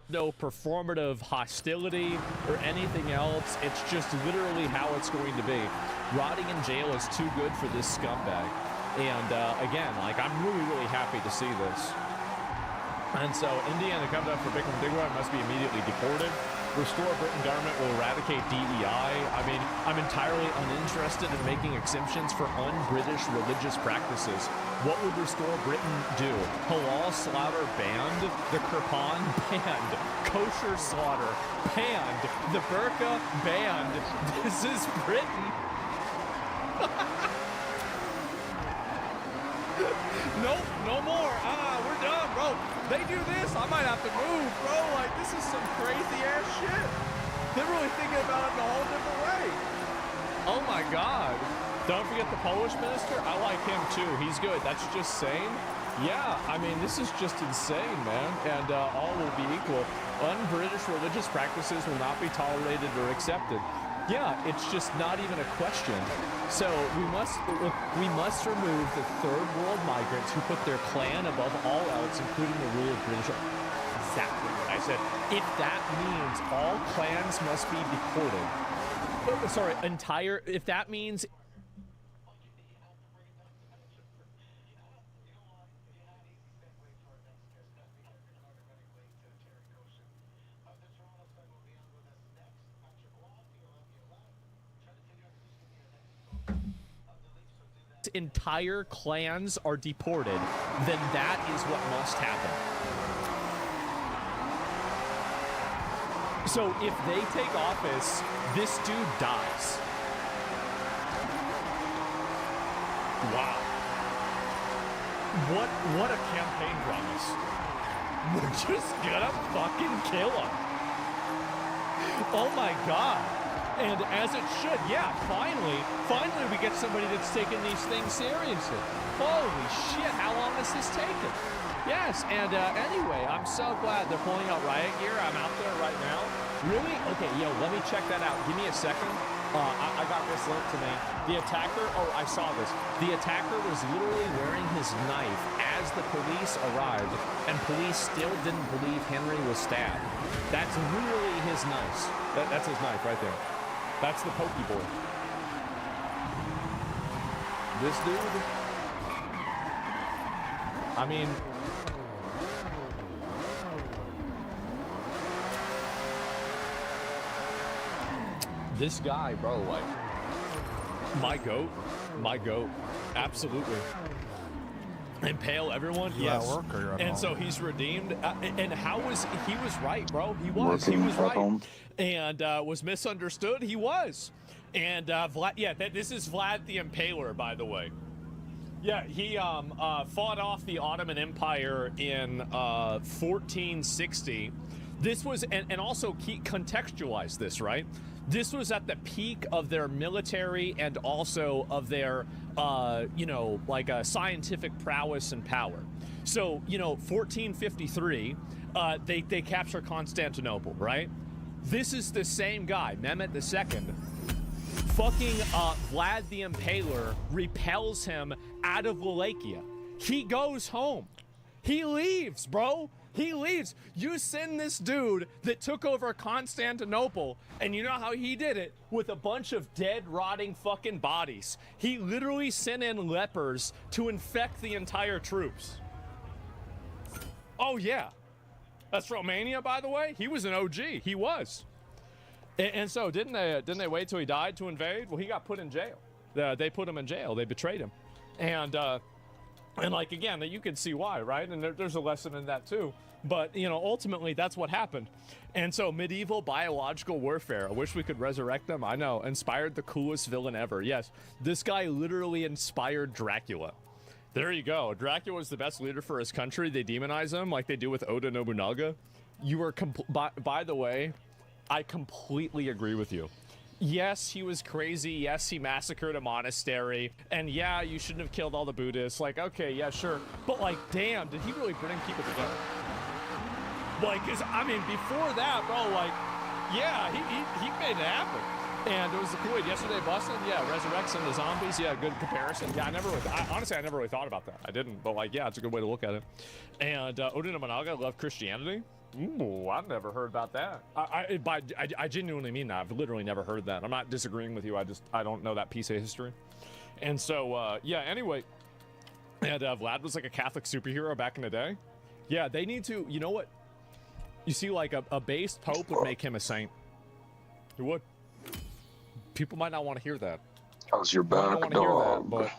no performative hostility or anything else. It's just literally how it's going to be. Rotting in jail is too good for this scumbag. And again, like, I'm really, really happy to see this. And so Indiana comes up for Bikram Digwa must be immediately deported. Restore Britain government will eradicate DEI. I mean, I'm entirely uninterested in making exemptions for un-British religious practices. What would Restore Britain do? Halal slaughter banned? The Kirpan banned? Kosher slaughter banned? The burqa banned? This is Britain. Nope, no more. We're done, bro. They do this, I might have to move, bro. Like, this is some crazy ass shit. They're really thinking about it in a whole different way. Oh my God. Don't forget the Polish minister. I like him too. He's good. That's just sane. Yeah, I mean, this is just insane, man. And all will be equal. Un-British religious practices will not be tolerated or accepted. Yeah, it's just not even a question. So we must remove the third world migrants who put their clan above all else, including the rule of British. Exactly what I said. If that means all clans must be deported. Sorry, if that means entire clans are deported, then that is what must happen. So if they take office, this dude dies. Wow. What a campaign promise. We're just gonna fucking kill him. Oh my God. And as it should, yeah, finally we get somebody that's taking these things seriously. Holy shit, how long has this taken? Yes, and anyway, I'm so glad they're pulling out riot gear. I'm out there right now. Really? Okay, yo, let me check that out. Give me a second. I got this linked to me. The attacker, oh, I saw this. The attacker was literally wearing his knife as the police arrived, and police still didn't believe Henry was stabbed. That's literally his knife. That's his knife right there. That's the pokey boy. This dude, I mean, this guy, bro, like, my goat, absolutely. Impale everyone, yes. Work or and home? So he's redeemed. And how was he was right, bro? He was right. Home. And was misunderstood. He was. And Vlad, yeah, this is Vlad the Impaler, by the way. Yeah, he fought off the Ottoman Empire in 1460. This was, and also contextualize this, right? This was at the peak of their military and also of their, you know, like scientific prowess and power. So, you know, 1453, they capture Constantinople, right? This is the same guy, Mehmet II. Fucking Vlad the Impaler repels him out of Wallachia. He goes home. He leaves, bro. He leaves. You send this dude that took over Constantinople, and you know how he did it? With a bunch of dead, rotting fucking bodies. He literally sent in lepers to infect the entire troops. Oh, yeah. That's Romania, by the way. He was an OG. He was. And so didn't they wait till he died to invade? Well, he got put in jail. They put him in jail. They betrayed him. And like, again, you can see why, right? And there's a lesson in that too. But, you know, ultimately, that's what happened. And so medieval biological warfare, I wish we could resurrect them. I know, inspired the coolest villain ever. Yes, this guy literally inspired Dracula. There you go. Dracula was the best leader for his country. They demonize him like they do with Oda Nobunaga. You were, by the way, I completely agree with you. Yes, he was crazy. Yes, he massacred a monastery. And yeah, you shouldn't have killed all the Buddhists. Like, okay, yeah, sure. But like, damn, did he really bring people together? Like, cause I mean, before that, bro, like, yeah, he made it happen. And it was the Kool-Aid yesterday busting. Yeah, resurrect some of the zombies. Yeah, good comparison. Yeah, honestly, I never really thought about that. I didn't, but like, yeah, it's a good way to look at it. And Oda Nobunaga loved Christianity. Ooh, I've never heard about that. I genuinely mean that. I've literally never heard that. I'm not disagreeing with you. I don't know that piece of history. And so, yeah, anyway. And Vlad was like a Catholic superhero back in the day. Yeah, they need to, you know what? You see, like a based pope would make him a saint. It would. People might not want to hear that. How's your back, I don't want to hear that, but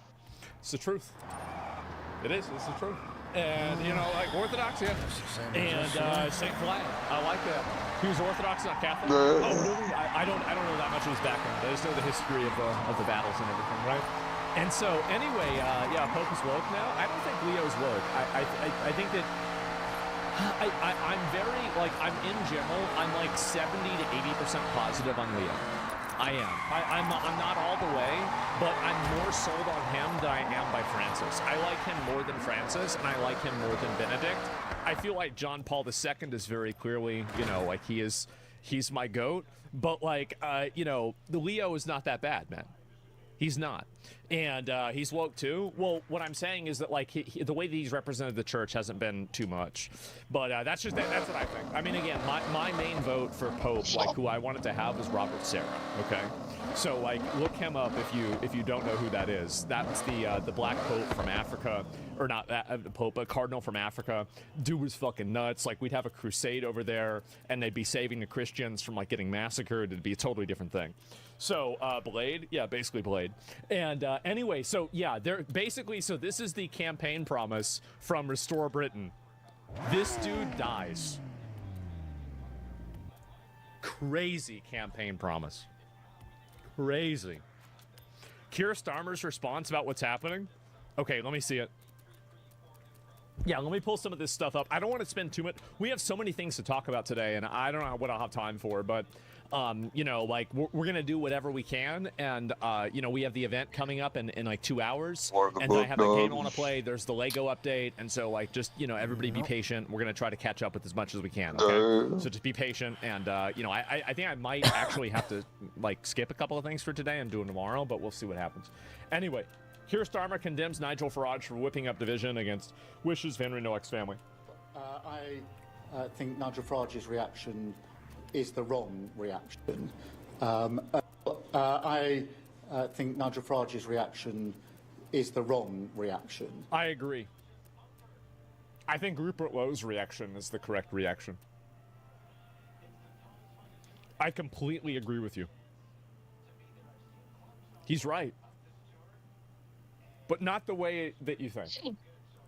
it's the truth. It is. It's the truth. And, you know, like Orthodox, yeah. And Saint Vlad, I like that. He was Orthodox, not Catholic. Oh, really? I don't know that much of his background. I just know the history of the battles and everything, right? And so, anyway, yeah, Pope is woke now. I don't think Leo's woke. I think that I'm very, like, I'm in general, I'm like 70 to 80% positive on Leo. I am. I'm not all the way, but I'm more sold on him than I am by Francis. I like him more than Francis, and I like him more than Benedict. I feel like John Paul II is very clearly, you know, like he's my goat, but like, you know, the Leo is not that bad, man. He's not. And he's woke too. Well, what I'm saying is that like the way that he's represented the church hasn't been too much. But that's what I think. I mean, again, my main vote for Pope, like who I wanted to have, was Robert Serra. Okay, so like look him up if you don't know who that is. That's the black Pope from Africa, or not Pope, a cardinal from Africa. Dude was fucking nuts. Like we'd have a crusade over there, and they'd be saving the Christians from like getting massacred. It'd be a totally different thing. So Blade, yeah, basically Blade. And anyway, so yeah, they're basically, so this is the campaign promise from Restore Britain. This dude dies. Crazy campaign promise. Crazy. Keir Starmer's response about what's happening. Okay, let me see it. Yeah, let me pull some of this stuff up. I don't want to spend too much. We have so many things to talk about today, and I don't know what I'll have time for, but you know, like we're gonna do whatever we can, and you know, we have the event coming up in like 2 hours, and then I have the game I want to play. There's the Lego update, and so like just, you know, everybody be patient. We're gonna try to catch up with as much as we can. Okay, so just be patient, and you know, I think I might actually have to like skip a couple of things for today and do them tomorrow, but we'll see what happens. Anyway, Keir Starmer condemns Nigel Farage for whipping up division against wishes of Henry Nowak's family. I think Nigel Farage's reaction is the wrong reaction. I think Nigel Farage's reaction is the wrong reaction. I agree. I think Rupert Lowe's reaction is the correct reaction. I completely agree with you. He's right. But not the way that you think.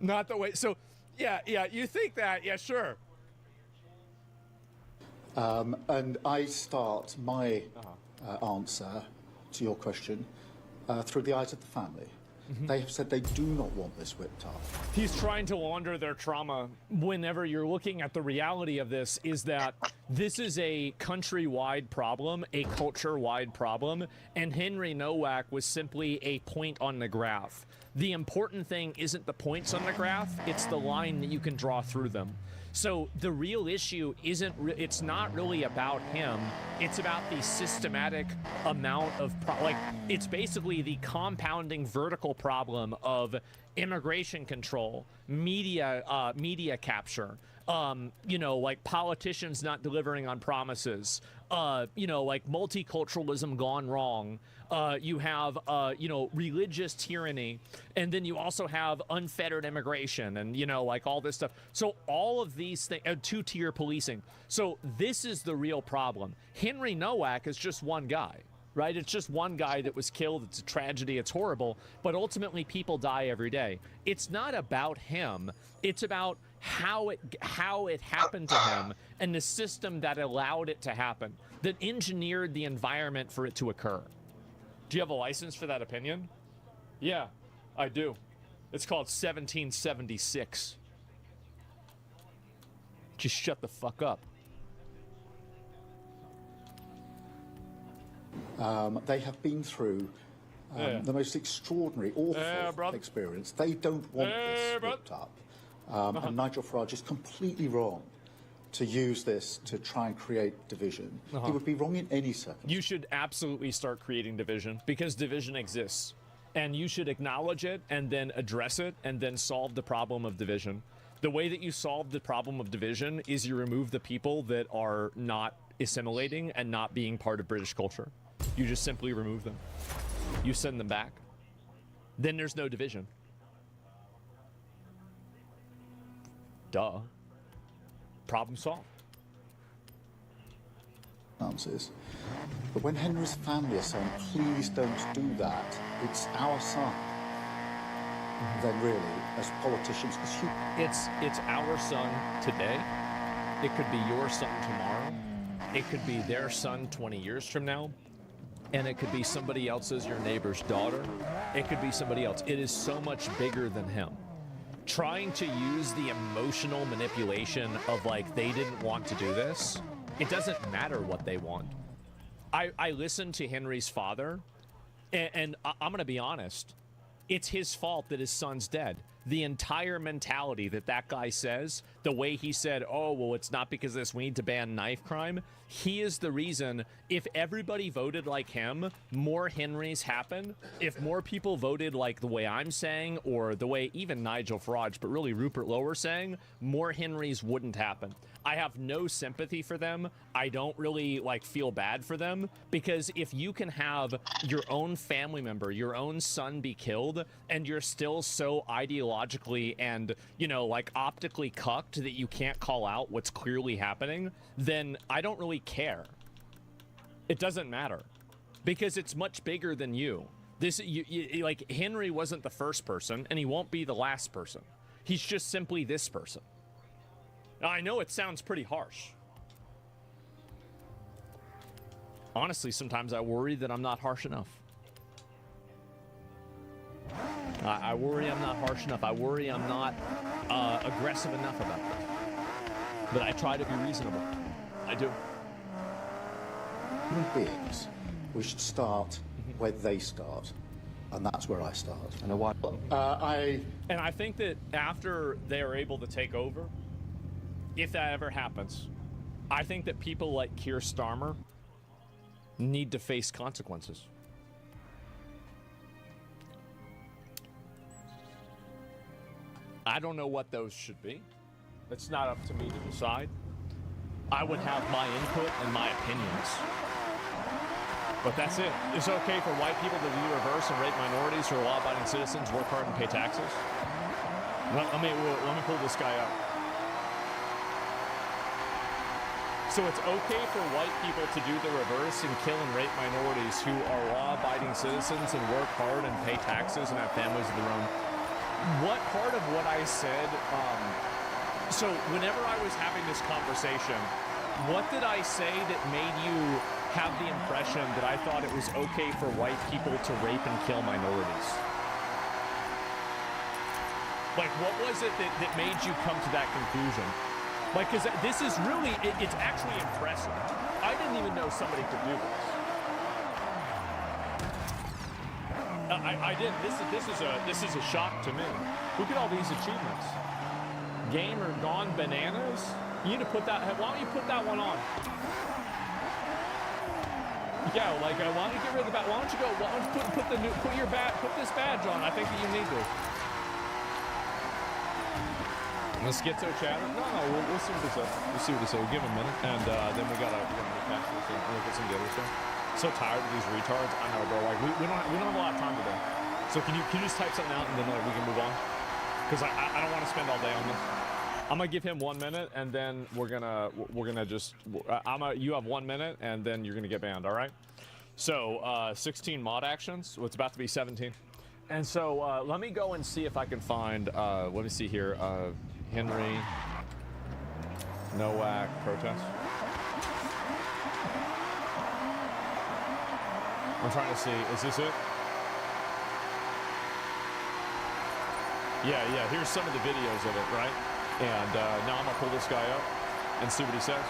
Not the way. So, yeah, you think that. Yeah, sure. And I start my answer to your question through the eyes of the family. Mm-hmm. They have said they do not want this whipped up. He's trying to launder their trauma. Whenever you're looking at the reality of this, is that this is a countrywide problem, a culture-wide problem, and Henry Nowak was simply a point on the graph. The important thing isn't the points on the graph, it's the line that you can draw through them. So the real issue it's not really about him, it's about the systematic amount of, it's basically the compounding vertical problem of immigration control, media capture, you know, like politicians not delivering on promises, you know, like multiculturalism gone wrong. You have, you know, religious tyranny, and then you also have unfettered immigration and, you know, like all this stuff. So all of these things, two-tier policing. So this is the real problem. Henry Nowak is just one guy, right? It's just one guy that was killed. It's a tragedy. It's horrible. But ultimately, people die every day. It's not about him. It's about how it happened to him and the system that allowed it to happen, that engineered the environment for it to occur. Do you have a license for that opinion? Yeah, I do. It's called 1776. Just shut the fuck up. They have been through the most extraordinary, awful experience. They don't want this whipped up. And Nigel Farage is completely wrong to use this to try and create division. He would be wrong in any circumstance. You should absolutely start creating division, because division exists. And you should acknowledge it and then address it and then solve the problem of division. The way that you solve the problem of division is you remove the people that are not assimilating and not being part of British culture. You just simply remove them. You send them back. Then there's no division. Duh. Problem solved. But when Henry's family are saying, please don't do that, it's our son, then really, as politicians, it's our son today. It could be your son tomorrow. It could be their son 20 years from now. And it could be somebody else's, your neighbor's daughter. It could be somebody else. It is so much bigger than him. Trying to use the emotional manipulation of like, they didn't want to do this. It doesn't matter what they want. I listened to Henry's father, and I'm going to be honest. It's his fault that his son's dead. The entire mentality that guy says, the way he said, oh, well, it's not because of this, we need to ban knife crime. He is the reason. If everybody voted like him, more Henrys happen. If more people voted like the way I'm saying, or the way even Nigel Farage, but really Rupert Lower saying, more Henrys wouldn't happen. I have no sympathy for them. I don't really like feel bad for them, because if you can have your own family member, your own son be killed, and you're still so ideologically and, you know, like optically cucked that you can't call out what's clearly happening, then I don't really care. It doesn't matter, because it's much bigger than you. This, like, Henry wasn't the first person, and he won't be the last person. He's just simply this person. I know it sounds pretty harsh. Honestly, sometimes I worry that I'm not harsh enough. I worry I'm not harsh enough. I worry I'm not aggressive enough about it. But I try to be reasonable. I do. Human beings, we should start where they start. And that's where I start. I know why. And I think that after they are able to take over, if that ever happens, I think that people like Keir Starmer need to face consequences. I don't know what those should be. It's not up to me to decide. I would have my input and my opinions. But that's it. It's okay for white people to do the reverse and rape minorities who are law-abiding citizens, work hard and pay taxes. Let me pull this guy up. So it's okay for white people to do the reverse and kill and rape minorities who are law-abiding citizens and work hard and pay taxes and have families of their own. What part of what I said, so whenever I was having this conversation, what did I say that made you have the impression that I thought it was okay for white people to rape and kill minorities? Like, what was it that made you come to that conclusion? Like, because this is really, it's actually impressive. I didn't even know somebody could do this. I didn't. This is a shock to me. Look at all these achievements. Gamer gone bananas. You need to put that. Why don't you put that one on? Yeah, like why don't you get rid of the badge? Why don't you go? Why don't you put this badge on? I think that you need to. The schizo chatter? No, we'll see what they say. We'll see what they say. We'll give them a minute, and then we gotta move past this and look at some of the other stuff. So tired of these retards. I know, bro. Like we don't have a lot of time today. So can you just type something out and then we can move on? Because I don't want to spend all day on this. I'm gonna give him 1 minute, and then we're gonna just you have 1 minute, and then you're gonna get banned. All right? So 16 mod actions. Well, it's about to be 17. And so let me go and see if I can find. Let me see here. Henry Nowak protest. I'm trying to see, is this it? Yeah, here's some of the videos of it, right? And now I'm gonna pull this guy up and see what he says.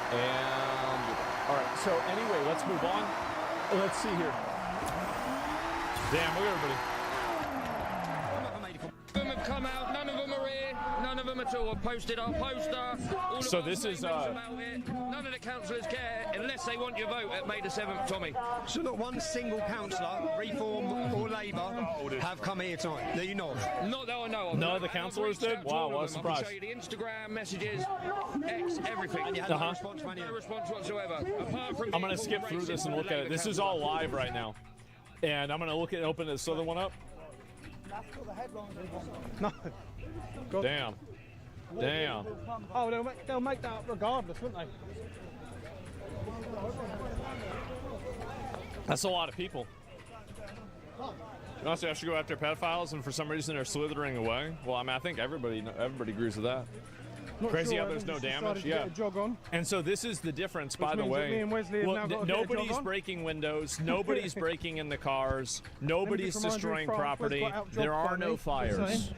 And, all right, so anyway, let's move on. Let's see here. Damn, look at everybody. None of them have come out, none of them are here, none of them them at all. I've posted our poster. All So of this is about it. None of the councillors care unless they want your vote at May the 7th, Tommy. So not one single councillor, Reform or Labour, have come here tonight. Do you know? Not that I know of. None of the councillors did? Wow, what a surprise. I can show you the Instagram messages, X, everything. And you had no response, man. No response whatsoever. Apart from I'm going to skip through this and look at it. This is all live right now. And I'm going to open this other one up. No. Damn. Damn. Oh, they'll make that up regardless, won't they? That's a lot of people. Honestly, I should go after pedophiles, and for some reason they're slithering away. Well, I mean, I think everybody agrees with that. Not Crazy sure, how there's no damage. Yeah. Get a jog on. And so this is the difference, by the means way. that me and Wesley have now got to get a jog Nobody's on. breaking windows. Nobody's breaking in the cars. Nobody's destroying property. There are no fires.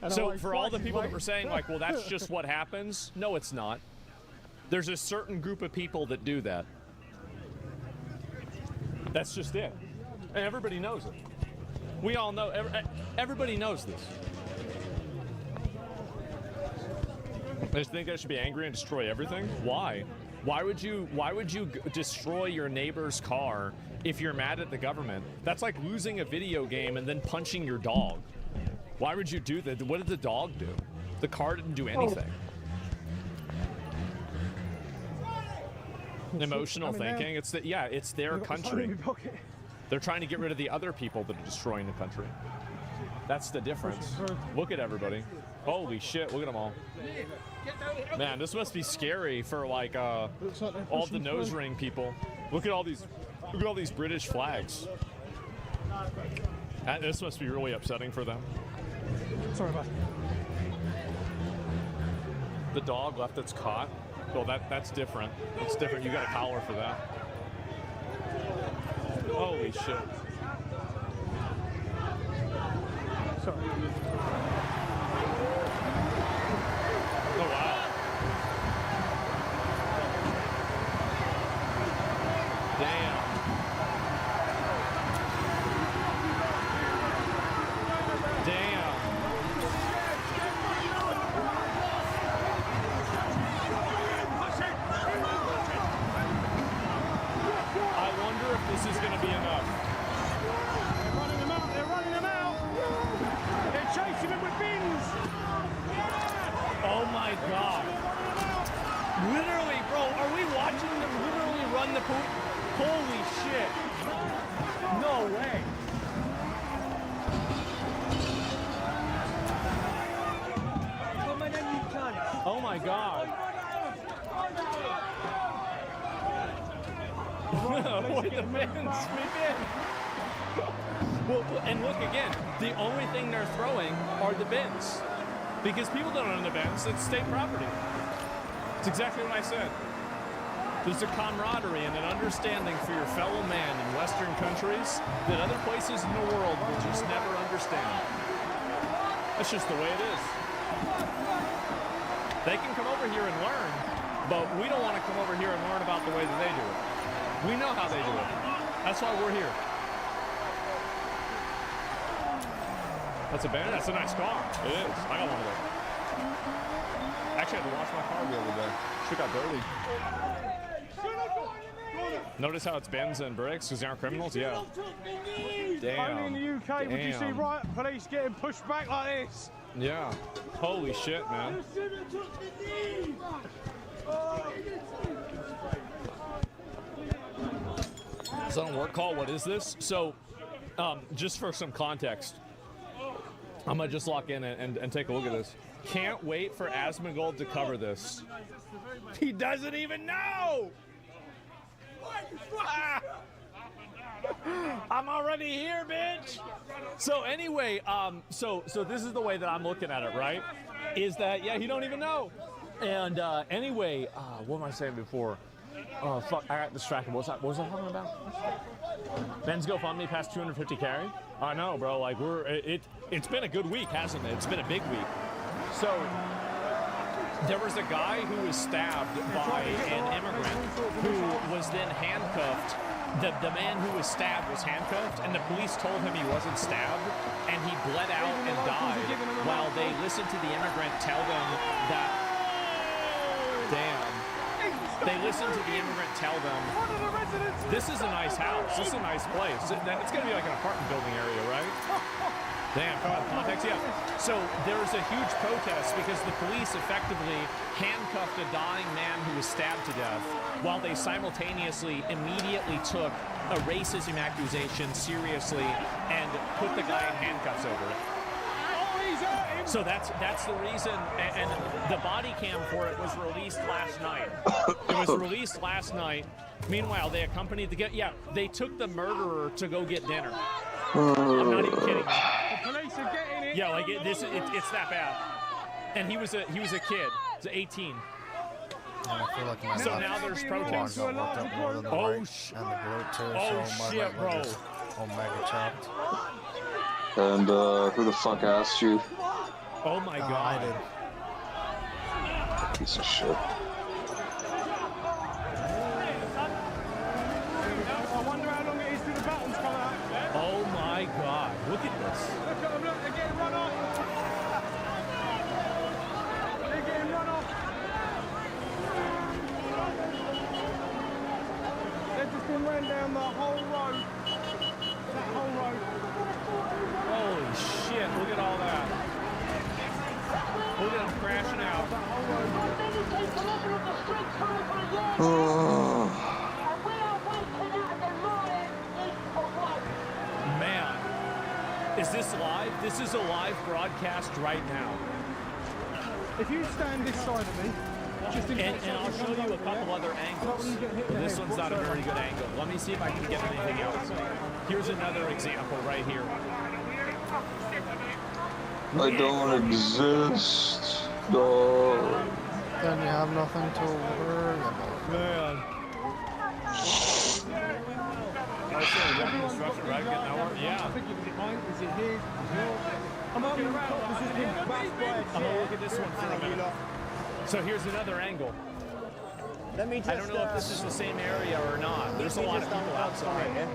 So for all the people that were saying, like, well, that's just what happens. No, it's not. There's a certain group of people that do that. That's just it. And everybody knows it. We all know. Everybody knows this. I just think I should be angry and destroy everything. Why? Why would you destroy your neighbor's car if you're mad at the government? That's like losing a video game and then punching your dog. Why would you do that? What did the dog do? The car didn't do anything. Emotional thinking. It's their country. They're trying to get rid of the other people that are destroying the country. That's the difference. Look at everybody. Holy shit, look at them all. Man, this must be scary for like all the nose ring people. Look at all these British flags. This must be really upsetting for them. Sorry about The dog left its cot. Well, that's different. It's different. You got a collar for that. Holy shit. Sorry. Oh, wow. Damn. Damn. I wonder if this is going to be enough. They're running them out. They're chasing them with bins. Oh my God. Literally, bro, are we watching them literally run the poop? Holy shit. No way. Oh my God. What the bins? Well, and look again, the only thing they're throwing are the bins. Because people don't own the bins, it's state property. It's exactly what I said. There's a camaraderie and an understanding for your fellow man in Western countries that other places in the world will just never understand. That's just the way it is. They can come over here and learn, but we don't want to come over here and learn about the way that they do it. We know how they do it. That's why we're here. That's a banner. That's a nice car. It is. I got one of those. Actually, I had to wash my car the other day. Shit got dirty. Notice how it's bends and bricks because they aren't criminals? Yeah. Damn. Only in the UK would you see riot police getting pushed back like this. Yeah. Holy shit, man. Is that on work call? What is this? So, just for some context, I'm going to just lock in and take a look at this. Can't wait for Asmongold to cover this. He doesn't even know! Ah! I'm already here, bitch! So anyway, so this is the way that I'm looking at it, right? Is that, yeah, he don't even know. And anyway, what was I saying before? Oh, fuck, I got distracted. What was I talking about? Ben's GoFundMe past 250 carry. I know, bro. Like it's been a good week, hasn't it? It's been a big week. So there was a guy who was stabbed by an immigrant who was then handcuffed the man who was stabbed was handcuffed, and the police told him he wasn't stabbed, and he bled out and died while they listened to the immigrant tell them that. Damn. They listened to the immigrant tell them, this is a nice house, this is a nice place. It's going to be like an apartment building area, right? Damn, come on, context, yeah. So there's a huge protest because the police effectively handcuffed a dying man who was stabbed to death while they simultaneously immediately took a racism accusation seriously and put the guy in handcuffs over it. So that's the reason, and the body cam for it was released last night. It was released last night. Meanwhile, they accompanied they took the murderer to go get dinner. I'm not even kidding. The police are getting it. Yeah, like it's that bad. And he was a kid. He's 18. I feel like my So now there's protests. got worked up more than the right and the glute too. Oh so shit, my leg was omega chopped. And who the fuck asked you? Oh my god. I did. Piece of shit. I wonder how long it is till the buttons come out. Oh my god. Look at this. Look at them, look, they're getting run off. They're getting run off. They've just been run down the whole road. That whole road. Holy shit, look at all that. Look at them crashing out. Man, is this live? This is a live broadcast right now. If you stand this side of me, just in case And I'll show you a couple other angles. This one's not a very good angle. Let me see if I can get anything else. Here's another example right here. I don't exist, dog. Then you have nothing to worry about. Man. Construction, right? Getting nowhere? Yeah. I think you can mine. Is it his? I'm on the route. This has been bashed by a I'm gonna look at this one for a minute. So here's another angle. Let me just, I don't know if this is the same area or not. There's a lot of people outside. Then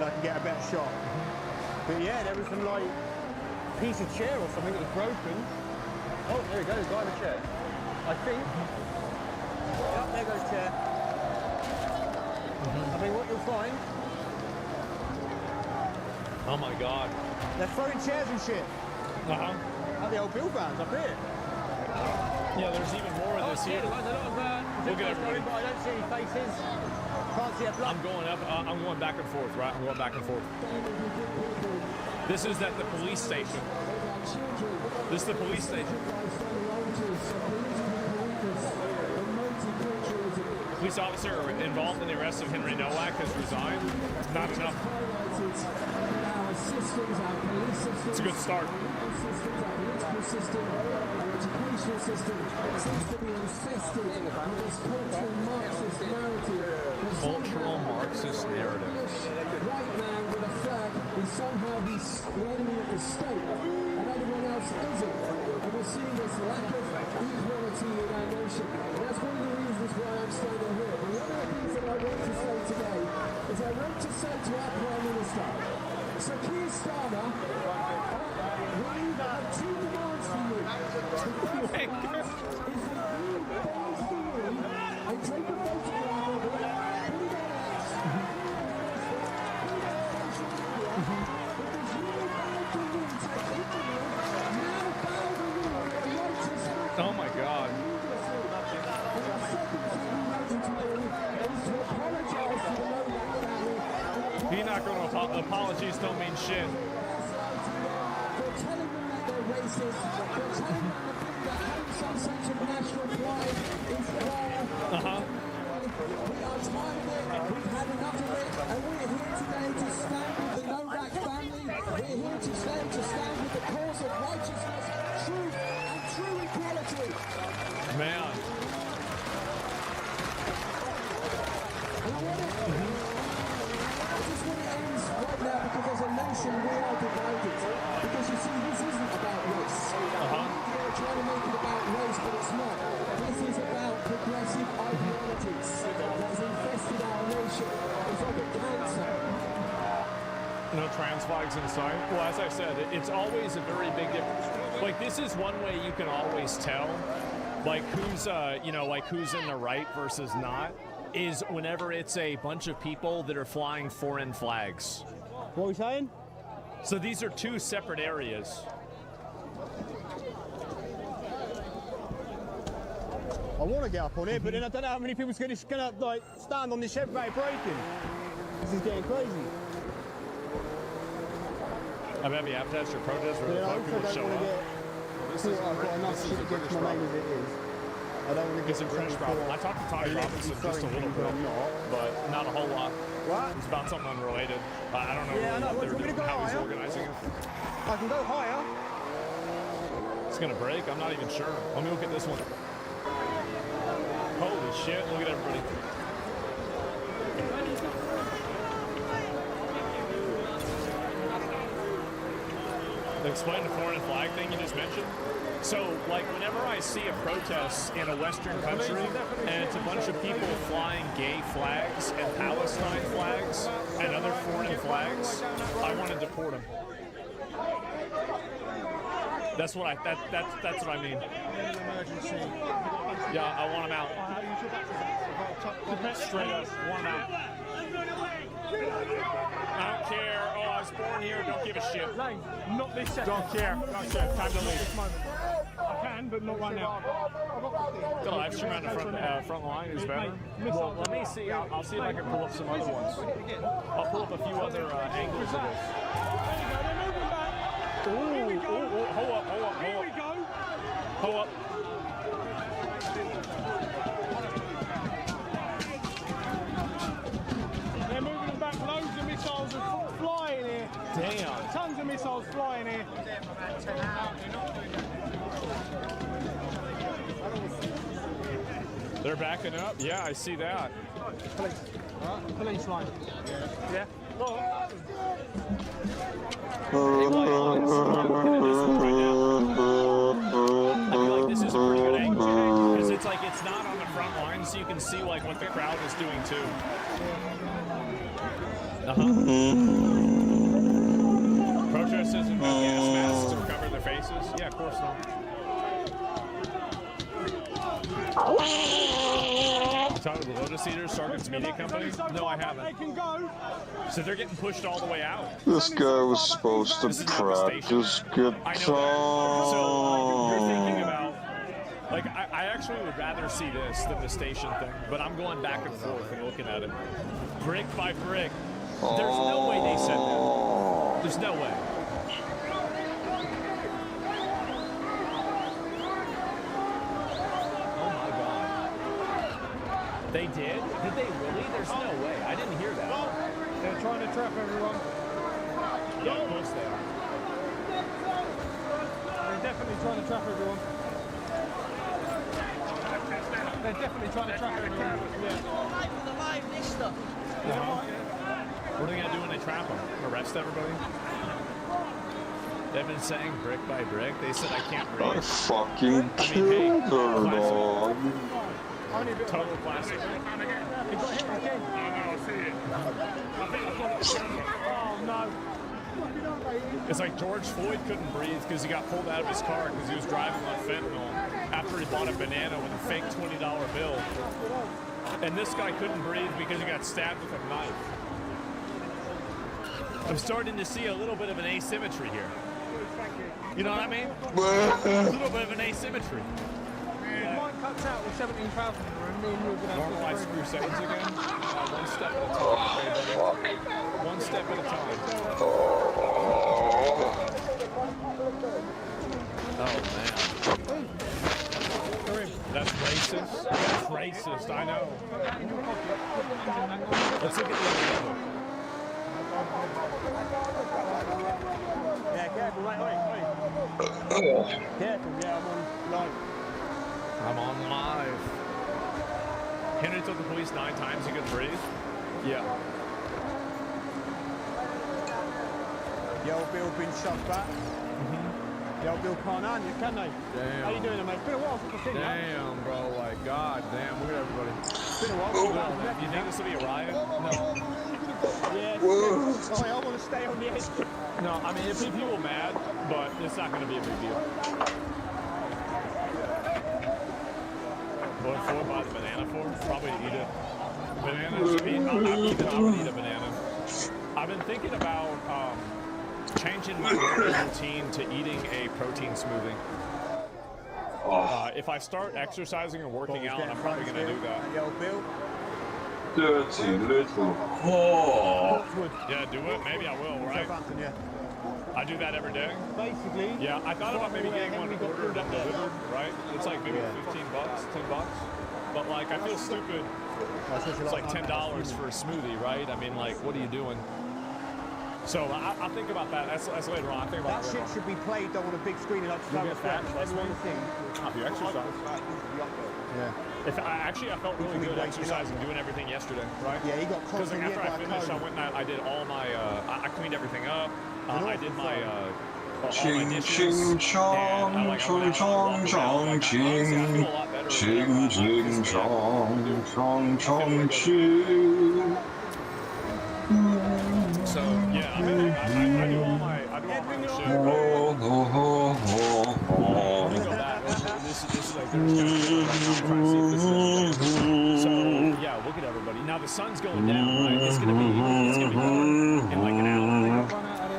I can get a better shot. But yeah, there was some like piece of chair or something that was broken. Oh, there you go, the guy in the chair. I think. Yep, there goes chair. I mean, what you'll find. Oh my god. They're throwing chairs and shit. Uh-huh. At the old Bill vans up here. Yeah, there's even more of this here. There's a lot of Look at everybody. but I don't see any faces. Can't see a blood. I'm going up. I'm going back and forth, right? I'm going back and forth. This is at the police station. This is the police station. Police officer involved in the arrest of Henry Nowak has resigned. Not enough. It's a good start. Cultural Marxist narrative. White man with a flag, and somehow he's the enemy of the state, and everyone else isn't. And we're seeing this lack of equality in our nation. And that's one of the reasons why I'm standing here. But one of the things that I want to say today is I want to say to our Prime Minister, Sir Keir Starmer, we have two demands for you. The first demand is that you bounce the room and take a photograph of it. Oh my god. He's not going to apologies don't mean shit. They're telling them that they're racist. They're telling them that having some sense of national pride is wrong. Uh-huh. We are tired of it. We've had enough of it. And we're here today to stand with the Novak family. We're here to stand with the cause of righteousness, truth, and true equality. Man. And I just want to end right now because as a nation we are divided. Because you see, this isn't about race. They're trying to make it about race, but it's not. This is about progressive ideologies. That is flags in sight. Well, as I said, it's always a very big difference. Like, this is one way you can always tell, like, who's, you know, like, who's in the right versus not, is whenever it's a bunch of people that are flying foreign flags. What are we saying? So these are two separate areas. I want to get up on it, but then I don't know how many people's going to like stand on this shed without braking. This is getting crazy. I have the appetite for protest or I also people don't show want to up. get. I've got enough shit against my name as it is. I don't want to get It's a British problem. I talked to Tommy Robinson just a little bit, but not a whole lot. What? It's about something unrelated. I don't know Yeah, I know. what they're Want me to doing, go how he's higher? organizing it. I can go higher. It's gonna break. I'm not even sure. Let me look at this one. Holy shit! Look at everybody. Explain the foreign flag thing you just mentioned. So, like, whenever I see a protest in a Western country and it's a bunch of people flying gay flags and Palestine flags and other foreign flags, I want to deport them. That's what I that's what I mean. Yeah, I want them out. Straight up, want them out. I don't care. Oh, I was born here. Don't give a shit. Lane, not this second. Don't care. Don't care. Time to leave. This moment. I can, but not right now. The live stream on the front line is better. Well, let me see. I'll see if I can pull up some other ones. I'll pull up a few other angles of this. Ooh, hold up. Here we go. Hold up. They're moving them back. Loads of missiles are flying here. Damn. Tons of missiles flying here. They're backing up. Yeah, I see that. Police line. Yeah. I feel like this is a pretty good angle because it's like it's not on the front line, so you can see like what the crowd is doing too. Protesters in gas masks to cover their faces. Yeah, of course not. Talking to the Lotus Eaters, Sargent's media company? No, I haven't. They can go. So they're getting pushed all the way out. This guy was supposed to practice guitar. So you're thinking about, like, I actually would rather see this than the station thing, but I'm going back and forth and looking at it. Brick by brick. There's no way they said that. There's no way. They did? Did they really? There's no way. I didn't hear that. They're trying to trap everyone. Yeah, of course they are. They're definitely trying to trap everyone. They're definitely trying to trap everyone. Yeah. What are they going to do when they trap them? Arrest everybody? They've been saying brick by brick. They said I can't breathe. I fucking killed her, dog. Total classic. He got hit again. Oh no. It's like George Floyd couldn't breathe because he got pulled out of his car because he was driving on fentanyl after he bought a banana with a fake $20 bill. And this guy couldn't breathe because he got stabbed with a knife. I'm starting to see a little bit of an asymmetry here. You know what I mean? A little bit of an asymmetry. Mine cuts out with 17,000 and me and you are going to have Normalized Crusades again. One step at a time. One step at a time. Oh, man. That's racist. That's racist, I know. Let's look at the other level. Yeah, careful, wait. Careful, yeah, I'm on live. I'm on live. Henry told the police 9 times he couldn't breathe. Yeah. The old Bill been shoved back. The old Bill can't handle it, can they? Damn. How you doing, mate? It's been a while since I've seen you. Damn, bro. Like, god damn. Look at everybody. It's been a while. Do you think this will be a riot? No. Yeah. Whoa. Sorry, I want to stay on the edge. No, I mean, it'd be people mad, but it's not going to be a big deal. What for? Buy the banana for? Probably to eat it. Bananas. I would eat a banana. I've been thinking about changing my routine to eating a protein smoothie. If I start exercising and working out, I'm probably going to do that. Yo, Bill. Dirty little whore. Yeah, do it. Maybe I will, right? Southampton, yeah. I do that every day. Basically. Yeah, I thought about maybe getting one ordered and delivered, right? It's like maybe 15 bucks, 10 bucks. But like, I feel stupid. It's like $10 for a smoothie, right? I mean, like, what are you doing? So I'll think about that. That's later on. I think about that shit should be played though on a big screen and like everyone to see. If you exercise. Yeah. I felt really good exercising, doing everything yesterday, right? Yeah, he got because like, after I finished, I went and I did all my. I cleaned everything up. I did my. Ching ching chong chong chong chong ching ching ching chong chong chong ching. So yeah, I do all my shit. Let me go back. This is like there's kind of I'm trying to see if this is. So yeah, look at everybody. Now the sun's going down, right? It's gonna be dark in like an hour.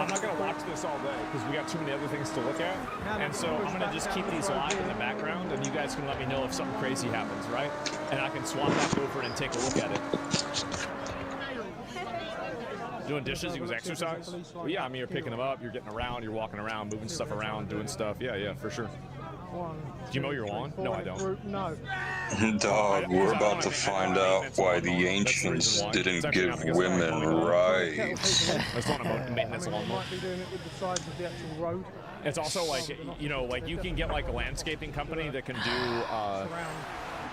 I'm not gonna watch this all day because we got too many other things to look at. And so I'm gonna just keep these live in the background, and you guys can let me know if something crazy happens, right? And I can swap back over and take a look at it. Doing dishes equals exercise? Well, yeah, I mean, you're picking them up, you're getting around, you're walking around, moving stuff around, doing stuff. Yeah, for sure. Do you mow your lawn? No, I don't. No. Dog, we're about to find out why the ancients didn't give women rights. That's one of maintenance lawnmower. Might be doing it with the sides of the actual road. It's also like, you know, like you can get like a landscaping company that can do,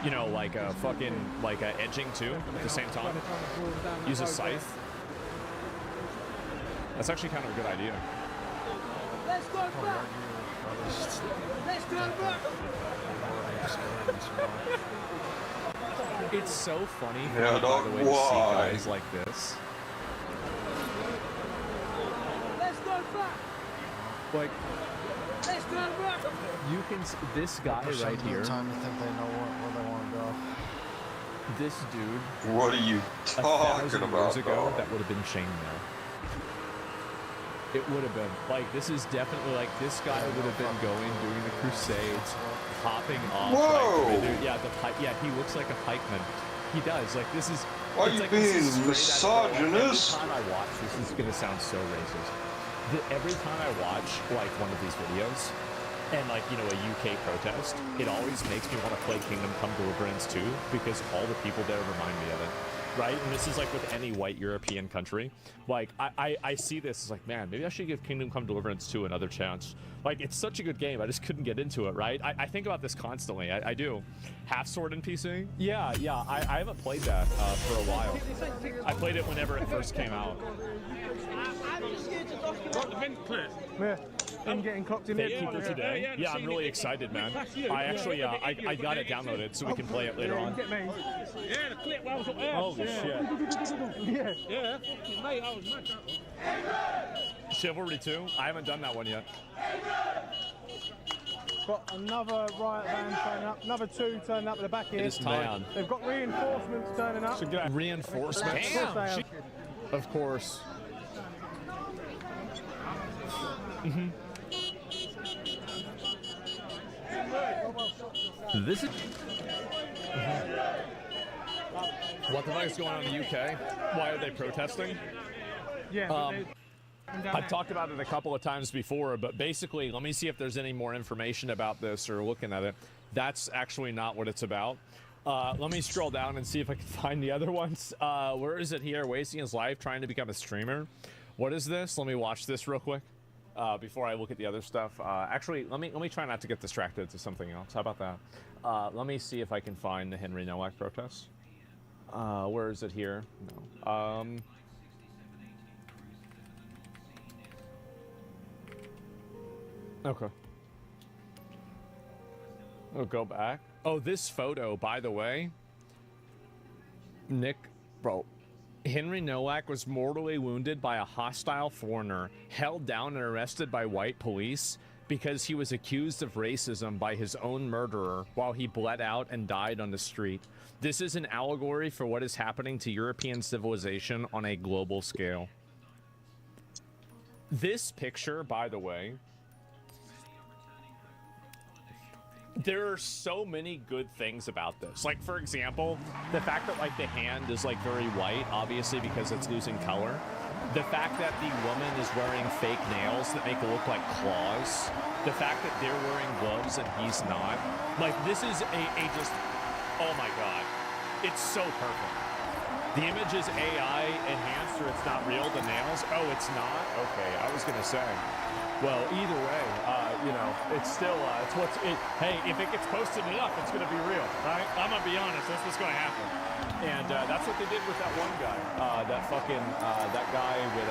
you know, like a fucking, like a edging too at the same time. Use a scythe. That's actually kind of a good idea. Let's go back. Let's go back. It's so funny, Yeah, by the way, to see why? guys like this. Let's go back. Like, Let's go back. you can, this guy right here, Time to think they know where they want to go. this dude, What are you 1,000 talking about, years ago, dog? that would have been chainmail. It would have been. Like, this is definitely, like, this guy would have been going, doing the crusades, hopping off. Whoa! Like, yeah, he looks like a pikeman. He does. Like, this is... Why are it's you like, being this is straight out of- misogynist? Every time I watch, this is going to sound so racist. Every time I watch, like, one of these videos, and, like, you know, a UK protest, it always makes me want to play Kingdom Come Deliverance 2, because all the people there remind me of it. Right? And this is like with any white European country. Like, I see this as like, man, maybe I should give Kingdom Come Deliverance 2 another chance. Like, it's such a good game. I just couldn't get into it, right? I think about this constantly. I do. Half Sword in PC? Yeah. I haven't played that for a while. I played it whenever it first came out. Got the vent clear. Yeah. I'm getting cocked in Gatekeeper today? Yeah, I'm really excited, man. I actually, I got it downloaded so we can play it later on. Yeah, the clip I was up there. Holy shit. Yeah. Mate, I was mad. Chivalry 2? I haven't done that one yet. Got another riot van turning up, another two turning up at the back here. It is time. They've got reinforcements turning up. Reinforcements? Damn. Of course. Mm-hmm. This is... What the fuck is going on in the UK? Why are they protesting? Yeah. I've talked about it a couple of times before, but basically, let me see if there's any more information about this or looking at it. That's actually not what it's about. Let me scroll down and see if I can find the other ones. Where is it here? Wasting his life trying to become a streamer. What is this? Let me watch this real quick before I look at the other stuff. Actually, let me try not to get distracted to something else. How about that? Let me see if I can find the Henry Nowak protest. Where is it here? No. Okay. We'll go back. Oh, this photo, by the way. Nick, bro. Henry Nowak was mortally wounded by a hostile foreigner, held down and arrested by white police because he was accused of racism by his own murderer while he bled out and died on the street. This is an allegory for what is happening to European civilization on a global scale. This picture, by the way, there are so many good things about this. Like, for example, the fact that, like, the hand is, like, very white, obviously because it's losing color. The fact that the woman is wearing fake nails that make it look like claws. The fact that they're wearing gloves and he's not. Like, this is a just, oh my God. It's so perfect. The image is AI enhanced or it's not real, the nails. Oh, it's not? Okay, I was gonna say. Well, either way, you know, it's still, it's what's, hey, if it gets posted enough, it's going to be real, right? I'm going to be honest, that's what's going to happen. And that's what they did with that one guy, that guy with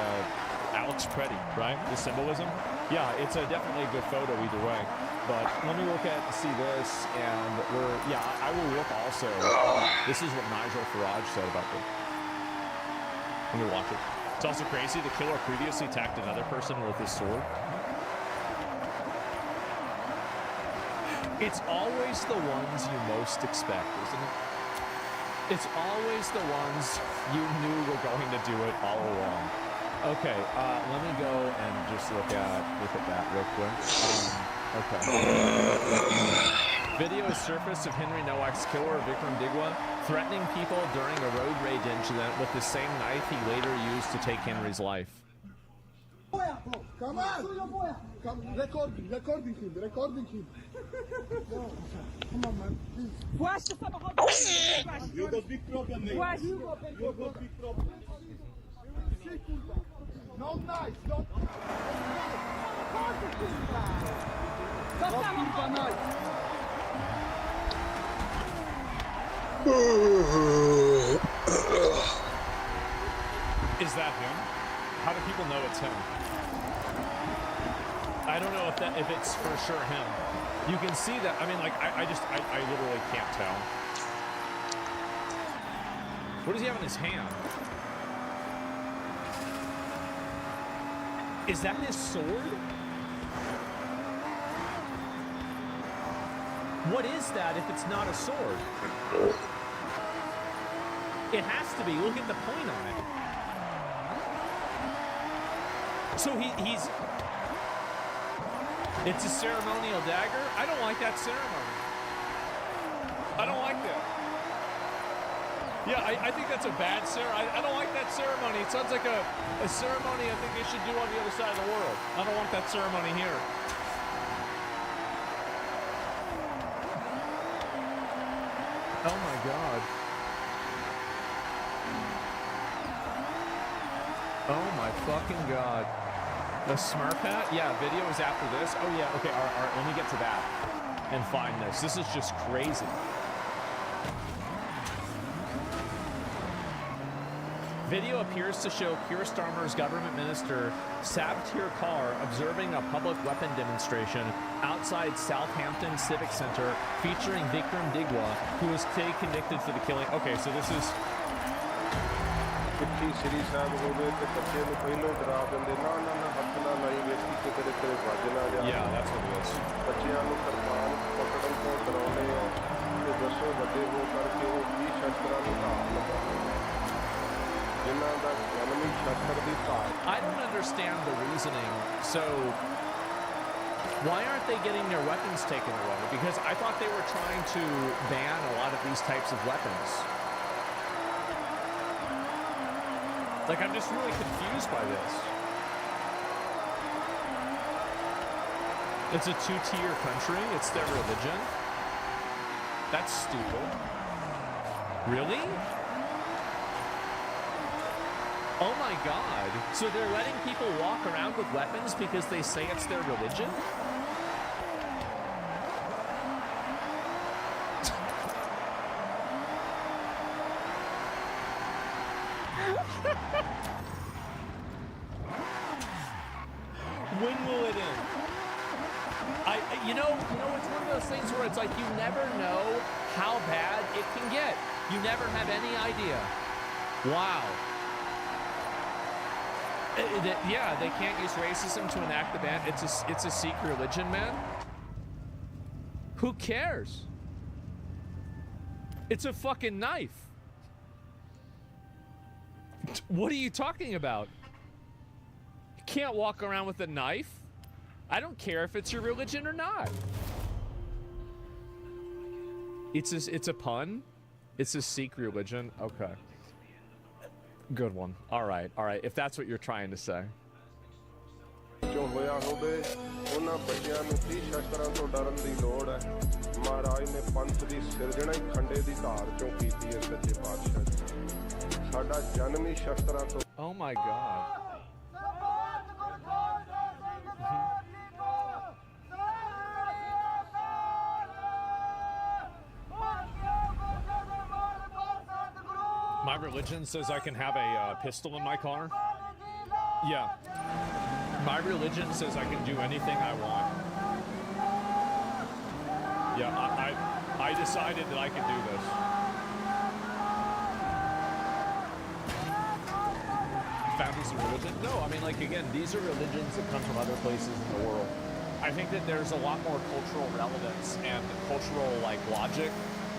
Alex Preddy, right? The symbolism. Yeah, it's definitely a good photo either way. But let me look at, see this, and I will look also. This is what Nigel Farage said about this. Let me watch it. It's also crazy, the killer previously attacked another person with his sword. It's always the ones you most expect, isn't it? It's always the ones you knew were going to do it all along. Okay, let me go and just look at that real quick. Okay. Video has surfaced of Henry Nowak's killer, Vikram Digwa, threatening people during a road rage incident with the same knife he later used to take Henry's life. Come on! Recording him. Come on, man, please. You got big problem, mate. You got big problem. No knife, no knife. Is that him? How do people know it's him? I don't know if it's for sure him. You can see that. I mean, like, I literally can't tell. What does he have in his hand? Is that his sword? What is that if it's not a sword? It has to be. Look at the point on it. So he's... It's a ceremonial dagger? I don't like that ceremony. I don't like that. Yeah, I think that's a bad ceremony. I don't like that ceremony. It sounds like a ceremony I think they should do on the other side of the world. I don't want that ceremony here. Oh my God. Oh my fucking God. The Smurf hat? Yeah, video is after this. Oh yeah, okay, all right, let me get to that and find this. This is just crazy. Video appears to show Keir Starmer's government minister Sabtir Kaur observing a public weapon demonstration outside Southampton Civic Center featuring Vikram Digwa, who was today convicted for the killing. Okay, so this is... Yeah, that's what it is. I don't understand the reasoning. So, why aren't they getting their weapons taken away? Because I thought they were trying to ban a lot of these types of weapons. Like, I'm just really confused by this. It's a two-tier country. It's their religion. That's stupid. Really? Oh my God. So they're letting people walk around with weapons because they say it's their religion? When will it end? You know, it's one of those things where it's like you never know how bad it can get. You never have any idea. Wow. Yeah, they can't use racism to enact the ban. It's a Sikh religion, man. Who cares? It's a fucking knife. What are you talking about? You can't walk around with a knife. I don't care if it's your religion or not. It's a pun. It's a Sikh religion. Okay. Good one. All right. All right. If that's what you're trying to say. Oh my God. My religion says I can have a pistol in my car. Yeah. My religion says I can do anything I want. Yeah, I decided that I could do this. Founders of religion? No, I mean, like, again, these are religions that come from other places in the world. I think that there's a lot more cultural relevance and cultural, like, logic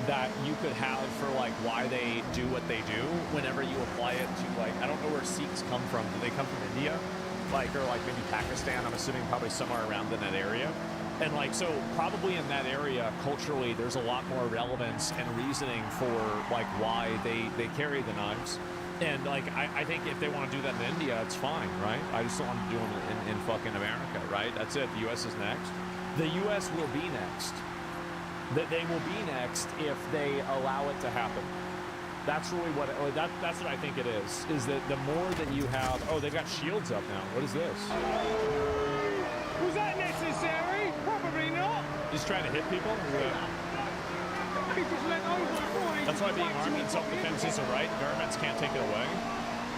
that you could have for, like, why they do what they do whenever you apply it to, like, I don't know where Sikhs come from. Do they come from India? Like, or, like, maybe Pakistan? I'm assuming probably somewhere around in that area. And, like, so probably in that area, culturally, there's a lot more relevance and reasoning for, like, why they carry the knives. And, like, I think if they want to do that in India, it's fine, right? I just don't want to do them in fucking America, right? That's it. The U.S. is next. The U.S. will be next. They will be next if they allow it to happen. That's really what that's what I think it is that the more that you have... Oh, they've got shields up now. What is this? Was that necessary? Probably not. Just trying to hit people? He just went over. That's why being armed in self-defense is a right. Governments can't take it away.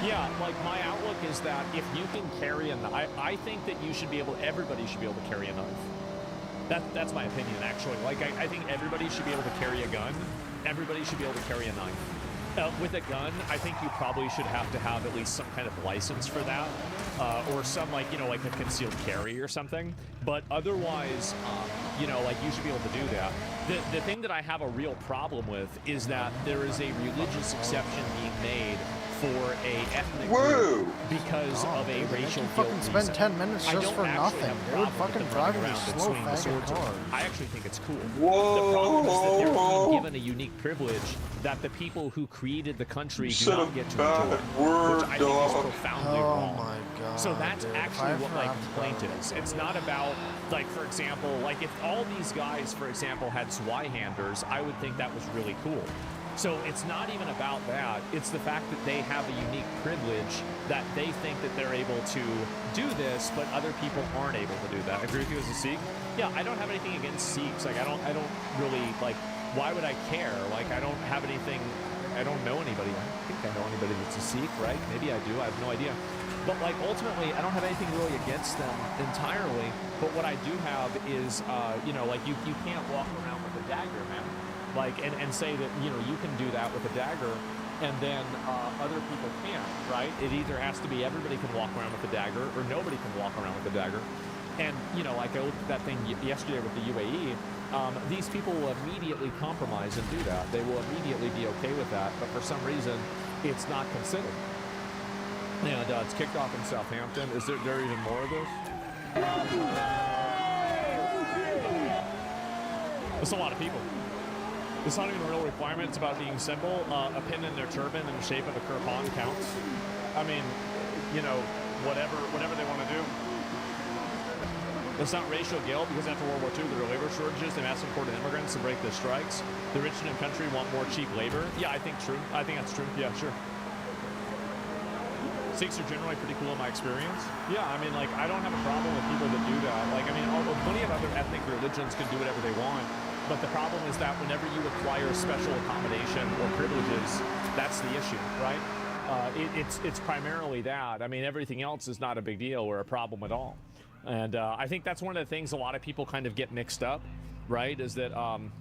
Yeah, like, my outlook is that if you can carry a knife... I think that you should be able... Everybody should be able to carry a knife. That's my opinion, actually. Like, I think everybody should be able to carry a gun. Everybody should be able to carry a knife. With a gun, I think you probably should have to have at least some kind of license for that. Or some, like, you know, like a concealed carry or something. But otherwise, you know, like, you should be able to do that. The thing that I have a real problem with is that there is a religious exception being made for a ethnic group because of a racial guilt fucking spend 10 minutes just for nothing, dude. Fucking driving a slow faggot car. I actually think it's cool. Whoa. The problem is that they're being given a unique privilege that the people who created the country do not get to enjoy, which I think is profoundly wrong. My God, so that's dude, actually what my complaint is. It's not about, like, for example, like, if all these guys, for example, had Zweihanders, I would think that was really cool. So it's not even about that. It's the fact that they have a unique privilege that they think that they're able to do this, but other people aren't able to do that. Agree with you as a Sikh? Yeah, I don't have anything against Sikhs. Like, I don't really, like, why would I care? Like, I don't have anything, I don't know anybody. I don't think I know anybody that's a Sikh, right? Maybe I do, I have no idea. But, like, ultimately, I don't have anything really against them entirely. But what I do have is, you know, like, you can't walk around with a dagger, man. Like, and say that, you know, you can do that with a dagger, and then other people can't, right? It either has to be everybody can walk around with a dagger, or nobody can walk around with a dagger. And, you know, like, I looked at that thing yesterday with the UAE, these people will immediately compromise and do that. They will immediately be okay with that, but for some reason, it's not considered. And it's kicked off in Southampton. Is there even more of this? That's a lot of people. It's not even a real requirement. It's about being simple. A pin in their turban in the shape of a kirpan counts. I mean, you know, whatever they want to do. It's not racial guilt because after World War II, there were labor shortages. They mass imported immigrants to break the strikes. The rich in the country want more cheap labor. Yeah, I think true. I think that's true. Yeah, sure. Sikhs are generally pretty cool in my experience. Yeah, I mean, like, I don't have a problem with people that do that. Like, I mean, plenty of other ethnic religions can do whatever they want. But the problem is that whenever you require special accommodation or privileges, that's the issue, right? It's primarily that. I mean, everything else is not a big deal or a problem at all. And I think that's one of the things a lot of people kind of get mixed up, right? Is that, no,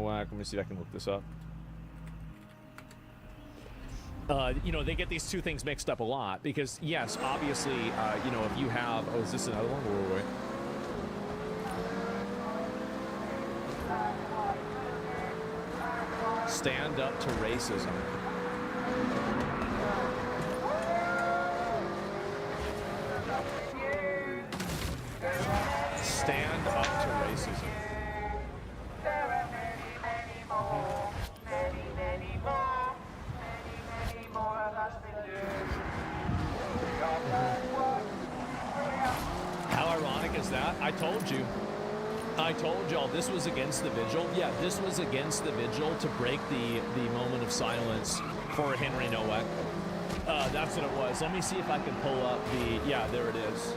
let me see if I can look this up. You know, they get these two things mixed up a lot because, yes, obviously, you know, if you have... Oh, is this another one? Wait. Stand up to racism. Stand up to racism. How ironic is that? I told you. I told y'all this was against the vigil. Yeah, this was against the vigil to break the moment of silence for Henry Nowak. That's what it was. Let me see if I can pull up the... Yeah, there it is.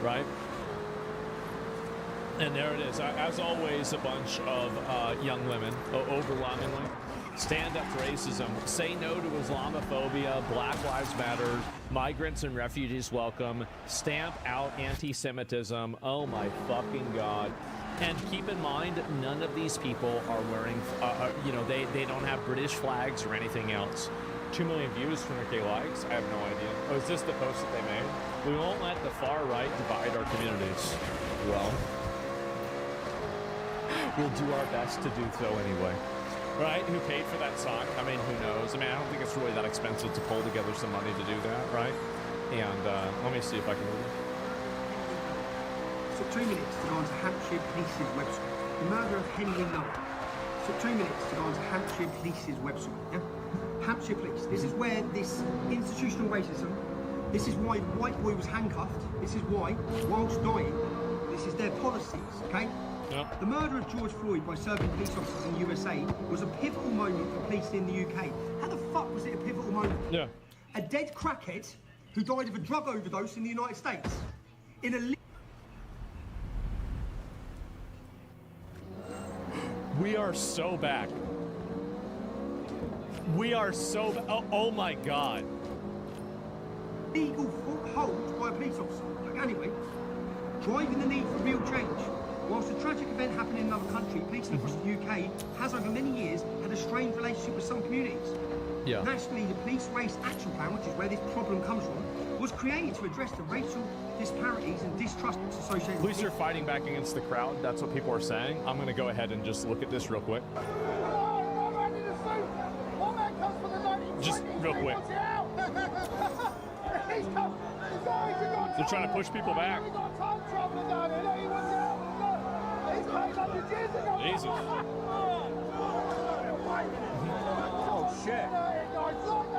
Right? And there it is. As always, a bunch of young women, overwhelmingly. Stand up to racism. Say no to Islamophobia. Black Lives Matter. Migrants and refugees welcome. Stamp out anti-Semitism. Oh my fucking God. And keep in mind, none of these people are wearing, you know, they don't have British flags or anything else. 2 million views, 200K likes. I have no idea. Oh, is this the post that they made? We won't let the far right divide our communities. Well, we'll do our best to do so anyway. Right? Who paid for that sign? I mean, who knows? I mean, I don't think it's really that expensive to pull together some money to do that, right? And let me see if I can... Took 2 minutes to go onto Hampshire Police's website. The murder of Henry Nowak. Took 2 minutes to go onto Hampshire Police's website. Yeah? Hampshire Police. This is where this institutional racism, this is why the white boy was handcuffed. This is why, whilst dying, this is their policies, okay? Yep. The murder of George Floyd by serving police officers in the USA was a pivotal moment for police in the UK. How the fuck was it a pivotal moment? Yeah. A dead crackhead who died of a drug overdose in the United States. In a... We are so back. We are so... Oh my God. Legal hold by a police officer. But anyway, driving the need for real change. Whilst a tragic event happened in another country, policing across the UK has over many years had a strained relationship with some communities. Yeah. Nationally, the Police Race Action Plan, which is where this problem comes from, was created to address the racial disparities and distrust associated with... Police are fighting back against the crowd. That's what people are saying. I'm going to go ahead and just look at this real quick. Just real quick. They're trying to push people back. Jesus. Oh, shit.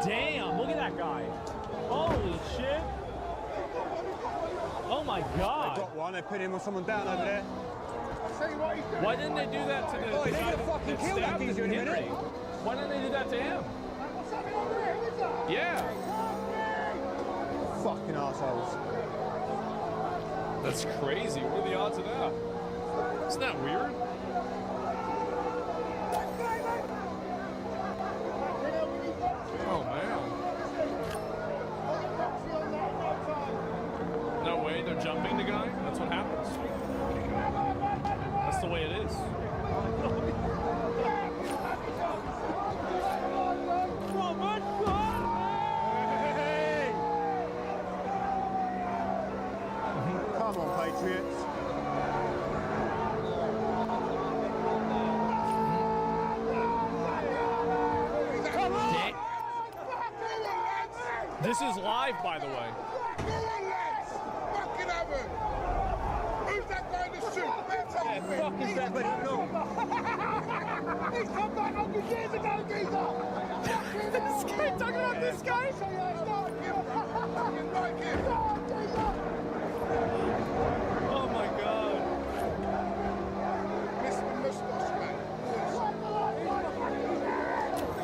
Damn, look at that guy. Holy shit. Oh, my God. They got one. They put him or someone down over there. Why didn't they do that to the guy that fucking killed that geezer in a minute? Why didn't they do that to him? Yeah. Fucking assholes. That's crazy. What are the odds of that? Isn't that weird? Oh, man. No way, they're jumping the guy? That's what happens. That's the way it is. Come on, Patriots. This is live, by the way. Who's that guy in the suit? Fuck is that, but no. He's come back 100 years ago, geezer! This guy talking about this guy? Oh my God.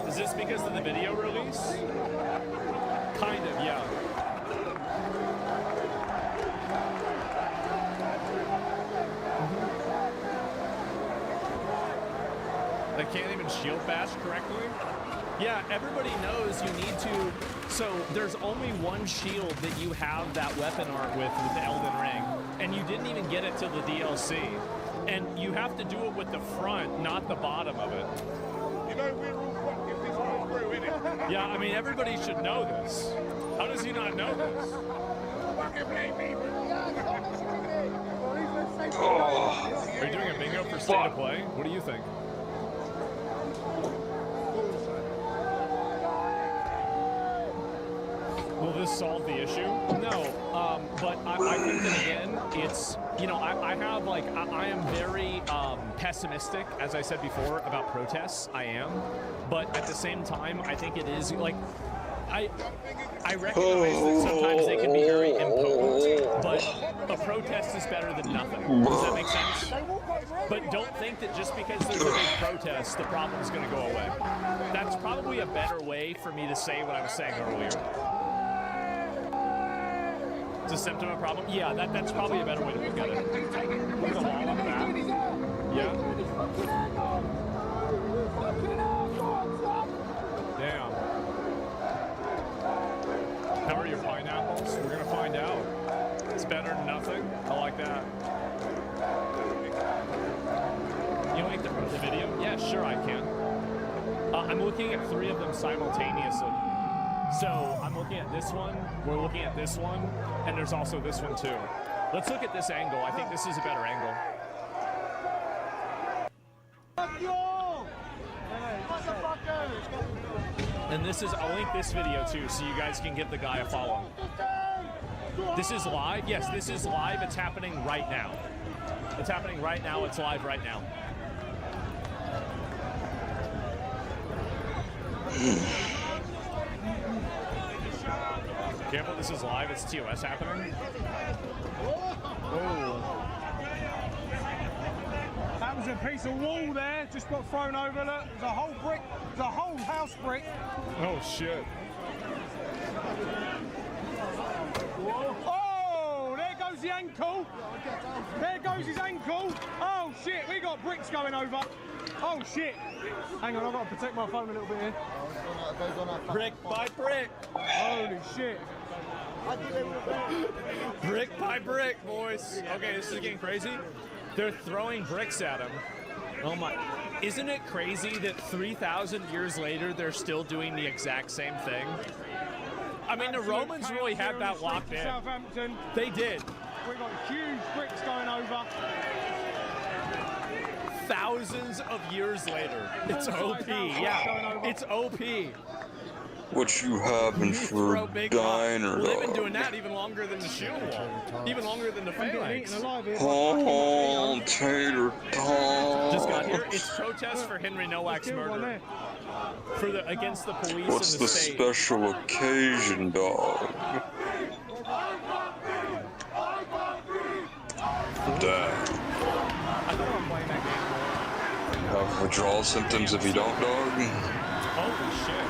Is this because of the video release? Kind of, yeah. They can't even shield bash correctly? Yeah, everybody knows you need to... So there's only one shield that you have that weapon art with the Elden Ring, and you didn't even get it till the DLC. And you have to do it with the front, not the bottom of it. You know, we're all fucking this one's real. Yeah, I mean, everybody should know this. How does he not know this? Are you doing a bingo for state of play? What do you think? Will this solve the issue? No, but I think that again, it's, you know, I have like, I am very pessimistic, as I said before, about protests. I am, but at the same time, I think it is like, I recognize that sometimes they can be very impotent, but a protest is better than nothing. Does that make sense? But don't think that just because there's a big protest, the problem's going to go away. That's probably a better way for me to say what I was saying earlier. It's a symptom of problem? Yeah, that's probably a better way to look at it. There's a wall on the back. Yeah. Damn. How are your pineapples? We're gonna find out. It's better than nothing. I like that. You like the video? Yeah, sure I can. I'm looking at 3 of them simultaneously. So I'm looking at this one, we're looking at this one, and there's also this one too. Let's look at this angle. I think this is a better angle. And this is, I'll link this video too, so you guys can give the guy a follow. This is live? Yes, this is live. It's happening right now. It's happening right now. It's live right now. Careful, this is live. It's TOS happening. Oh. That was a piece of wall there, just got thrown over. Look, there's a whole brick, there's a whole house brick. Oh, shit. Oh, there goes the ankle. There goes his ankle. Oh, shit, we got bricks going over. Oh, shit. Hang on, I've got to protect my phone a little bit here. Brick by brick. Holy shit. Brick by brick, boys. Okay, this is getting crazy. They're throwing bricks at him. Oh my. Isn't it crazy that 3,000 years later, they're still doing the exact same thing? I mean, the Romans really had that locked in. Southampton. They did. We got huge bricks going over. Thousands of years later. It's OP. Yeah, it's OP. What you having for dinner? Well, they've been doing that even longer than the shoe wall. Even longer than the phalanx. Oh, tater tots. Just got here. It's protest for Henry Nowak's murder. For the against the police What's and the the state. special occasion, dog? Damn. I thought I'm playing that game more. Have withdrawal symptoms if you don't, dog? Holy shit.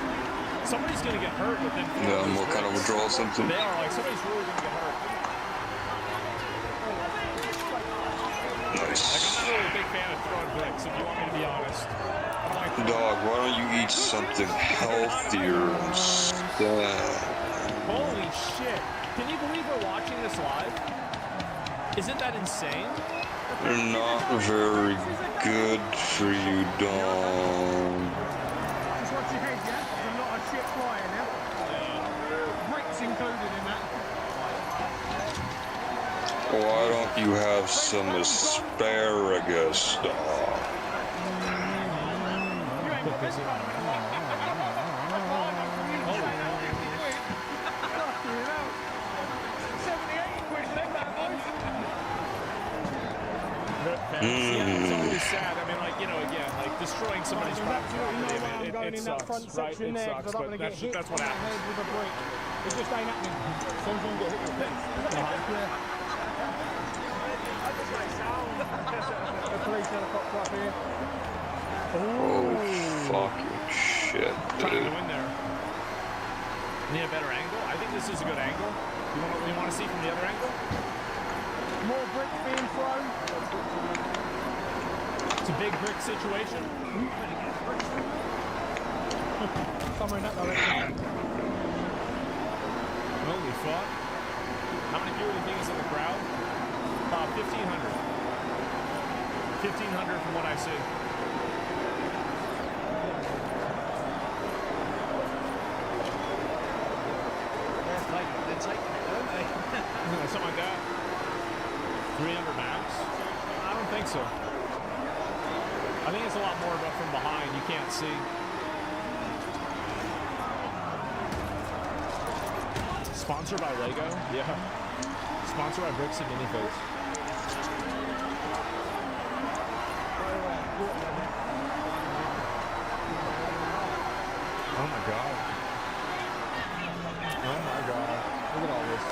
Somebody's gonna get hurt within 4 Yeah, and what kind of withdrawal symptoms? They are, like, somebody's really gonna get hurt. Nice. Like, I'm not really a big fan of throwing bricks, if you want me to be honest. Dog, why don't you eat something healthier instead? Holy shit. Can you believe we're watching this live? Isn't that insane? They're not very good for you, dog. Just watch your head, yeah? There's a lot of shit flying, yeah? Bricks included in that. Why don't you have some asparagus, dog? Yeah, it's always sad. I mean, like, you know, again, like destroying somebody's property, it sucks, right? It sucks, but that's what happens. It just ain't happening. Someone's going to get hit with a pin. The police helicopter up here. Oh, fucking shit, Trying to dude. go in there. Need a better angle? I think this is a good angle. You want to see from the other angle? More bricks being thrown. It's a big brick situation. Somewhere in that direction. Holy fuck. How many people do you think is in the crowd? 1,500. 1,500 from what I see. max? I don't think so. I think it's a lot more about from behind. You can't see. Sponsored by Lego? Yeah. Sponsored by Bricks and Minifigs. Oh my god. Oh my god. Look at all this.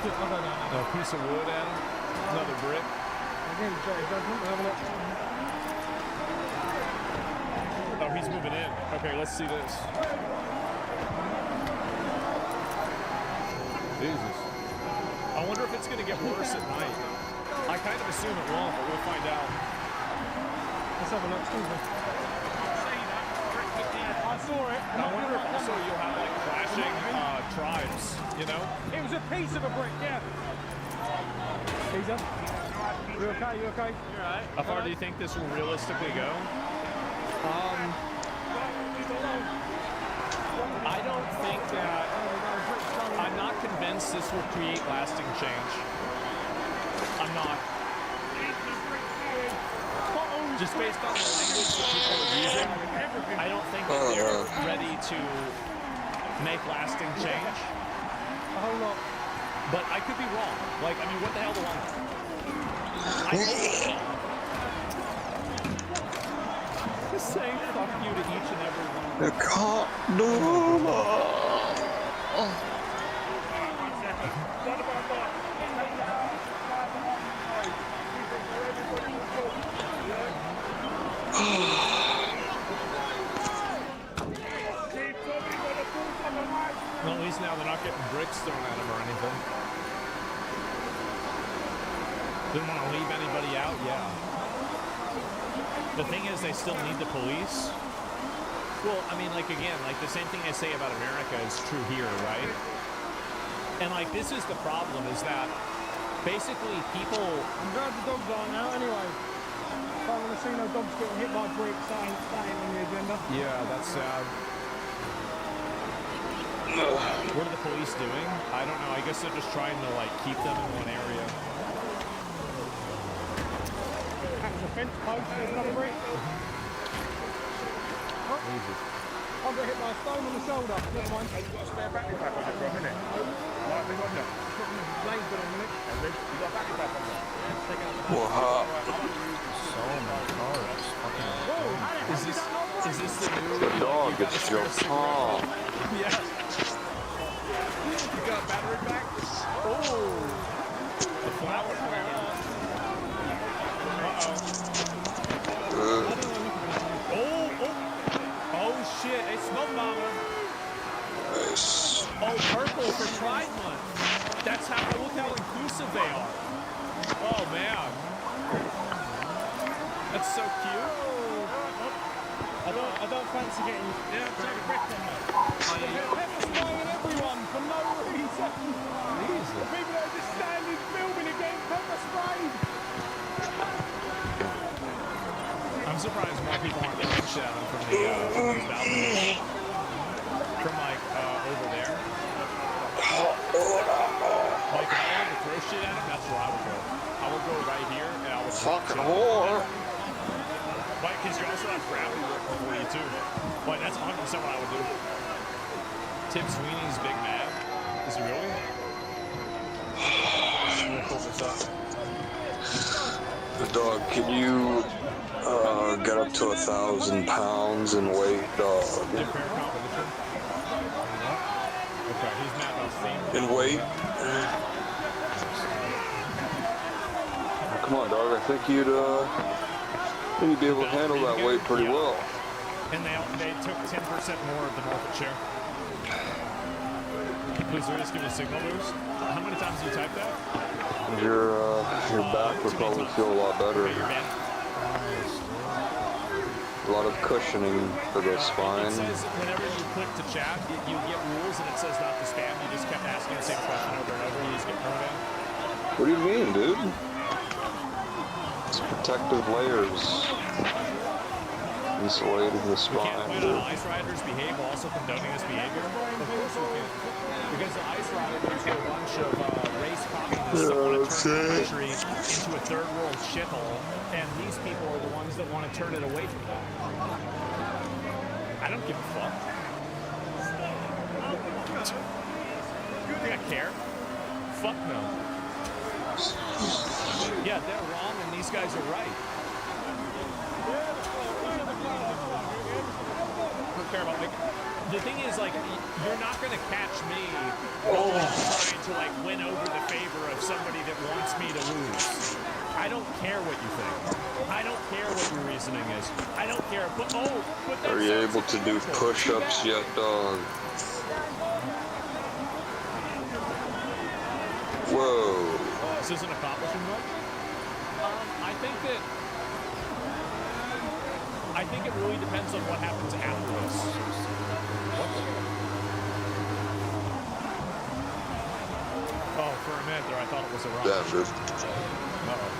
A piece of wood, Adam. Another brick. Oh, he's moving in. Okay, let's see this. Jesus. I wonder if it's going to get worse at night. I kind of assume it won't, but we'll find out. Let's have a look, excuse me. I saw it. I wonder if also you'll have like clashing tribes, you know? It was a piece of a brick, yeah. Caesar? You okay? You okay? You're alright. How far do you think this will realistically go? I don't think that... I'm not convinced this will create lasting change. I'm not. Just based on the language that people are using, I don't think that they're ready to make lasting change. A whole lot. But I could be wrong. Like, I mean, what the hell do I know? Just saying fuck you to each and every one. Well, at least now they're not getting bricks thrown at them or anything. Didn't want to leave anybody out? Yeah. The thing is, they still need the police. Well, I mean, like, again, like, the same thing I say about America is true here, right? And, like, this is the problem, is that basically people... I'm glad the dogs aren't out anyway. I don't want to see no dogs getting hit by bricks. That ain't on the agenda. Yeah, that's sad. What are the police doing? I don't know. I guess they're just trying to, like, keep them in one area. That's a fence post. There's another brick. Jesus. I got hit by a stone on the shoulder. Never mind. You've got a spare battery pack on it for a minute. Right, big on you. Blade's got a minute. You got a battery pack on there? Wow. So many cars. Fucking Is this the new... The dog gets your paw. Yeah. You got a battery pack? Oh. The flower. Oh shit, it's smoke bomber. Nice. Oh, purple for Pride Month. That's how, look how inclusive they are. Oh man. That's so cute. I don't fancy getting... Yeah, take a brick from that. Pepper spraying everyone for no reason. The people that are just standing filming it getting pepper sprayed. I'm surprised more people aren't throwing shit at them from the balcony. From like over there. Like if I wanted to throw shit at them, that's where I would go. I would go right here and I would Fucking whore. Like, because you also have gravity working for you too. Like that's 100% what I would do. Tim Sweeney's big mad. Is he really? I'm gonna pull this up. Dog, can you get up to 1,000 pounds in weight, dog? Okay, he's mad about steam. In weight? Come on, dog. I think you'd be able to handle that weight pretty well. And they took 10% more of the market share. Please, we're just giving a signal boost. How many times do you type that? Your back would probably feel a lot better. A lot of cushioning for the spine. It says whenever you click to chat, you get rules and it says not to spam. You just kept asking the same question over and over. You just get thrown in. What do you mean, dude? It's protective layers. insulating the We spine. can't plan on ice riders behave while also condoning this behavior? Of course we can. Because the ice riders are a bunch of race communists that want to turn the country into a third world shithole, and these people are the ones that want to turn it away from that. I don't give a fuck. You think I care? Fuck no. Yeah, they're wrong and these guys are right. I don't care about, like, the thing is, like, you're not going to catch me trying to, like, win over the favor of somebody that wants me to lose. I don't care what you think. I don't care what your reasoning is. I don't care. But, are you able to do push-ups yet, dog? Whoa. This isn't accomplishing much? I think it really depends on what happens after this. What? Oh, for a minute there, I thought it was a rock. Damn, dude. Uh-oh.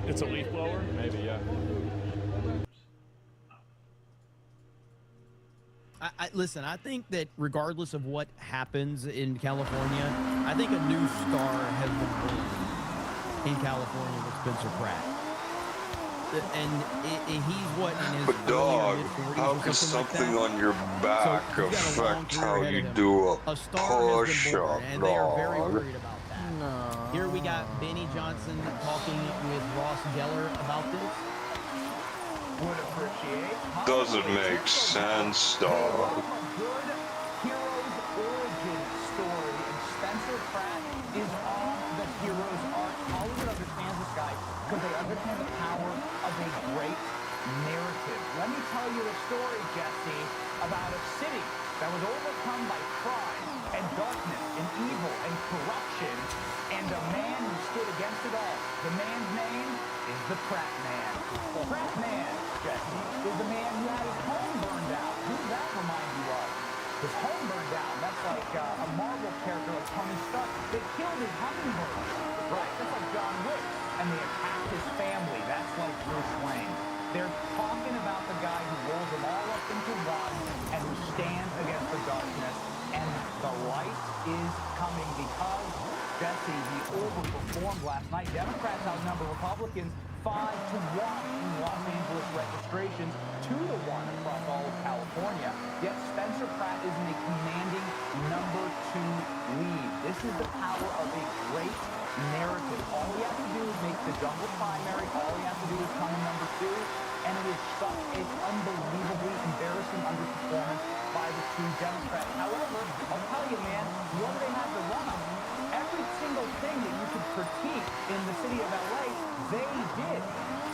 It's a leaf blower? Maybe, yeah. Listen, I think that regardless of what happens in California, I think a new star has been born in California with Spencer Pratt. And he's what, in his but dog, mid-40s how can something on your back affect how you do a push-up, and they are very worried about that. No. Here we got Benny Johnson talking with Ross Geller about this. Would appreciate. Doesn't make sense, dog. Good hero's origin story, and Spencer Pratt is on the hero's arc. Hollywood understands this guy because they understand the power of a great narrative. Let me tell you a story, Jesse, about a city that was overcome by crime and darkness and evil and corruption, and a man who stood against it all. The man's name is the Pratt Man. The Pratt Man, Jesse, is the man who had his home burned out. Who does that remind you of? His home burned down. That's like a Marvel character like Tony Stark. They killed his hummingbird. Right, that's like John Wick. And they attacked his family. That's like Bruce Wayne. They're talking about the guy who rolls them all up into one and who stands against the darkness. And the light is coming because, Jesse, he overperformed last night. Democrats outnumber Republicans 5-1 in Los Angeles registrations, 2-1 across all of California. Yet Spencer Pratt is in a commanding number 2 lead. This is the power of a great narrative. All he has to do is make the jungle primary. All he has to do is come in number 2. And it is such an unbelievably embarrassing underperformance by the 2 Democrats. However, I'll tell you, man, when they had the run-up, every single thing that you could critique in the city of LA, they did.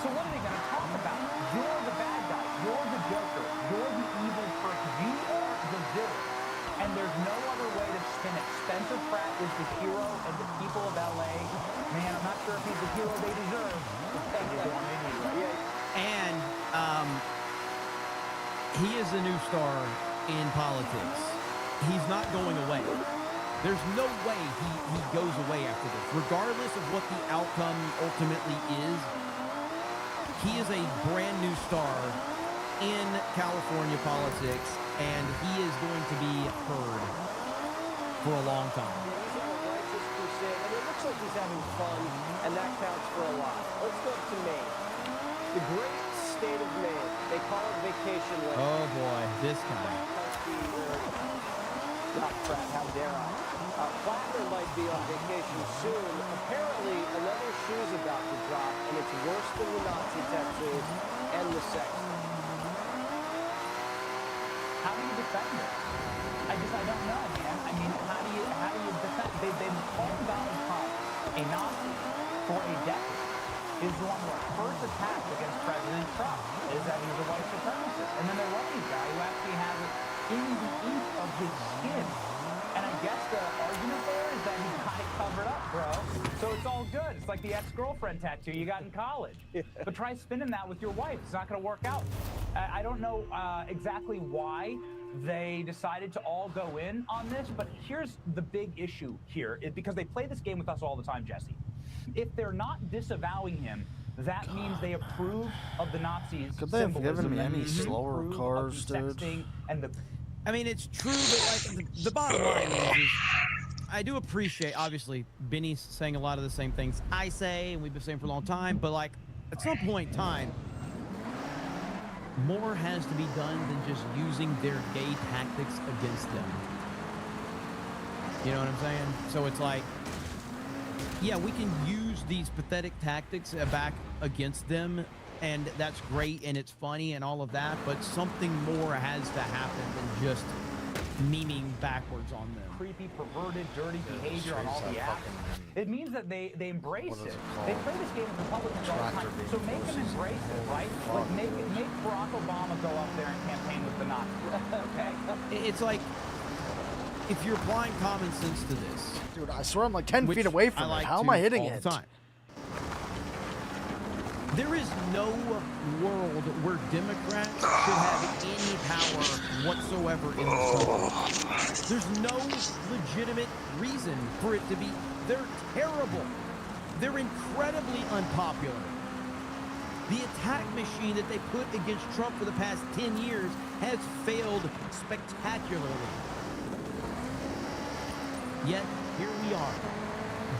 So what are they going to talk about? You're the bad guy. You're the Joker. You're the evil person. You are the villain. And there's no other way to spin it. Spencer Pratt is the hero, and the people of LA, man, I'm not sure if he's the hero they deserve. And he is a new star in politics. He's not going away. There's no way he goes away after this. Regardless of what the outcome ultimately is, he is a brand new star in California politics, and he is going to be heard for a long time. He's on a righteous crusade, and it looks like he's having fun, and that counts for a lot. Let's go to Maine. The great state of Maine. They call it vacation land. Oh boy, this guy. Not Pratt, how dare I? Plattner might be on vacation soon. Apparently, another shoe's about to drop, and it's worse than the Nazi tattoos and the sex. How do you defend this? I don't know, man. I mean, how do you defend? They've been calling Donald Trump a Nazi for a decade. Is one of the first attacks against President Trump is that he's a white supremacist. And then they love this guy who actually has it in the ink of his skin. And I guess the argument there is that he got it covered up, bro. So it's all good. It's like the ex-girlfriend tattoo you got in college. But try spinning that with your wife. It's not going to work out. I don't know exactly why they decided to all go in on this, but here's the big issue here, because they play this game with us all the time, Jesse. If they're not disavowing him, that means they approve of the Nazis. Could they have given me symbolism, any that slower approve of cars, the dude? sexting and the I mean, it's true, but like the bottom line is I do appreciate, obviously, Benny's saying a lot of the same things I say, and we've been saying for a long time, but like at some point in time, more has to be done than just using their gay tactics against them. You know what I'm saying? So it's like, yeah, we can use these pathetic tactics back against them, and that's great, and it's funny and all of that, but something more has to happen than just memeing backwards on them. creepy, perverted, dirty behavior on all the apps. It means that they embrace it. They play this game with Republicans all the time. So make them embrace it, right? Like make Barack Obama go up there and campaign with the Nazis. Okay? It's like, if you're applying common sense to this. Dude, I swear I'm like 10 feet away from it. How am I hitting it? Time. There is no world where Democrats should have any power whatsoever in this country. There's no legitimate reason for it to be. They're terrible. They're incredibly unpopular. The attack machine that they put against Trump for the past 10 years has failed spectacularly. Yet, here we are,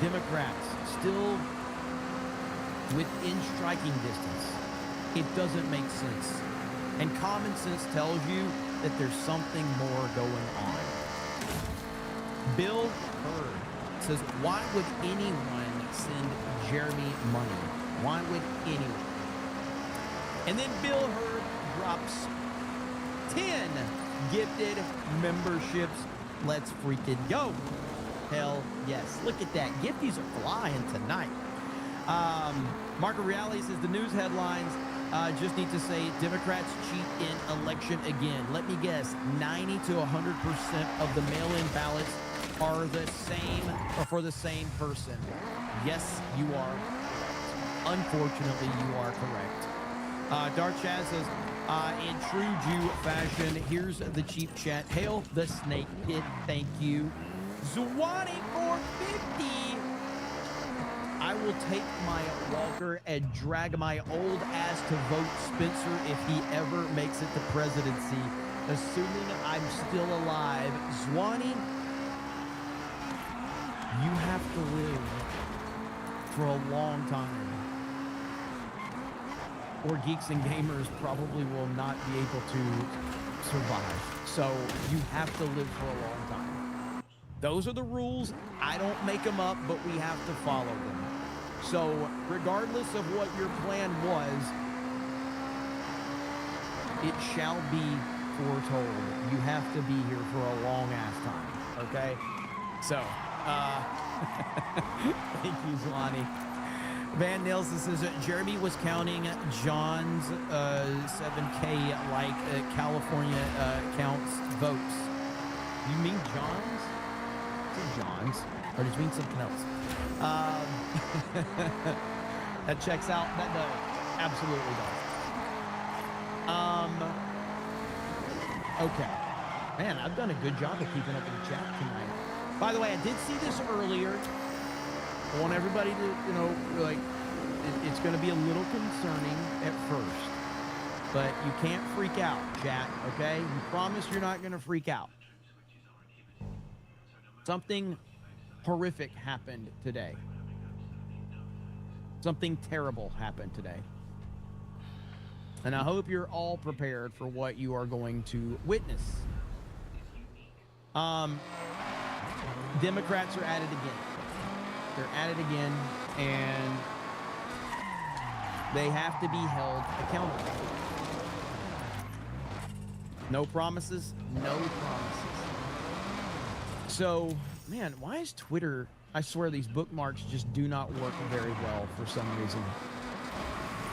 Democrats still within striking distance. It doesn't make sense. And common sense tells you that there's something more going on. Bill Hurd says, why would anyone send Jeremy money? Why would anyone? And then Bill Hurd drops 10 gifted memberships. Let's freaking go. Hell yes. Look at that. Gifties are flying tonight. Marco Reale says the news headlines just need to say Democrats cheat in election again. Let me guess, 90 to 100% of the mail-in ballots are the same or for the same person. Yes, you are. Unfortunately, you are correct. Dark Chaz says, in true Jew fashion, here's the cheap chat. Hail the snake pit. Thank you. Zwani 450. I will take my walker and drag my old ass to vote Spencer if he ever makes it to presidency, assuming I'm still alive. Zwani, you have to live for a long time, or Geeks and Gamers probably will not be able to survive. So you have to live for a long time. Those are the rules. I don't make them up, but we have to follow them. So regardless of what your plan was, it shall be foretold. You have to be here for a long ass time, okay? So, thank you, Zlani. Van Nelson says Jeremy was counting John's 7K like California counts votes. You mean John's? John's, or does it mean something else? That checks out. That does. Absolutely does. Okay. Man, I've done a good job of keeping up with the chat tonight. By the way, I did see this earlier. I want everybody to, you know, like, it's going to be a little concerning at first, but you can't freak out, chat, okay? You promise you're not going to freak out. Something horrific happened today. Something terrible happened today. And I hope you're all prepared for what you are going to witness. Democrats are at it again. They're at it again, and they have to be held accountable. No promises, no promises. So, man, why is Twitter... I swear these bookmarks just do not work very well for some reason.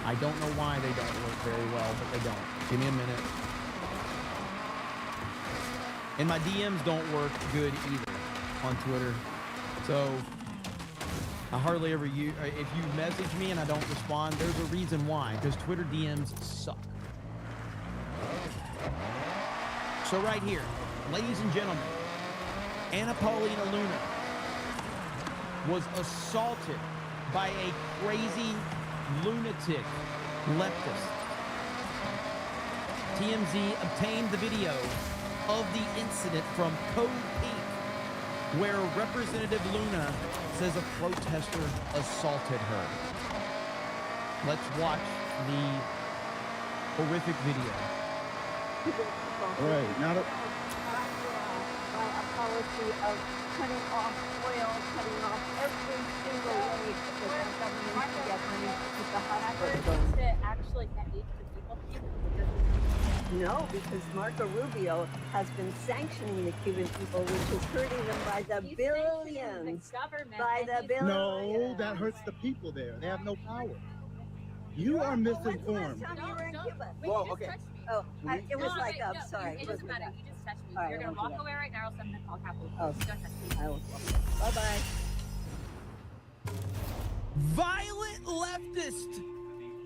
I don't know why they don't work very well, but they don't. Give me a minute. And my DMs don't work good either on Twitter. So, I hardly ever use... If you message me and I don't respond, there's a reason why. Because Twitter DMs suck. So right here, ladies and gentlemen, Anna Paulina Luna was assaulted by a crazy lunatic leftist. TMZ obtained the video of the incident from Code Pink, where Representative Luna says a protester assaulted her. Let's watch the horrific video. Right, now that... By a policy of cutting off oil, cutting off every single way that the government can get money to keep the hospitals going. To actually engage the people. No, because Marco Rubio has been sanctioning the Cuban people, which is hurting them by the billions. By the billions. No, that hurts the people there. They have no power. You are misinformed. Whoa, okay. Oh, it was like, sorry. It doesn't matter. You just touched me. All right, You're going to walk away right now, or else I'm going to call Capital. Oh, Don't touch me. I will. Bye-bye. Violent leftist.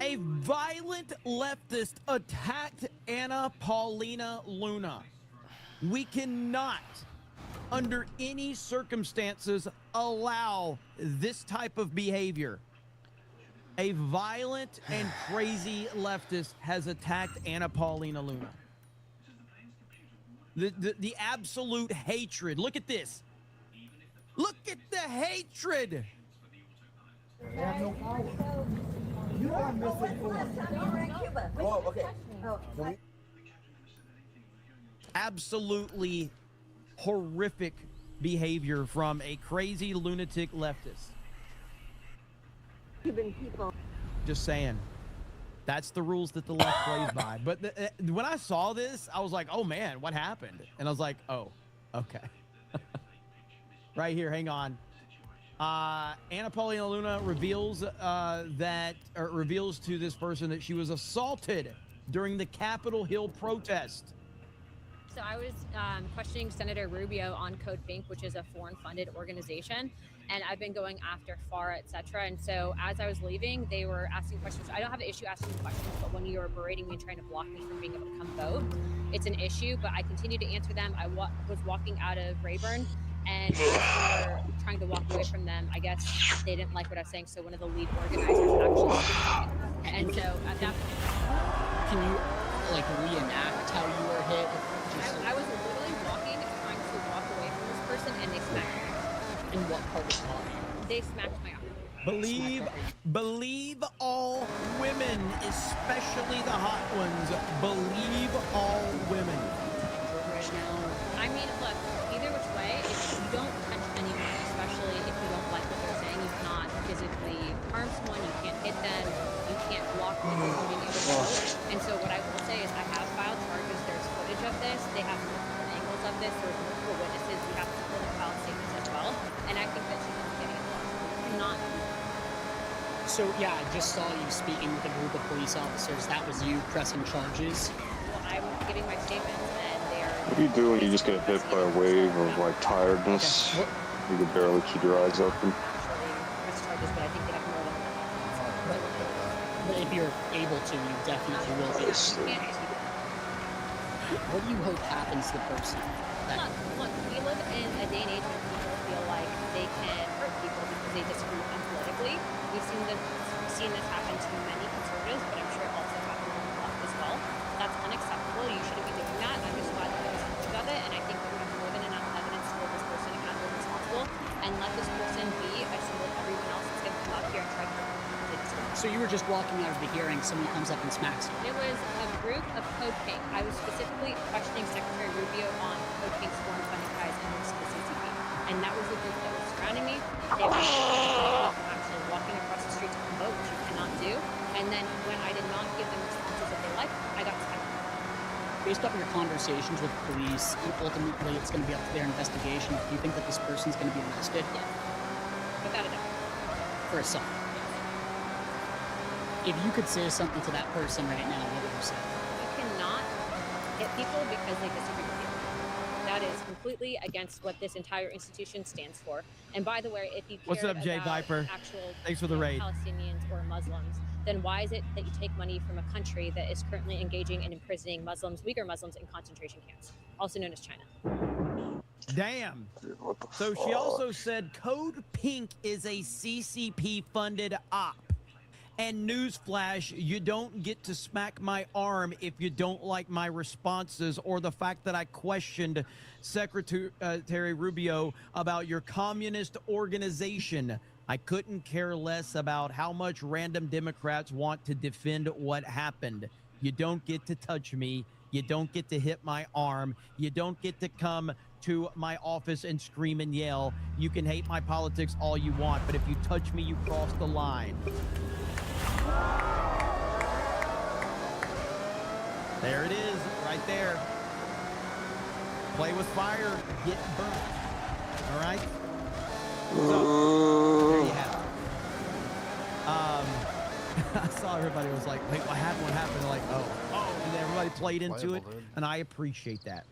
A violent leftist attacked Anna Paulina Luna. We cannot, under any circumstances, allow this type of behavior. A violent and crazy leftist has attacked Anna Paulina Luna. The absolute hatred. Look at this. Look at the hatred. They have no power. You are misinformed. Oh, okay. Absolutely horrific behavior from a crazy lunatic leftist. Cuban people. Just saying. That's the rules that the left plays by. But when I saw this, I was like, oh man, what happened? And I was like, oh, okay. Right here, hang on. Anna Paulina Luna reveals reveals to this person that she was assaulted during the Capitol Hill protest. So I was questioning Senator Rubio on Code Pink, which is a foreign-funded organization, and I've been going after FARA, etc. And so as I was leaving, they were asking questions. I don't have an issue asking questions, but when you were berating me and trying to block me from being able to come vote, it's an issue. But I continued to answer them. I was walking out of Rayburn, and as we were trying to walk away from them, I guess they didn't like what I was saying. So one of the lead organizers actually, and so at that point, can you like reenact how you were hit? I was literally walking, trying to walk away from this person, and they smacked me. In what part of the body? They smacked my arm. Believe all women, especially the hot ones. Believe all women. I mean, look, either which way, if you don't touch anyone, especially if you don't like what they're saying, you cannot physically harm someone, you can't hit them, you can't block them from being able to vote. And so what I will say is I have filed charges. There's footage of this. They have multiple angles of this. There's multiple witnesses. We have to pull the file statements as well. And I think that she is getting it wrong. Not. So yeah, I just saw you speaking with a group of police officers. That was you pressing charges. Well, I'm giving my statements, and they are. What do you do when you just get hit by a wave of like tiredness? Okay. You can barely keep your eyes open. Press charges, but I think they have more than that. But if you're able to, you definitely will be. What do you hope happens to the person? Look, we live in a day and age when people feel like they can hurt people because they disagree with them politically. We've seen this happen to many conservatives, but I'm sure it also happens on the left as well. That's unacceptable. You shouldn't be doing that. I'm just glad that there was footage of it, and I think we have more than enough evidence to hold this person accountable and responsible, and let this person be isolate everyone else that's going to come up here and try to hurt them. So you were just walking out of the hearing, someone comes up and smacks you. It was a group of Code Pink. I was specifically questioning Secretary Rubio on Code Pink's foreign funding ties and links to the CCP. And that was the group that was surrounding me. They were actually walking across the street to come vote, which you cannot do. And then when I did not give them responses that they liked, I got smacked. Based off your conversations with police, ultimately it's going to be up to their investigation. Do you think that this person's going to be arrested? Yes. Without a doubt. For assault. If you could say something to that person right now, what would you say? You cannot hit people because they disagree with you. That is completely against what this entire institution stands for. And by the way, if you care What's up, Jay about Viper? actual Thanks for the raid. Palestinians or Muslims, then why is it that you take money from a country that is currently engaging in imprisoning Muslims, Uyghur Muslims, in concentration camps, also known as China? Damn. Dude, what the So fuck? she also said Code Pink is a CCP-funded op. And newsflash, you don't get to smack my arm if you don't like my responses or the fact that I questioned Secretary Rubio about your communist organization. I couldn't care less about how much random Democrats want to defend what happened. You don't get to touch me. You don't get to hit my arm. You don't get to come to my office and scream and yell. You can hate my politics all you want, but if you touch me, you cross the line. There it is, right there. Play with fire, get burnt. All right? So, there you have it. I saw everybody was like, wait, what happened? What happened? They're like, oh, and everybody played into it, and I appreciate that.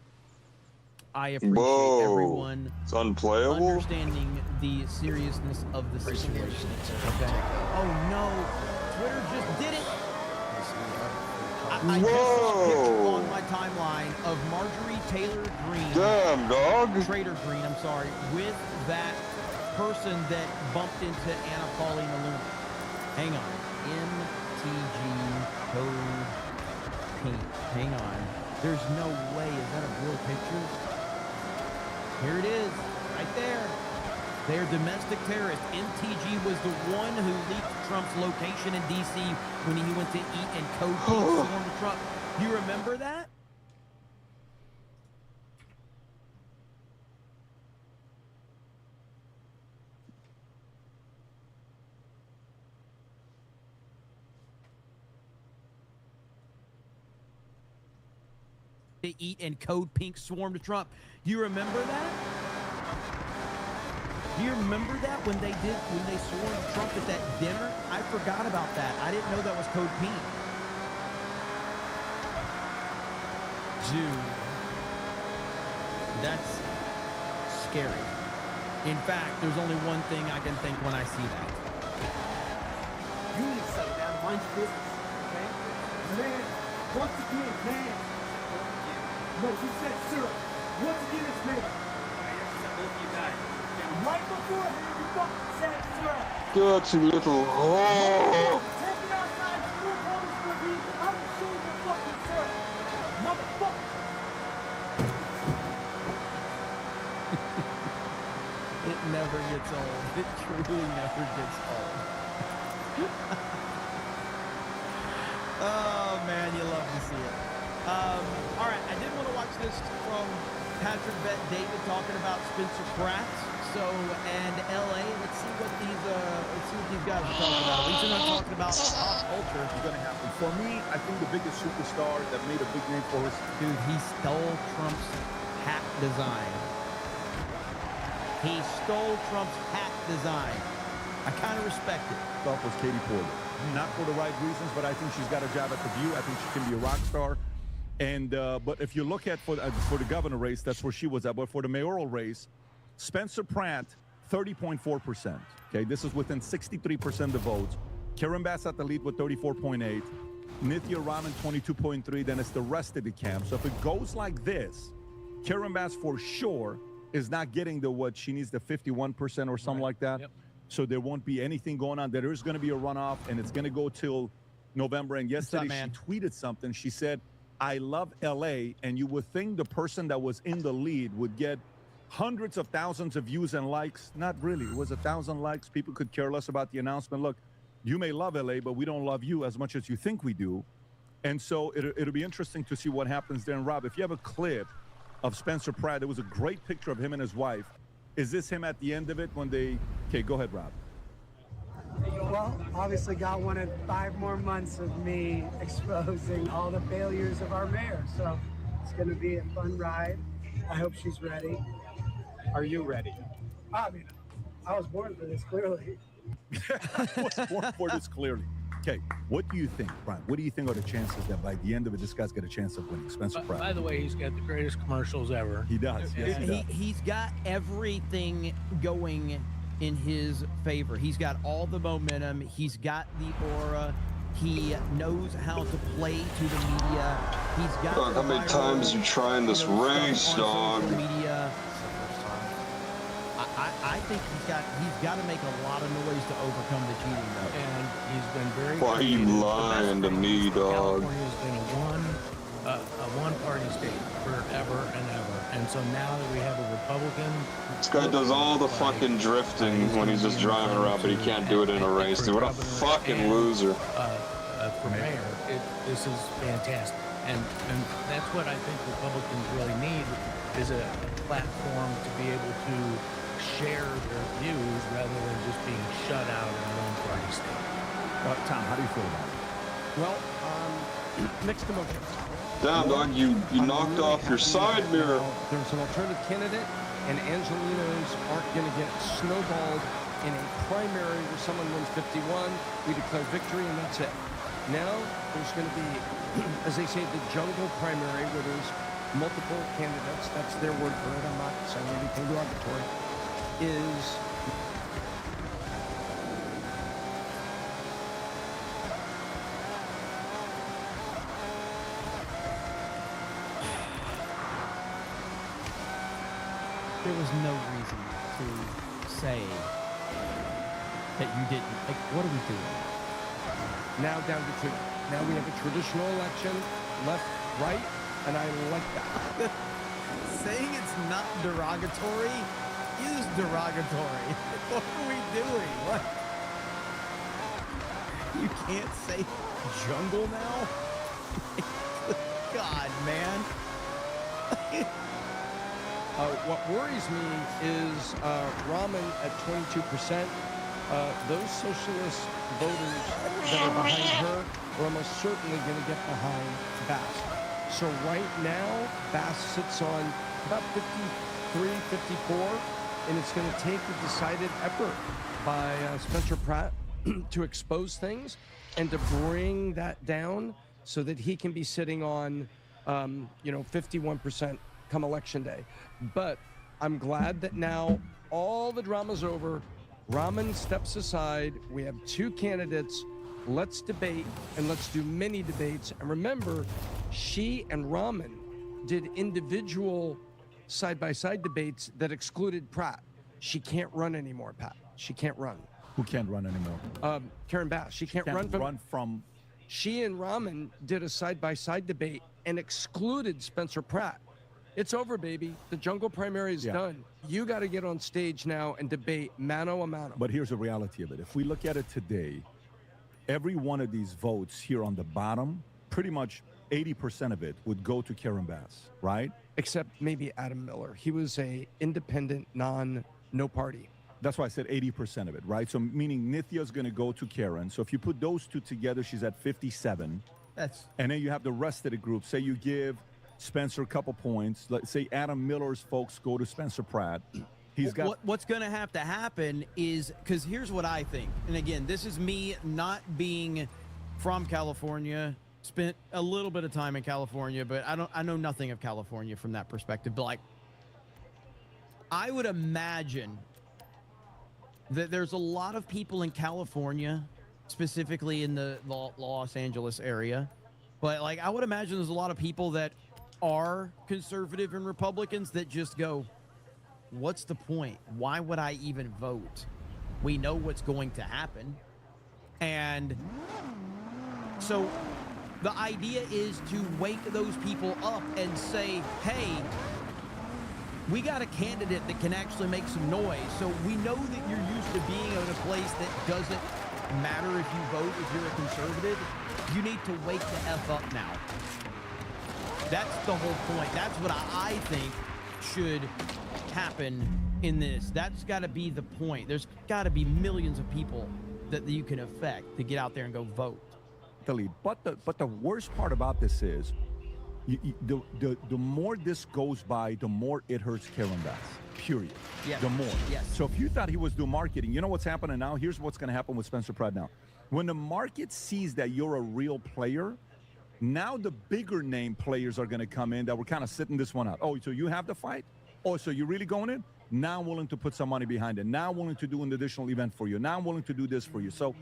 I appreciate everyone It's unplayable. understanding the seriousness of the situation. Okay. Oh no, Twitter just did it. I just saw a picture on my timeline of Marjorie Taylor Greene. Damn, dog. Trader Greene, I'm sorry, with that person that bumped into Anna Paulina Luna. Hang on. MTG code pink. Hang on. There's no way. Is that a real picture? Here it is, right there. They're domestic terrorists. MTG was the one who leaked Trump's location in D.C. when he went to eat and code pink stormed Trump. You remember that? To eat and code pink swarmed Trump. You remember that? Do you remember that when they swarmed Trump at that dinner? I forgot about that. I didn't know that was code pink. Dude, that's scary. In fact, there's only one thing I can think when I see that. You need to settle down and mind your business, okay? Man, once again, man. No, you said syrup. Once again, it's man. Right before you fucking said syrup. Dirty little whore. Take me outside, you police for me. I'm gonna show you the fucking syrup. Motherfucker. It never gets old. It truly never gets old. Oh, man, you love to see it. All right, I did want to watch this from Patrick Bet David talking about Spencer Pratt. So, and LA, let's see what these guys are talking about. At least they're not talking about pop culture. It's going to happen. For me, I think the biggest superstar that made a big name for us. Dude, he stole Trump's hat design. He stole Trump's hat design. I kind of respect it. Stuff was Katie Porter. Not for the right reasons, but I think she's got a job at the View. I think she can be a rock star. And but if you look at for the governor race, that's where she was at. But for the mayoral race, Spencer Pratt, 30.4%. Okay, this is within 63% of the votes. Karen Bass at the lead with 34.8. Nithya Raman 22.3. Then it's the rest of the camp. So if it goes like this, Karen Bass for sure is not getting the what she needs, the 51% or something like that. Yep. So there won't be anything going on. There is going to be a runoff, and it's going to go till November. And yesterday she tweeted something. She said, I love LA, and you would think the person that was in the lead would get hundreds of thousands of views and likes. Not really. It was 1,000 likes. People could care less about the announcement. Look, you may love LA, but we don't love you as much as you think we do. And so it'll be interesting to see what happens there. And Rob, if you have a clip of Spencer Pratt, it was a great picture of him and his wife. Is this him at the end of it when they... Okay, go ahead, Rob. Well, obviously God wanted 5 more months of me exposing all the failures of our mayor. So it's going to be a fun ride. I hope she's ready. Are you ready? I mean, I was born for this, clearly. I was born for this, clearly. Okay, what do you think, Brian? What do you think are the chances that by the end of it, this guy's got a chance of winning? Spencer Pratt. By the way, he's got the greatest commercials ever. He does. Yes, he does. He's got everything going in his favor. He's got all the momentum. He's got the aura. He knows how to play to the media. He's got. Dog, how many times you trying this race, dog? Media. think he's got to make a lot of noise to overcome the cheating, though. And he's been very. Why are you lying to me, dog? California's been a one-party state forever and ever, and so now that we have a Republican. This guy does all the fucking drifting when he's just driving around, but he can't do it in a race. Dude, what a fucking loser. For mayor, this is fantastic, and that's what I think Republicans really need is a platform to be able to share their views rather than just being shut out in a one-party state. Tom, how do you feel about it? Well, mixed emotions. Damn, dog, you knocked off your side mirror. There's an alternative candidate, and Angelinos aren't going to get snowballed in a primary where someone wins 51. We declare victory, and that's it. Now, there's going to be, as they say, the jungle primary, where there's multiple candidates. That's their word for it. I'm not saying anything derogatory. There was no reason to say that you didn't. Like, what are we doing? Now down to two. Now we have a traditional election, left, right, and I like that. Saying it's not derogatory is derogatory. What are we doing? What? You can't say jungle now? God, man. What worries me is Rahman at 22%. Those socialist voters that are behind her are almost certainly going to get behind Bass. So right now, Bass sits on about 53, 54, and it's going to take a decided effort by Spencer Pratt to expose things and to bring that down so that he can be sitting on, 51% come election day. But I'm glad that now all the drama's over. Rahman steps aside. We have two candidates. Let's debate, and let's do many debates. And remember, she and Rahman did individual side-by-side debates that excluded Pratt. She can't run anymore, Pat. She can't run. Who can't run anymore? Karen Bass. She can't run from... She and Rahman did a side-by-side debate and excluded Spencer Pratt. It's over, baby. The jungle primary is done. You got to get on stage now and debate mano a mano. But here's the reality of it. If we look at it today, every one of these votes here on the bottom, pretty much 80% of it would go to Karen Bass, right? Except maybe Adam Miller. He was a independent, no party. That's why I said 80% of it, right? So meaning Nithya's going to go to Karen. So if you put those two together, she's at 57. And then you have the rest of the group. Say you give Spencer a couple points. Let's say Adam Miller's folks go to Spencer Pratt. He's got. What's going to have to happen is, because here's what I think. And again, this is me not being from California. Spent a little bit of time in California, but I know nothing of California from that perspective. But like, I would imagine that there's a lot of people in California, specifically in the Los Angeles area. But like, I would imagine there's a lot of people that are conservative and Republicans that just go, what's the point? Why would I even vote? We know what's going to happen. And so the idea is to wake those people up and say, hey, we got a candidate that can actually make some noise. So we know that you're used to being in a place that doesn't matter if you vote, if you're a conservative. You need to wake the F up now. That's the whole point. That's what I think should happen in this. That's got to be the point. There's got to be millions of people that you can affect to get out there and go vote. But the worst part about this is, the more this goes by, the more it hurts Karen Bass. Period. Yeah. The more. Yes. So if you thought he was doing marketing, you know what's happening now? Here's what's going to happen with Spencer Pratt now. When the market sees that you're a real player, now the bigger name players are going to come in that were kind of sitting this one out. Oh, so you have the fight? Oh, so you're really going in? Now I'm willing to put some money behind it. Now I'm willing to do an additional event for you. Now I'm willing to do this for you. So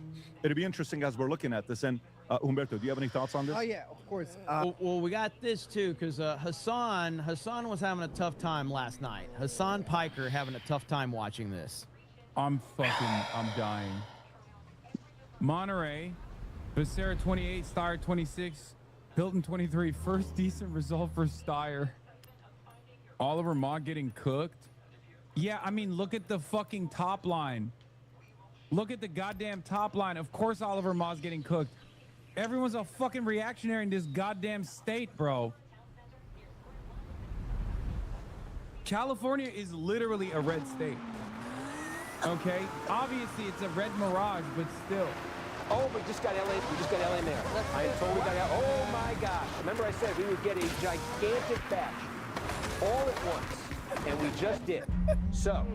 it'll be interesting as we're looking at this. And Humberto, do you have any thoughts on this? Oh, yeah, of course. Well, we got this, too, because Hassan was having a tough time last night. Hassan Piker having a tough time watching this. I'm dying. Monterey, Becerra 28, Steyer 26, Hilton 23. First decent result for Steyer. Oliver Maw getting cooked. Yeah, I mean, look at the fucking top line. Look at the goddamn top line. Of course Oliver Maw's getting cooked. Everyone's a fucking reactionary in this goddamn state, bro. California is literally a red state. Okay? Obviously, it's a red mirage, but still. Oh, we just got LA. We just got LA mail. I am told we got LA. Oh my gosh! Remember, I said we would get a gigantic batch all at once, and we just did. So,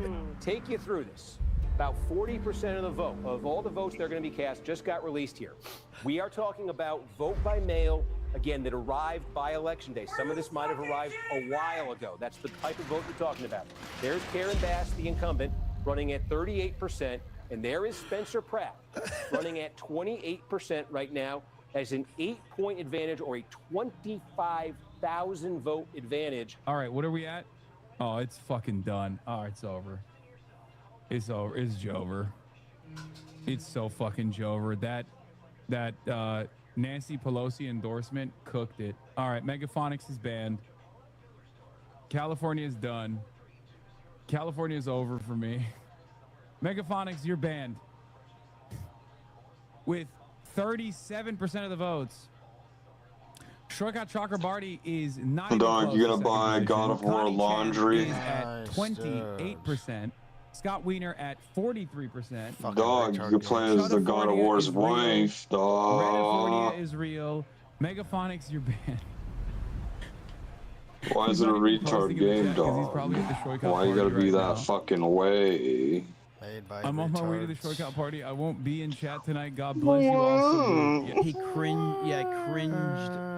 take you through this. About 40% of the vote, of all the votes that are going to be cast, just got released here. We are talking about vote by mail, again, that arrived by Election Day. Some of this might have arrived a while ago. That's the type of vote we're talking about. There's Karen Bass, the incumbent, running at 38%, and there is Spencer Pratt, running at 28% right now, as an 8-point advantage or a 25,000 vote advantage. All right, what are we at? Oh, it's fucking done. Oh, it's over. It's over. It's Jover. It's so fucking Jover. That Nancy Pelosi endorsement cooked it. All right, Megaphonics is banned. California is done. California is over for me. Megaphonics, you're banned. With 37% of the votes. Shroika Chakrabarty is not Dog, you gonna buy God of War laundry? At 28%. Scott Wiener at 43%. Dog, you're playing as the God of War's wife, dog. California is real. Megaphonics, you're banned. Why is it a retard game, dog? Why you gotta be that fucking way? I'm on my way to the shortcut party. I won't be in chat tonight. God bless you all. Yeah, he cringed. Yeah,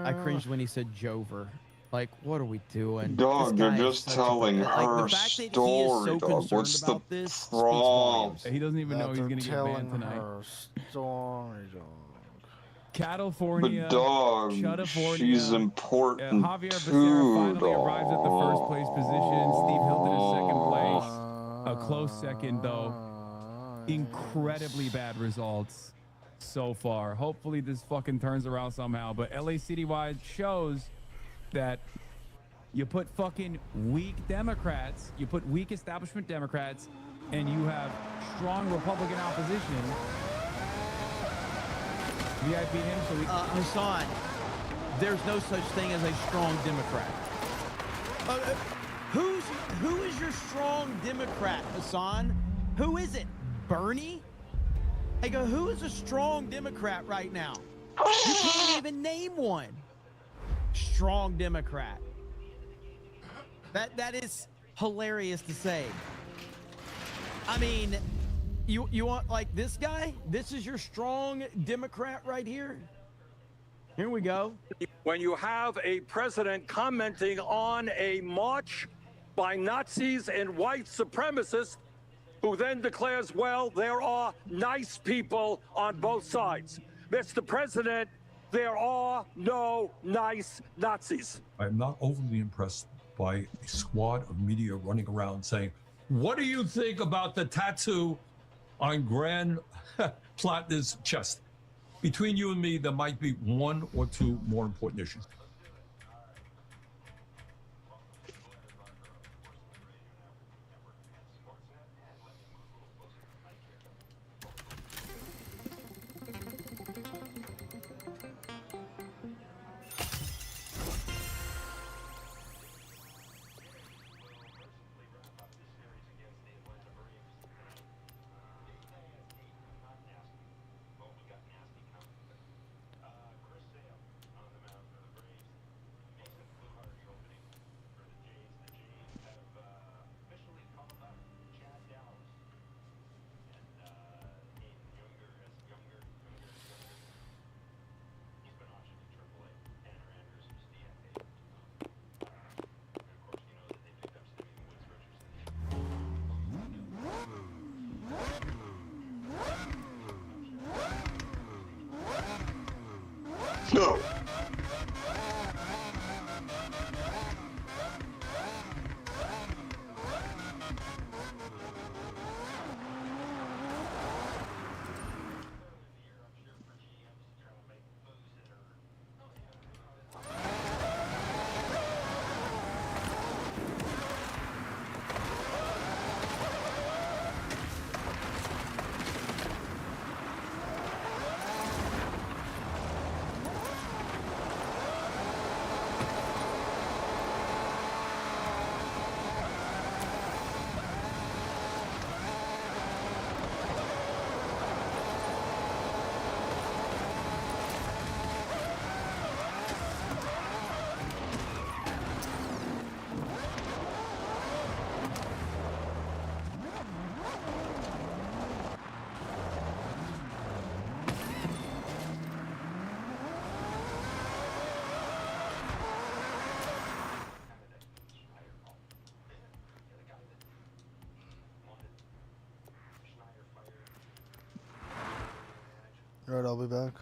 I cringed when he said Jover. Like, what are we doing? Dog, you're just telling her story, dog. What's the problem? He doesn't even know he's gonna get banned tonight. California, but dog, she's important Javier too, Becerra finally dog. arrives at the first place position. Steve Hilton is second place. A close second, though. Incredibly bad results so far. Hopefully this fucking turns around somehow. But LA Citywide shows that you put fucking weak Democrats, you put weak establishment Democrats, and you have strong Republican opposition. VIP him, so we... Hassan, there's no such thing as a strong Democrat. Who is your strong Democrat, Hassan? Who is it? Bernie? I go, who is a strong Democrat right now? You can't even name one. Strong Democrat. That is hilarious to say. I mean, you want like this guy? This is your strong Democrat right here? Here we go. When you have a president commenting on a march by Nazis and white supremacists, who then declares, well, there are nice people on both sides. Mr. President, there are no nice Nazis. I'm not overly impressed by a squad of media running around saying, what do you think about the tattoo on Grand Platner's chest? Between you and me, there might be one or two more important issues. No. Alright, I'll be back.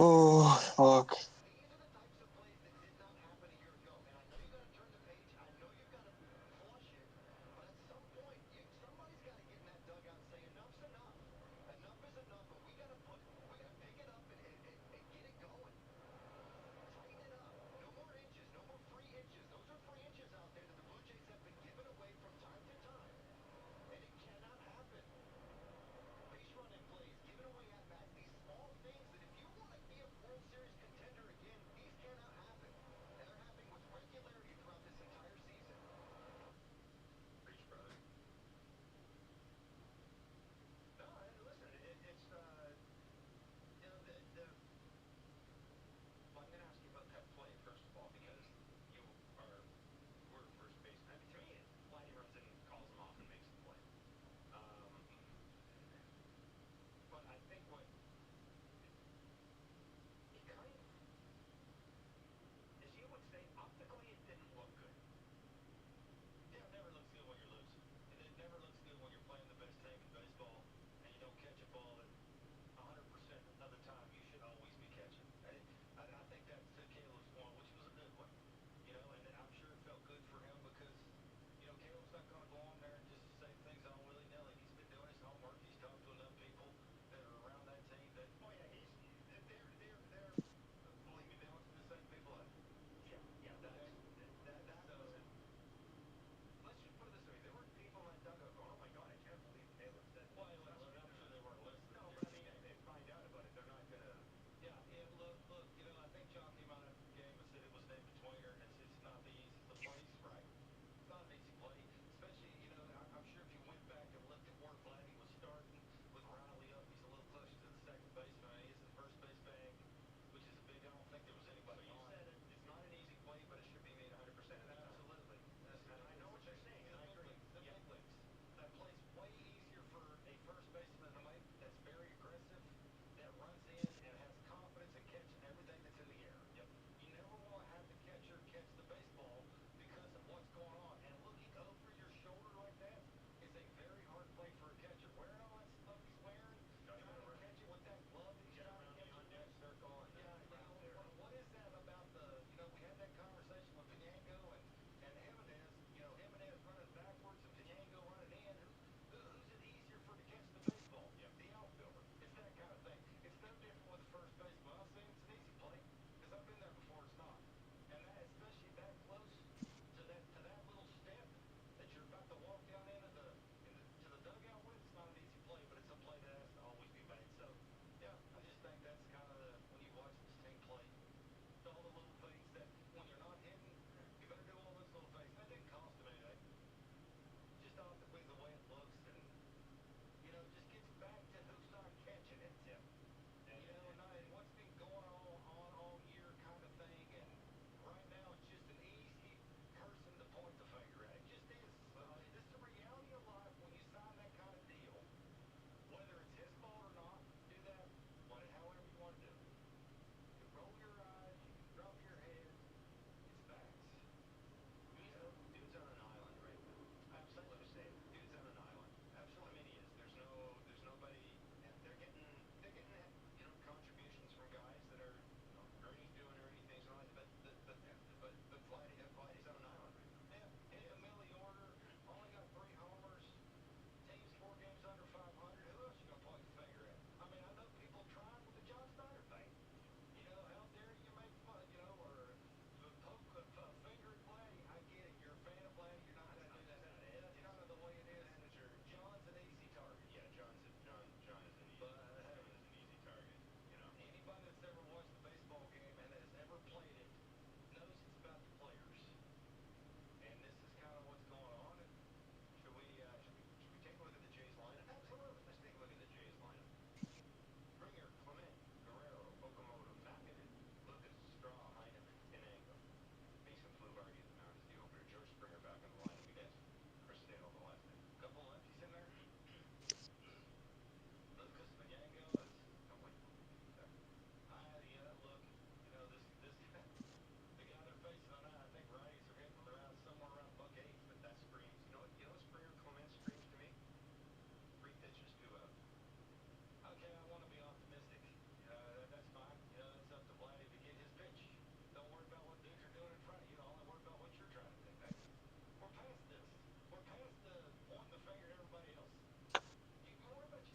Oh, fuck.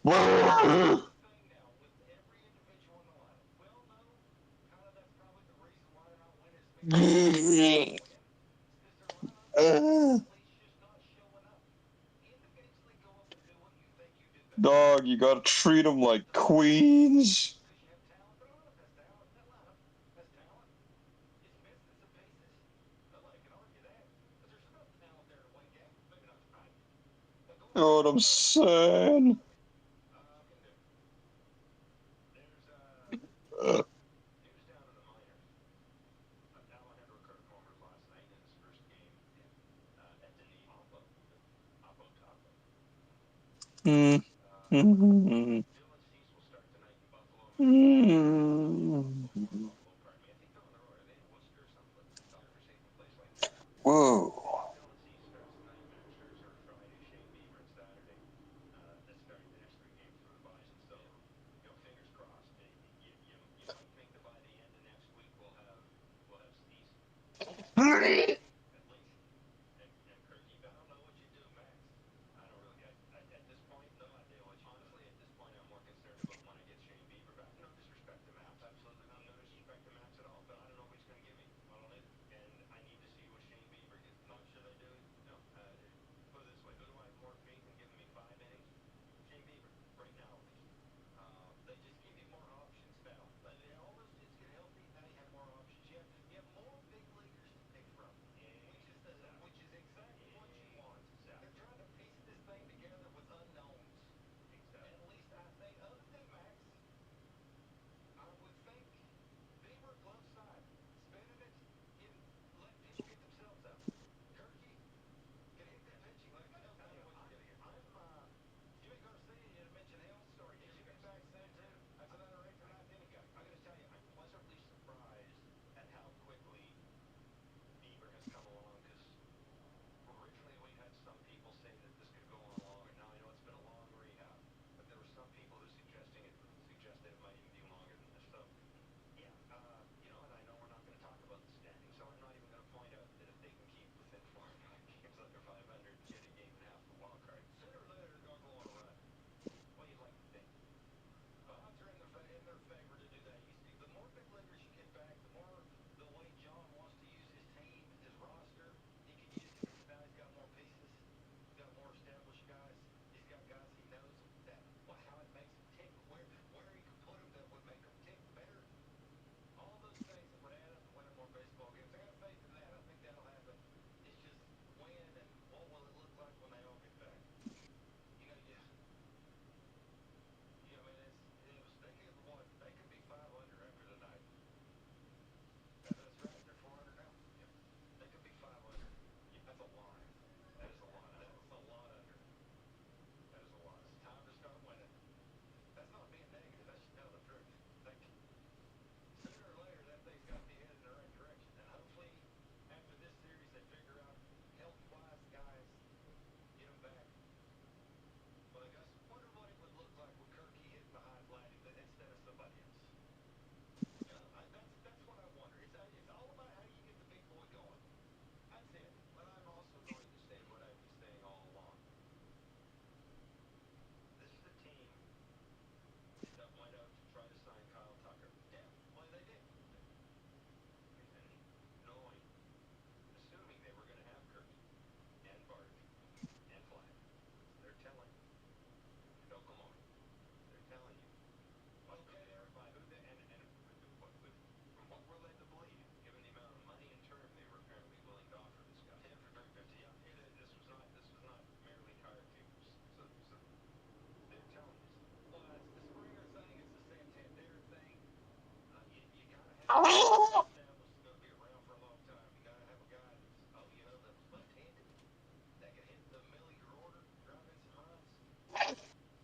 Dog, you gotta treat them like queens. You know what I'm saying? Mm. Mm. Mm. Whoa.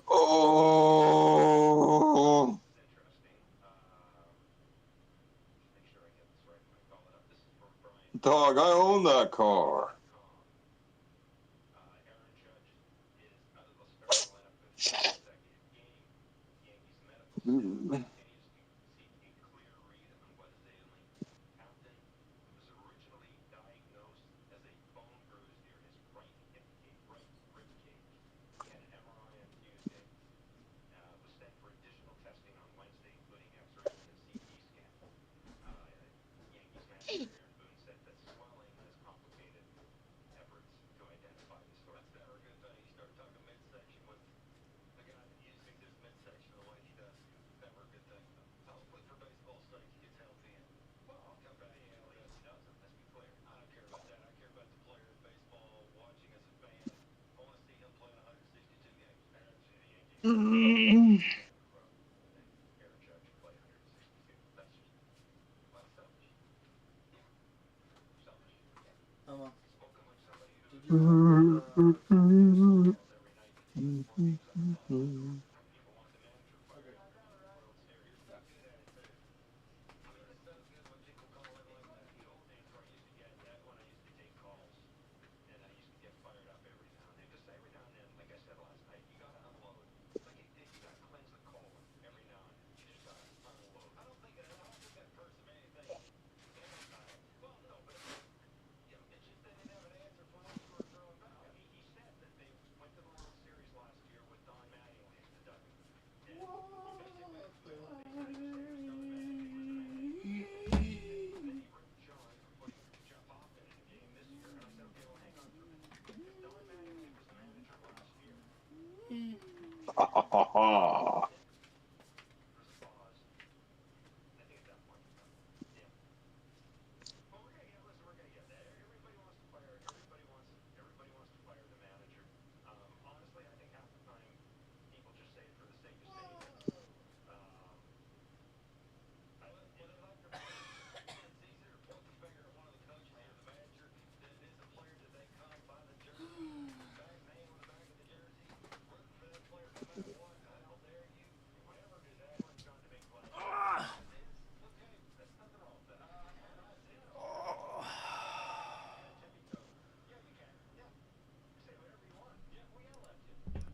Oh. Dog, I own that car.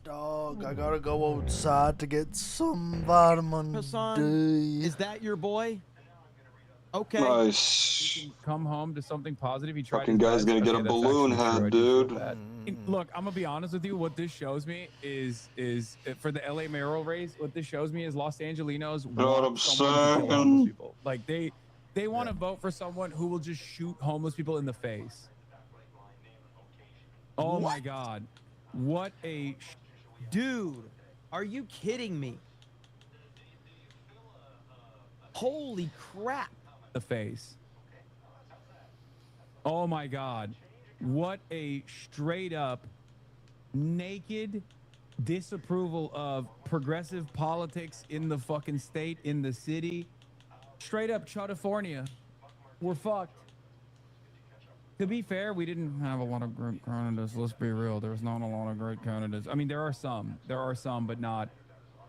Dog, I gotta go outside to get some vitamin D. Is that your boy? Okay. Nice. Come home to something positive. He tried Fucking his guy's best. gonna get Okay, a that's balloon actually true. head, I do feel dude. bad. Look, I'm gonna be honest with you. What this shows me is for the LA mayoral race. What this shows me is Los Angelinos want someone to kill homeless people. Like they want to vote for someone who will just shoot homeless people in the face. Oh my God, what a dude! Are you kidding me? Holy crap! The face. Oh my God, what a straight up naked disapproval of progressive politics in the fucking state, in the city. Straight up California. We're fucked. To be fair, we didn't have a lot of great candidates. Let's be real. There's not a lot of great candidates. I mean, there are some, but not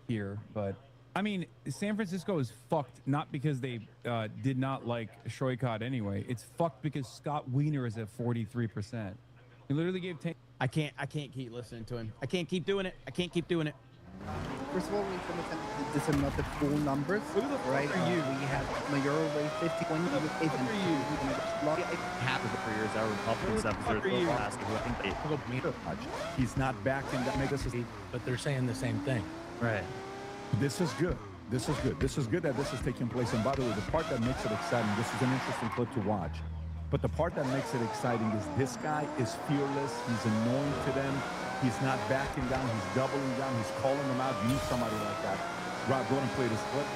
here. But I mean, San Francisco is fucked, not because they did not like Shoycott anyway. It's fucked because Scott Wiener is at 43%. He literally gave 10. I can't keep listening to him. I can't keep doing it. I can't keep doing it. First of all, these are not the full numbers. Who the fuck right? are you? We have mayoral race 50-20. Who the fuck are you? Half of the careers are Republicans episode so far asking who I think they go meet much. He's not backing that. But they're saying the same thing. Right. This is good. This is good. This is good that this is taking place. And by the way, the part that makes it exciting, this is an interesting clip to watch. But the part that makes it exciting is this guy is fearless. He's annoying to them. He's not backing down. He's doubling down. He's calling them out. You need somebody like that. Rob, go ahead and play this clip.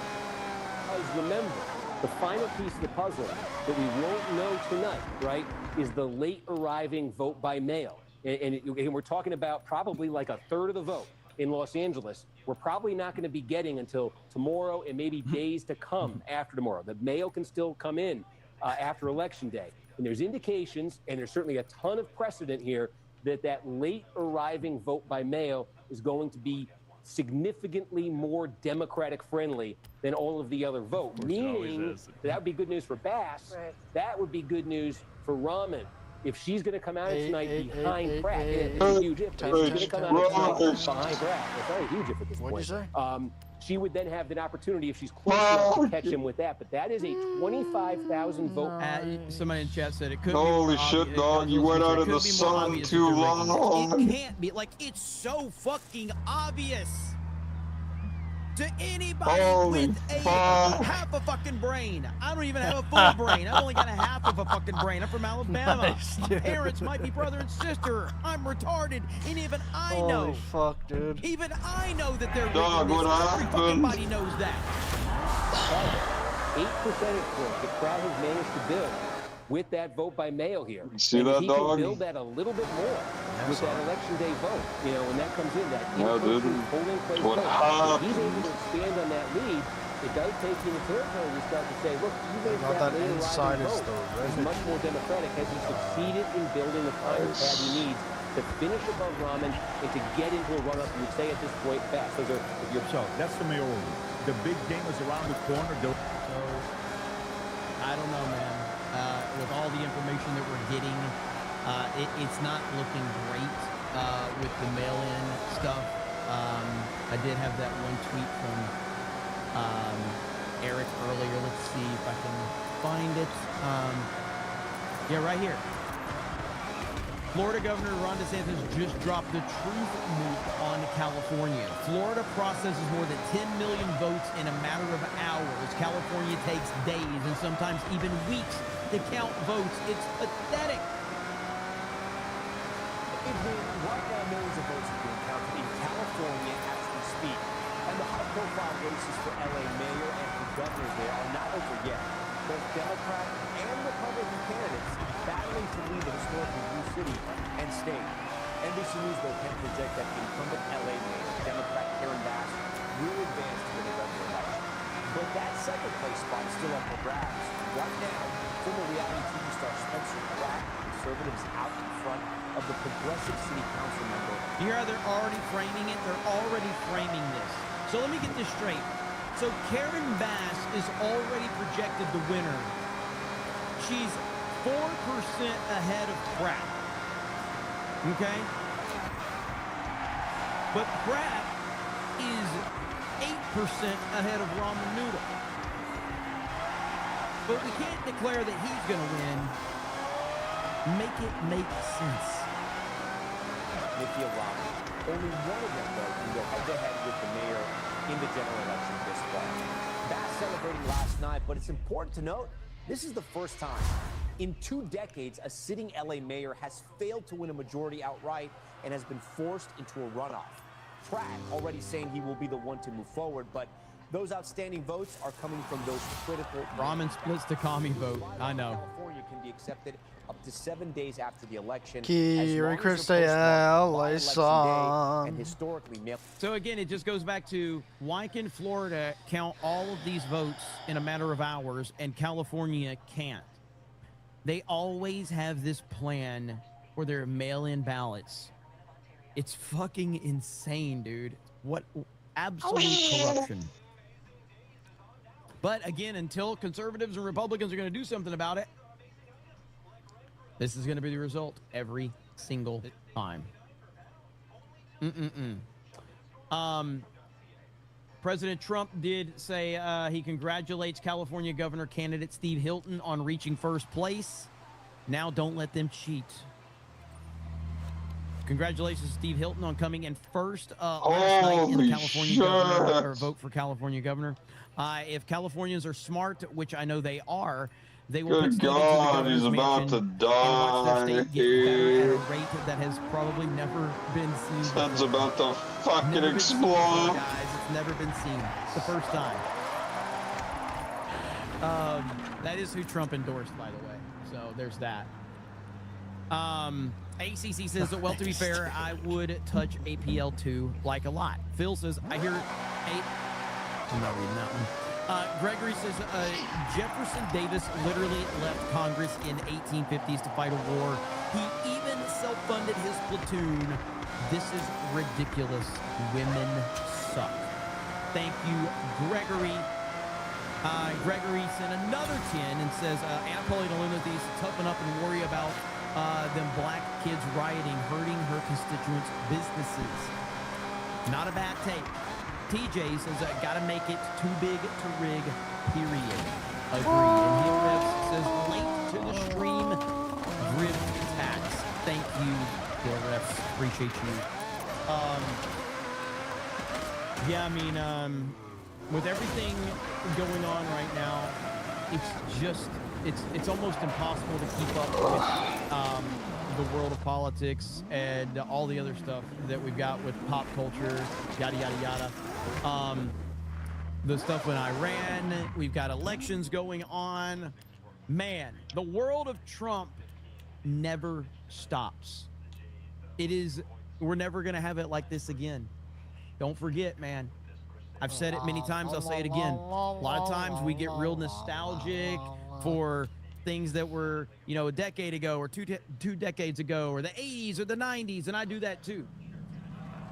Because remember, the final piece of the puzzle that we won't know tonight, right, is the late arriving vote by mail. And we're talking about probably like a third of the vote in Los Angeles. We're probably not going to be getting until tomorrow and maybe days to come after tomorrow. The mail can still come in after Election Day. And there's indications, and there's certainly a ton of precedent here, that late arriving vote by mail is going to be significantly more Democratic friendly than all of the other vote, meaning that would be good news for Bass. Right. That would be good news for Raman. If she's going to come out tonight behind Pratt, it's a huge if. If she's going to come out tonight behind Pratt, it's not a huge if at this point. What'd you say? She would then have the opportunity, if she's close enough, to catch him with that. But that is a 25,000 vote. Somebody in chat said it could Holy be shit, dog. You went out in the sun too long. It can't be. Like, it's so fucking obvious. To anybody with half a fucking brain. I don't even have a full brain. I've only got a half of a fucking brain. I'm from Alabama. Nice, My parents might be brother and sister. I'm retarded. And even I know. Holy fuck, dude. Even I know that they're Dog, what happened? Everybody knows that. 8 percentage points that Pratt has managed to build with that vote by mail here. See and that, if he dog? can build that a little bit more with that election day vote, you know, when that comes in, that Yeah, dude. in-person polling place What vote, if he's happened? able to expand on that lead, it does take you in the territory to start to say, look, even if Got that that later inside rising is vote the is much more democratic, has he succeeded in building the kind of pad he needs to finish above Rahman and to get into a run-up, you would say at this point, fast. Those are, if you're So that's the mayoral. The big game is around the corner. So I don't know, man. With all the information that we're getting, it's not looking great with the mail-in stuff. I did have that one tweet from Eric earlier. Let's see if I can find it. Yeah, right here. Florida Governor Ron DeSantis just dropped the truth nuke on California. Florida processes more than 10 million votes in a matter of hours. California takes days and sometimes even weeks to count votes. It's pathetic. Right now, millions of votes are being counted in California as we speak. And the high-profile races for LA mayor and for governor there are not over yet. Both Democrat and Republican candidates battling to lead the historically blue city and state. NBC News, though, can project that incumbent LA mayor, Democrat Karen Bass, will advance to the November election. But that second-place spot is still up for grabs. Right now, former reality TV star Spencer Pratt, conservatives out in front of the progressive city council member. You hear how they're already framing it? They're already framing this. So let me get this straight. So Karen Bass is already projected the winner. She's 4% ahead of Pratt. Okay? But Pratt is 8% ahead of Ramen Noodle. But we can't declare that he's going to win. Make it make sense. Nikki Rahman. Only one of them, though, can go head-to-head with the mayor in the general election this fall. Bass celebrating last night, but it's important to note, this is the first time in 2 decades a sitting LA mayor has failed to win a majority outright and has been forced into a runoff. Pratt already saying he will be the one to move forward, but those outstanding votes are coming from those critical... Ramen splits the commie vote. I know. California can be accepted up to 7 days after the election. Kiri Christel, song. And historically mailed. So again, it just goes back to why can Florida count all of these votes in a matter of hours and California can't? They always have this plan for their mail-in ballots. It's fucking insane, dude. What absolute corruption. But again, until conservatives and Republicans are going to do something about it, this is going to be the result every single time. President Trump did say he congratulates California governor candidate Steve Hilton on reaching first place. Now don't let them cheat. Congratulations to Steve Hilton on coming in first last night in the California governor, or vote for California governor. If Californians are smart, which I know they are, they will Good God, he's about to die. At a rate that has probably never been seen. That's about to fucking explode. Guys, it's never been seen. It's the first time. That is who Trump endorsed, by the way. So there's that. ACC says that, well, to be fair, I would touch APL2 like a lot. Phil says, I hear I'm not reading that one. Gregory says, Jefferson Davis literally left Congress in 1850s to fight a war. He even self-funded his platoon. This is ridiculous. Women suck. Thank you, Gregory. Gregory sent another 10 and says, Anatoly Naluna needs to toughen up and worry about them black kids rioting, hurting her constituents' businesses. Not a bad take. TJ says, gotta make it too big to rig, period. Agree. And Hit Revs says, late to the stream, grid tax. Thank you, Hit Revs. Appreciate you. Yeah, I mean, with everything going on right now, it's almost impossible to keep up with the world of politics and all the other stuff that we've got with pop culture, yada, yada, yada. The stuff in Iran, we've got elections going on. Man, the world of Trump never stops. We're never going to have it like this again. Don't forget, man. I've said it many times. I'll say it again. A lot of times we get real nostalgic for things that were, a decade ago or two decades ago or the 80s or the 90s, and I do that too.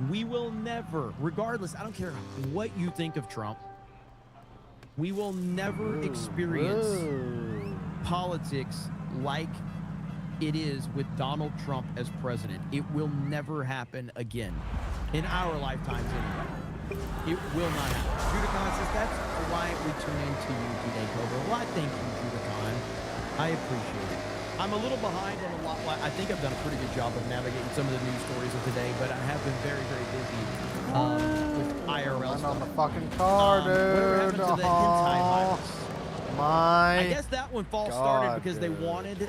We will never, regardless, I don't care what you think of Trump, we will never experience politics like it is with Donald Trump as president. It will never happen again. In our lifetimes anyway. It will not happen. Judicon says, that's why we tune into you today, Cobra. Well, I thank you, Judicon. I appreciate it. I'm a little behind on a lot. I think I've done a pretty good job of navigating some of the news stories of today, but I have been very, very busy with IRL stuff. On the fucking car, dude. Whatever happened to the hentai virus? I guess that one started because they really,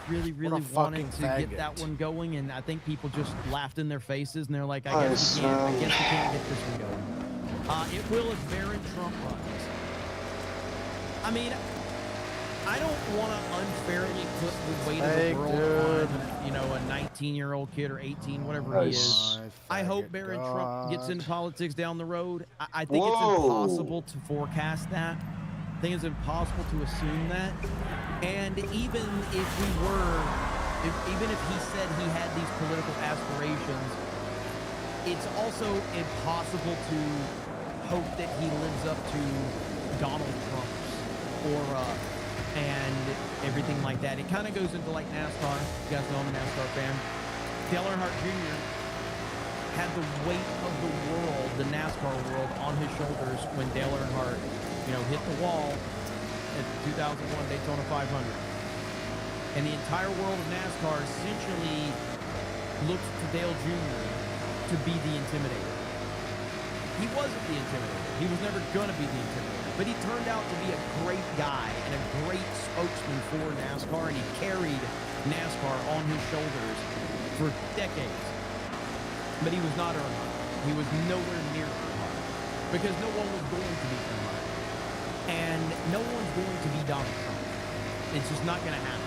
really, really wanted to get that one going, and I think people just laughed in their faces, and they're like, I guess we can't get this one going. It will if Barron Trump runs. I mean, I don't want to unfairly put the weight of the world on, a 19-year-old kid or 18, whatever he is. I hope Barron Trump gets into politics down the road. I think it's impossible to forecast that. I think it's impossible to assume that. And even if even if he said he had these political aspirations, it's also impossible to hope that he lives up to Donald Trump's and everything like that. It kind of goes into like NASCAR. You guys know I'm a NASCAR fan. Dale Earnhardt Jr. had the weight of the world, the NASCAR world, on his shoulders when Dale Earnhardt hit the wall at the 2001 Daytona 500. And the entire world of NASCAR essentially looked to Dale Jr. to be the intimidator. He wasn't the intimidator. He was never going to be the intimidator. But he turned out to be a great guy and a great spokesman for NASCAR, and he carried NASCAR on his shoulders for decades. But he was not Earnhardt. He was nowhere near Earnhardt because no one was going to be Earnhardt. And no one's going to be Donald Trump. It's just not going to happen.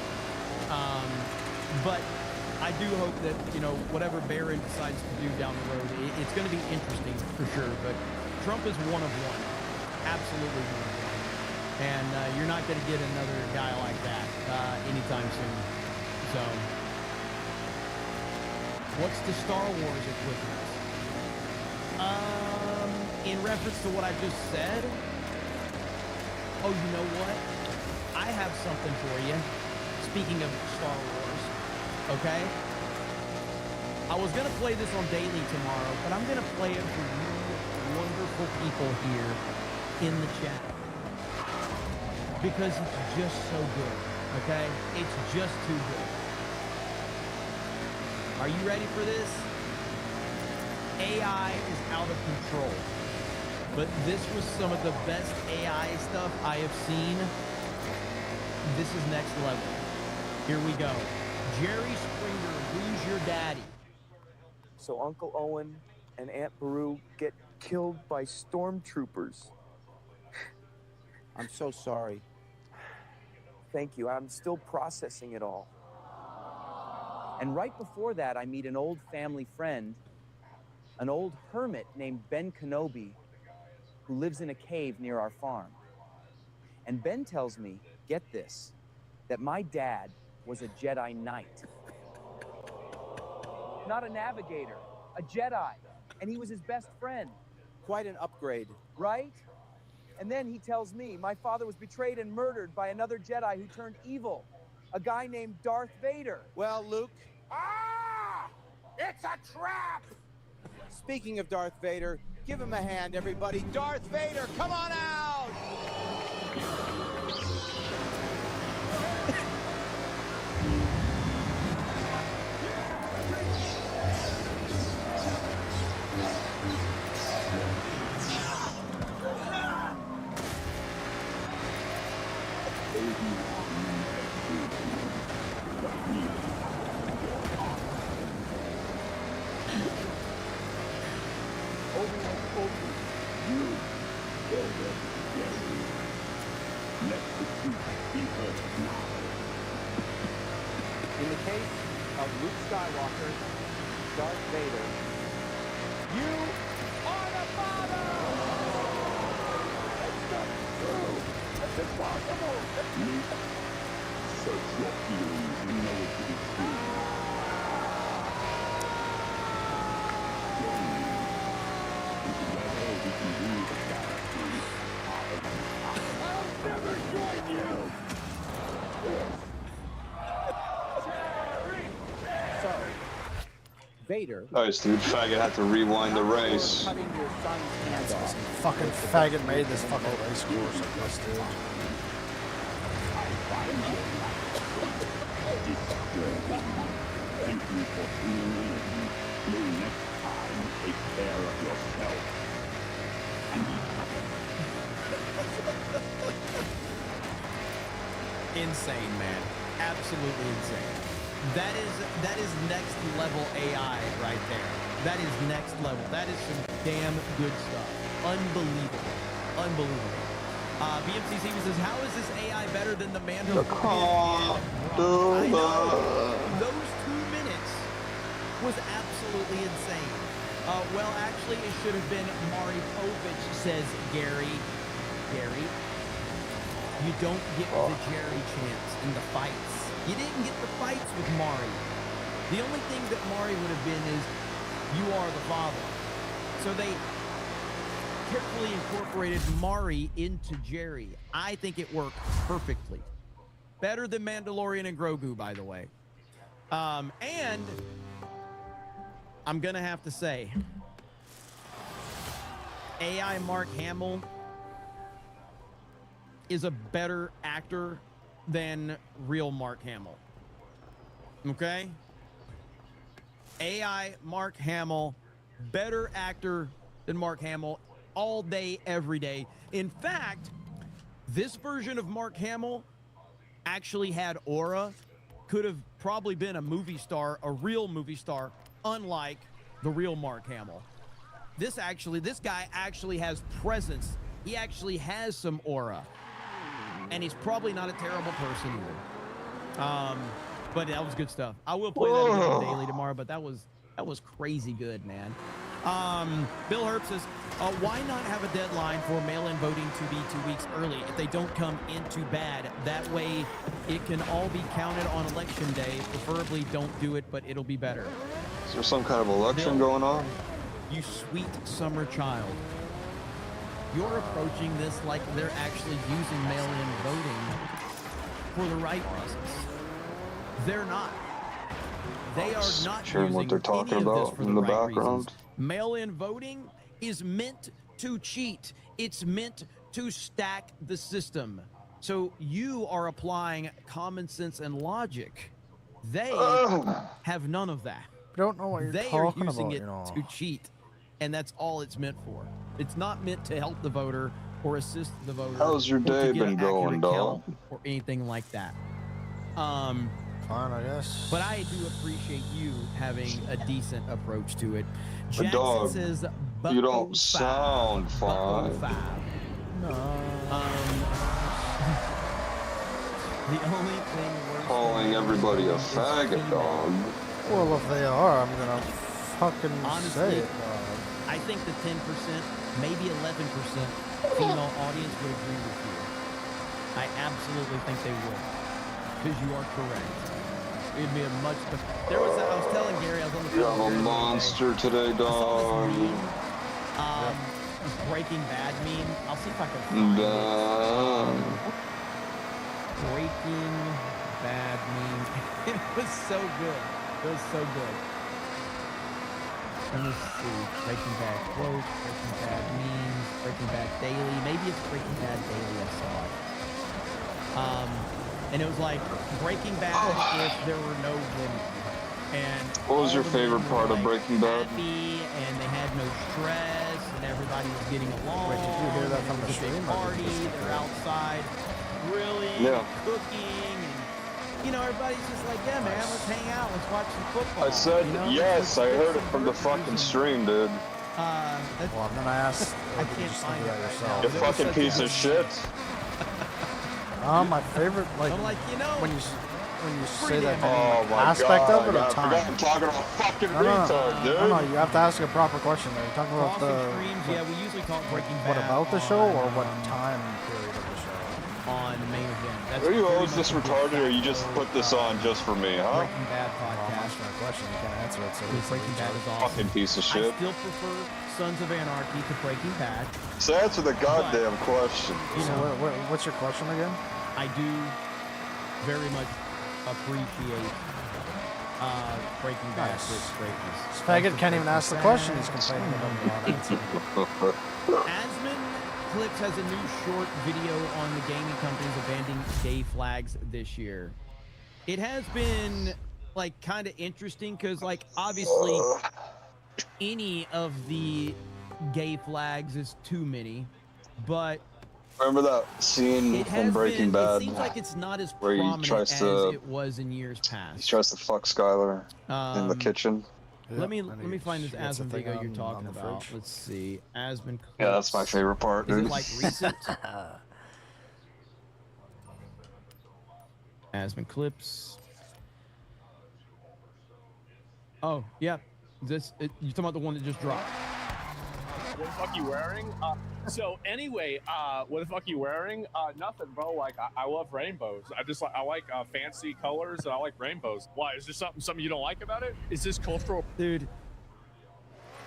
But I do hope that, whatever Barron decides to do down the road, it's going to be interesting for sure. But Trump is one of one. Absolutely one of one. And you're not going to get another guy like that anytime soon. So, what's the Star Wars equivalent? In reference to what I just said, oh, you know what? I have something for you. Speaking of Star Wars, okay? I was going to play this on Daily tomorrow, but I'm going to play it for you wonderful people here in the chat. Because it's just so good, okay? It's just too good. Are you ready for this? AI is out of control. But this was some of the best AI stuff I have seen. This is next level. Here we go. Jerry Springer, who's your daddy? So Uncle Owen and Aunt Beru get killed by stormtroopers. I'm so sorry. Thank you. I'm still processing it all. And right before that, I meet an old family friend, an old hermit named Ben Kenobi, who lives in a cave near our farm. And Ben tells me, get this, that my dad was a Jedi Knight. Not a navigator, a Jedi. And he was his best friend. Quite an upgrade. Right? And then he tells me my father was betrayed and murdered by another Jedi who turned evil, a guy named Darth Vader. Well, Luke. Ah! It's a trap! Speaking of Darth Vader, give him a hand, everybody. Darth Vader, come on out! In the case of Luke Skywalker, Darth Vader, you are the Father! That's not true! That's impossible! Luke, search your feelings and know it to be true. Together we can rule the galaxy. I'll never join you! So, Vader. Nice, dude. Faggot had to rewind the race. Cutting your son's hand off. Fucking faggot made this fucking race course like this, dude. Thank you for tuning in. Till next time, take care of yourself. Insane, man. Absolutely insane. That is next level AI right there. That is next level. That is some damn good stuff. Unbelievable. Unbelievable. BMCC says, how is this AI better than the Mandalorian? I know. Those 2 minutes was absolutely insane. Well, actually, it should have been Mari Povich, says Gary. Gary, you don't get the Jerry chance in the fights. You didn't get the fights with Mari. The only thing that Mari would have been is, you are the father. So they carefully incorporated Mari into Jerry. I think it worked perfectly. Better than Mandalorian and Grogu, by the way. And I'm gonna have to say, AI Mark Hamill is a better actor than real Mark Hamill. Okay? AI Mark Hamill, better actor than Mark Hamill all day, every day. In fact, this version of Mark Hamill actually had aura, could have probably been a movie star, a real movie star, unlike the real Mark Hamill. This guy actually has presence. He actually has some aura. And he's probably not a terrible person either. But that was good stuff. I will play that again daily tomorrow, but that was crazy good, man. Bill Herb says, why not have a deadline for mail-in voting to be 2 weeks early if they don't come in too bad? That way it can all be counted on election day. Preferably don't do it, but it'll be better. Is there some kind of election going on? You sweet summer child. You're approaching this like they're actually using mail-in voting for the right reasons. They're not. They are not sure using what they're talking any of this about for in the the right background. reasons. Mail-in voting is meant to cheat. It's meant to stack the system. So you are applying common sense and logic. They have none of that. I don't know what you're They talking are using about, it you know. to cheat, and that's all it's meant for. It's not meant to help the voter or assist the voter. How's your or to day get been an going, accurate dog? count or anything like that. Fine, I guess. But I do appreciate you having a decent approach to it. But Jackson dog, says, you don't sound fine. No. The only thing worse Calling everybody a faggot, dog. Well, if they are, I'm gonna fucking say it, dog. I think the 10%, maybe 11% female audience would agree with you. I absolutely think they would. Because you are correct. It'd be a much better. I was telling Gary, I was on the phone. You have a monster today, dog. Breaking Bad meme. I'll see if I can find it. Breaking Bad meme. It was so good. It was so good. Let me see. Breaking Bad quotes, Breaking Bad memes, Breaking Bad daily. Maybe it's Breaking Bad daily. I saw it. And it was like Breaking Bad if there were no women. And what was your favorite part of Breaking Bad? Happy, and they had no stress, and everybody was getting along. Wait, did you hear that from the stream? Party, they're outside grilling, cooking, and you know, everybody's just like, yeah, man, let's hang out, let's watch some football. I said you know? yes, I heard it from the fucking stream, dude. Well, I'm gonna ask. I can't find that it yourself. You fucking piece of shit. My favorite, like, I'm like, you know, when you say that Oh my aspect God, of it or I time. forgot I'm talking to a fucking No, retard, dude. no, you have to ask a proper question. Are you talking about Crossing Streams, yeah, we usually talk Breaking Bad. What about the show or what time period of the show? On the main event. That's Are you pretty always much this a de retarded, or you just facto, put this on just for me, huh? Breaking Bad podcast. I'm asking a question. You can't answer it. So Because Breaking Bad is awesome. Fucking piece of I shit. still prefer Sons of Anarchy to Breaking Bad. So answer the goddamn question. So what's your question again? I do very much appreciate Breaking Bad for its greatness. Faggot can't even ask the question. He's complaining about the answer. Asmon Clips has a new short video on the gaming companies abandoning gay flags this year. It has been like kind of interesting because like obviously any of the gay flags is too many, but Remember that scene from Breaking Bad? It seems like it's not as where he prominent tries as to it was in years he past. tries to fuck Skylar in the kitchen. Let me find this Asmon video you're talking about. Let's see. Asmon Clips. Yeah, that's my favorite part, Is dude. it like recent? Asmon Clips. Oh, yeah. You talking about the one that just dropped? What the fuck you wearing? So anyway, what the fuck you wearing? Nothing, bro. Like I love rainbows. I like fancy colors and I like rainbows. Why? Is there something you don't like about it? Is this cultural? Dude,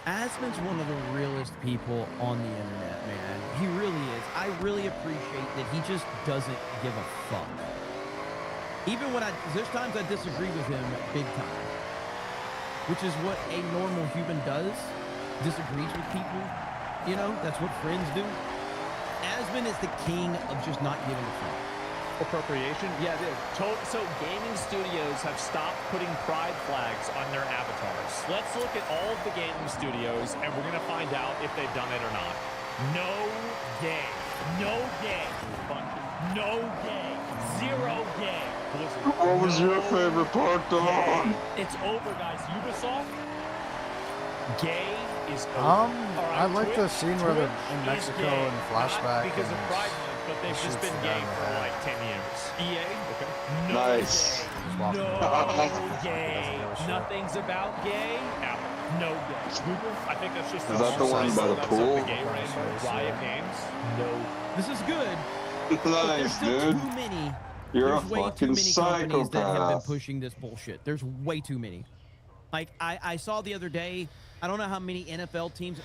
Asmon's one of the realest people on the internet, man. He really is. I really appreciate that he just doesn't give a fuck. Even when there's times I disagree with him big time, which is what a normal human does. Disagrees with people, you know, that's what friends do. Asmon is the king of just not giving a fuck. Appropriation? Yeah, it is. So gaming studios have stopped putting pride flags on their avatars. Let's look at all of the gaming studios and we're gonna find out if they've done it or not. No gay. No gay. No gay. Zero gay. What was your favorite part, dog? It's over, guys. Ubisoft. Gay is over. I like the scene where they're in Mexico and flashback. Because of Pride Month, but they've just been gay for like 10 years. EA? Okay. No Nice. Gay. No gay. Nothing's about gay. Apple. No gay. Google? I think that's just Is that the one by the pool? The gay rainbow. Riot Games? No. This is good. Nice, there's dude. too many. You're There's a way too fucking many companies that have been psychopath. pushing this bullshit. There's way too many. Like I saw the other day, I don't know how many NFL teams,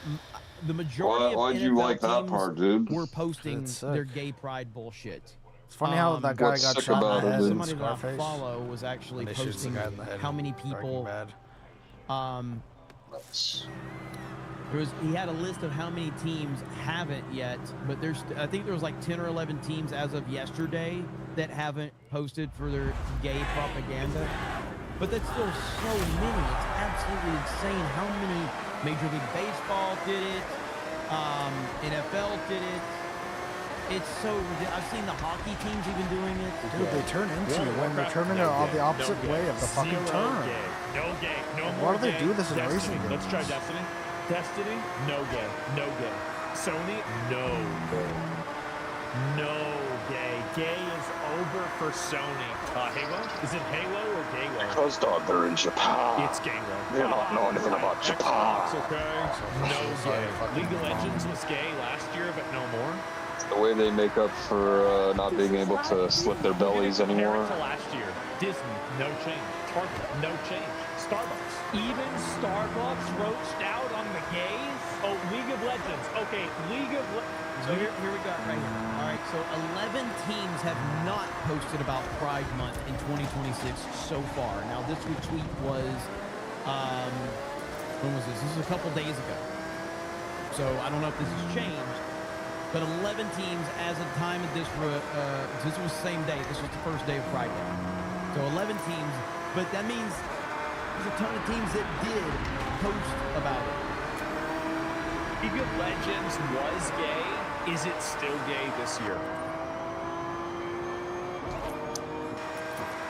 the majority Why'd of you NFL like that teams part, dude? were posting their gay pride bullshit. It's funny how that guy got shot in the head in Somebody that I Scarface. follow was actually When they shoots the posting guy in the head how in many Breaking people. Bad. He had a list of how many teams haven't yet, but I think there was like 10 or 11 teams as of yesterday that haven't posted for their gay propaganda. But that's still so many. It's absolutely insane how many. Major League Baseball did it. NFL did it. It's so ridiculous. I've seen the hockey teams even doing it. Dude, they turn into when they're turning it all the opposite way of the fucking turn. Gay. No gay. No Why more do they gay. do this in Destiny. racing games? Let's try Destiny. Destiny? No gay. No gay. Sony? No gay. No gay. Gay is over for Sony. Halo? Is it Halo or Galo? Because, dog, they're in Japan. It's Galo. They don't know anything about Japan. Xbox, okay. No gay. League of Legends was gay last year, but no more. It's the way they make up for not being able to slip their bellies anymore. Compared to last year, Disney, no change. Target, no change. Starbucks. Even Starbucks roached out on the gays. Oh, League of Legends. Okay, League of Legends. So here we go, right here. All right, so 11 teams have not posted about Pride Month in 2026 so far. Now, this retweet was, when was this? This was a couple days ago. So I don't know if this has changed, but 11 teams as of the time of this, this was the same day. This was the first day of Pride Day. So 11 teams, but that means there's a ton of teams that did post about it. League of Legends was gay. Is it still gay this year?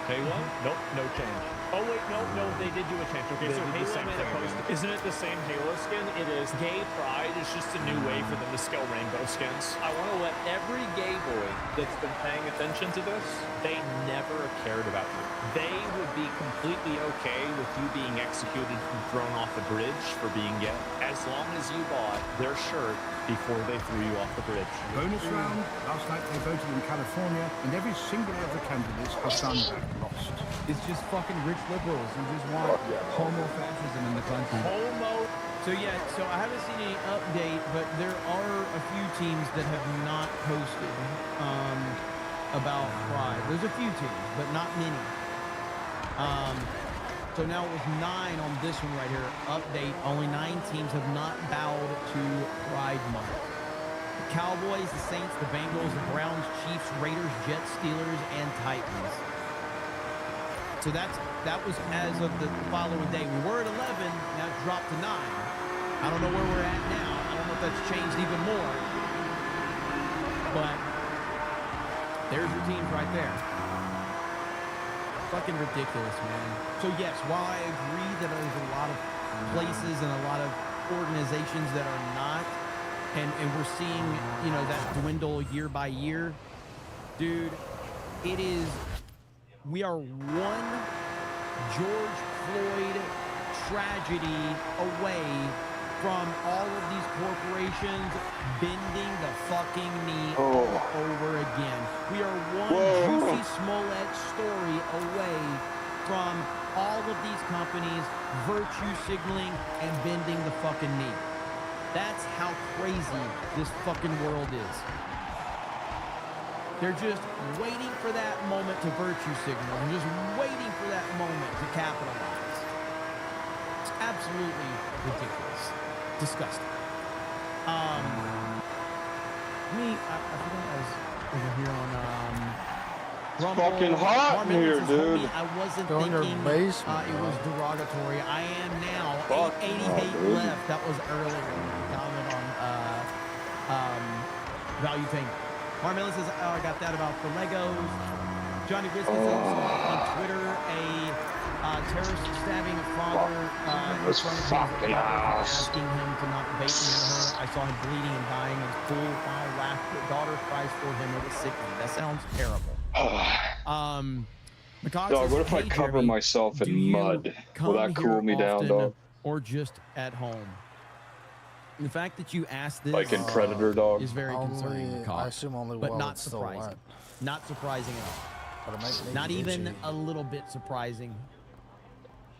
Halo? Nope, no change. Oh wait, no, they did do a change. Okay, so Halo made a post. Isn't it the same Halo skin? It is. Gay Pride is just a new way for them to scale rainbow skins. I want to let every gay boy that's been paying attention to this, they never cared about you. They would be completely okay with you being executed and thrown off the bridge for being gay, as long as you bought their shirt before they threw you off the bridge. Bonus round. Last night they voted in California, and every single of the candidates has done that lost. It's just fucking rich liberals who just want homo fascism in the country. So yeah, so I haven't seen any update, but there are a few teams that have not posted about Pride. There's a few teams, but not many. So now it was 9 on this one right here. Update, only 9 teams have not bowed to Pride Month. The Cowboys, the Saints, the Bengals, the Browns, Chiefs, Raiders, Jets, Steelers, and Titans. So that was as of the following day. We were at 11, now it's dropped to 9. I don't know where we're at now. I don't know if that's changed even more. But there's your teams right there. Fucking ridiculous, man. So yes, while I agree that there's a lot of places and a lot of organizations that are not, and we're seeing, you know, that dwindle year by year, dude, it is, we are one George Floyd tragedy away from all of these corporations bending the fucking knee all over again. We are one Juicy Smollett story away from all of these companies virtue signaling and bending the fucking knee. That's how crazy this fucking world is. They're just waiting for that moment to virtue signal. They're just waiting for that moment to capitalize. It's absolutely ridiculous. Disgusting. I forgot I was over here on Rumble. Fucking hot in here, dude. I wasn't thinking it was derogatory. I am now. 888 left. That was earlier. Comment on value tank. Marmella says, oh, I got that about the Legos. Johnny Biscuit says on Twitter, a terrorist stabbing a father in front of his daughter, asking him to not vape near her. I saw him bleeding and dying in full while laughter. Daughter cries for him. It was sickening. That sounds terrible. Dog, what if I cover myself in mud? Will that cool me down, dog? Or just at home? The fact that you asked this like in Predator, dog, is very concerning. I assume only but while not it's still surprising. wet. Not surprising at all. But it might make Not you even itchy. a little bit surprising.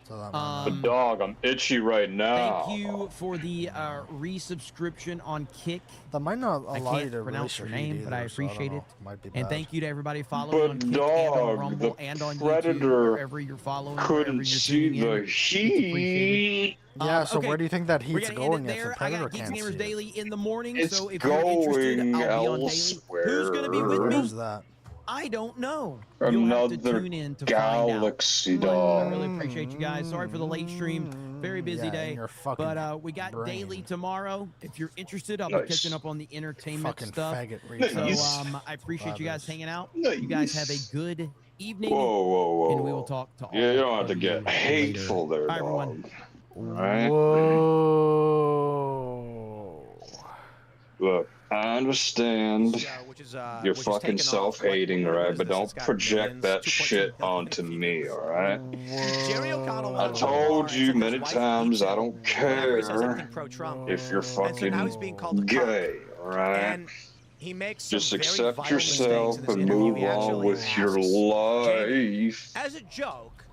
So that but dog, I'm itchy right now. Thank you for the resubscription on Kick. That might not I allow you can't to pronounce your release your name, feed but I either, so don't appreciate know. it. Might be And bad. thank you to everybody following on But Kick and on dog, Rumble the and on YouTube, Predator wherever you're following, couldn't wherever you're see tuning in. the It's appreciated. heat. Yeah, so okay. where do you think that We're heat's gonna end going it if the there. I Predator got Geeks can't and see Gamers it? Daily in the morning, It's so if you're interested, I'll going be on daily. elsewhere. Who's going to be with me? Where's that? I don't know. You'll have to Another tune in to galaxy, find out. dog. I really appreciate you guys. Sorry for the late stream. Very busy Yeah, day. in your fucking But we got brain. daily tomorrow. If you're interested, I'll be Nice. catching up on the entertainment Fucking stuff. faggot So retard. I appreciate you guys hanging out. Nice. You guys have a good evening. Whoa. And we will talk to all Yeah, you don't have to of get you hateful later. there, Bye, dog. everyone. Alright? Whoa. Look, I understand you're fucking self-hating, right? But don't project that shit onto me, alright? I told you many times I don't care if you're fucking gay, alright? Just accept yourself and move on with your life. As a joke,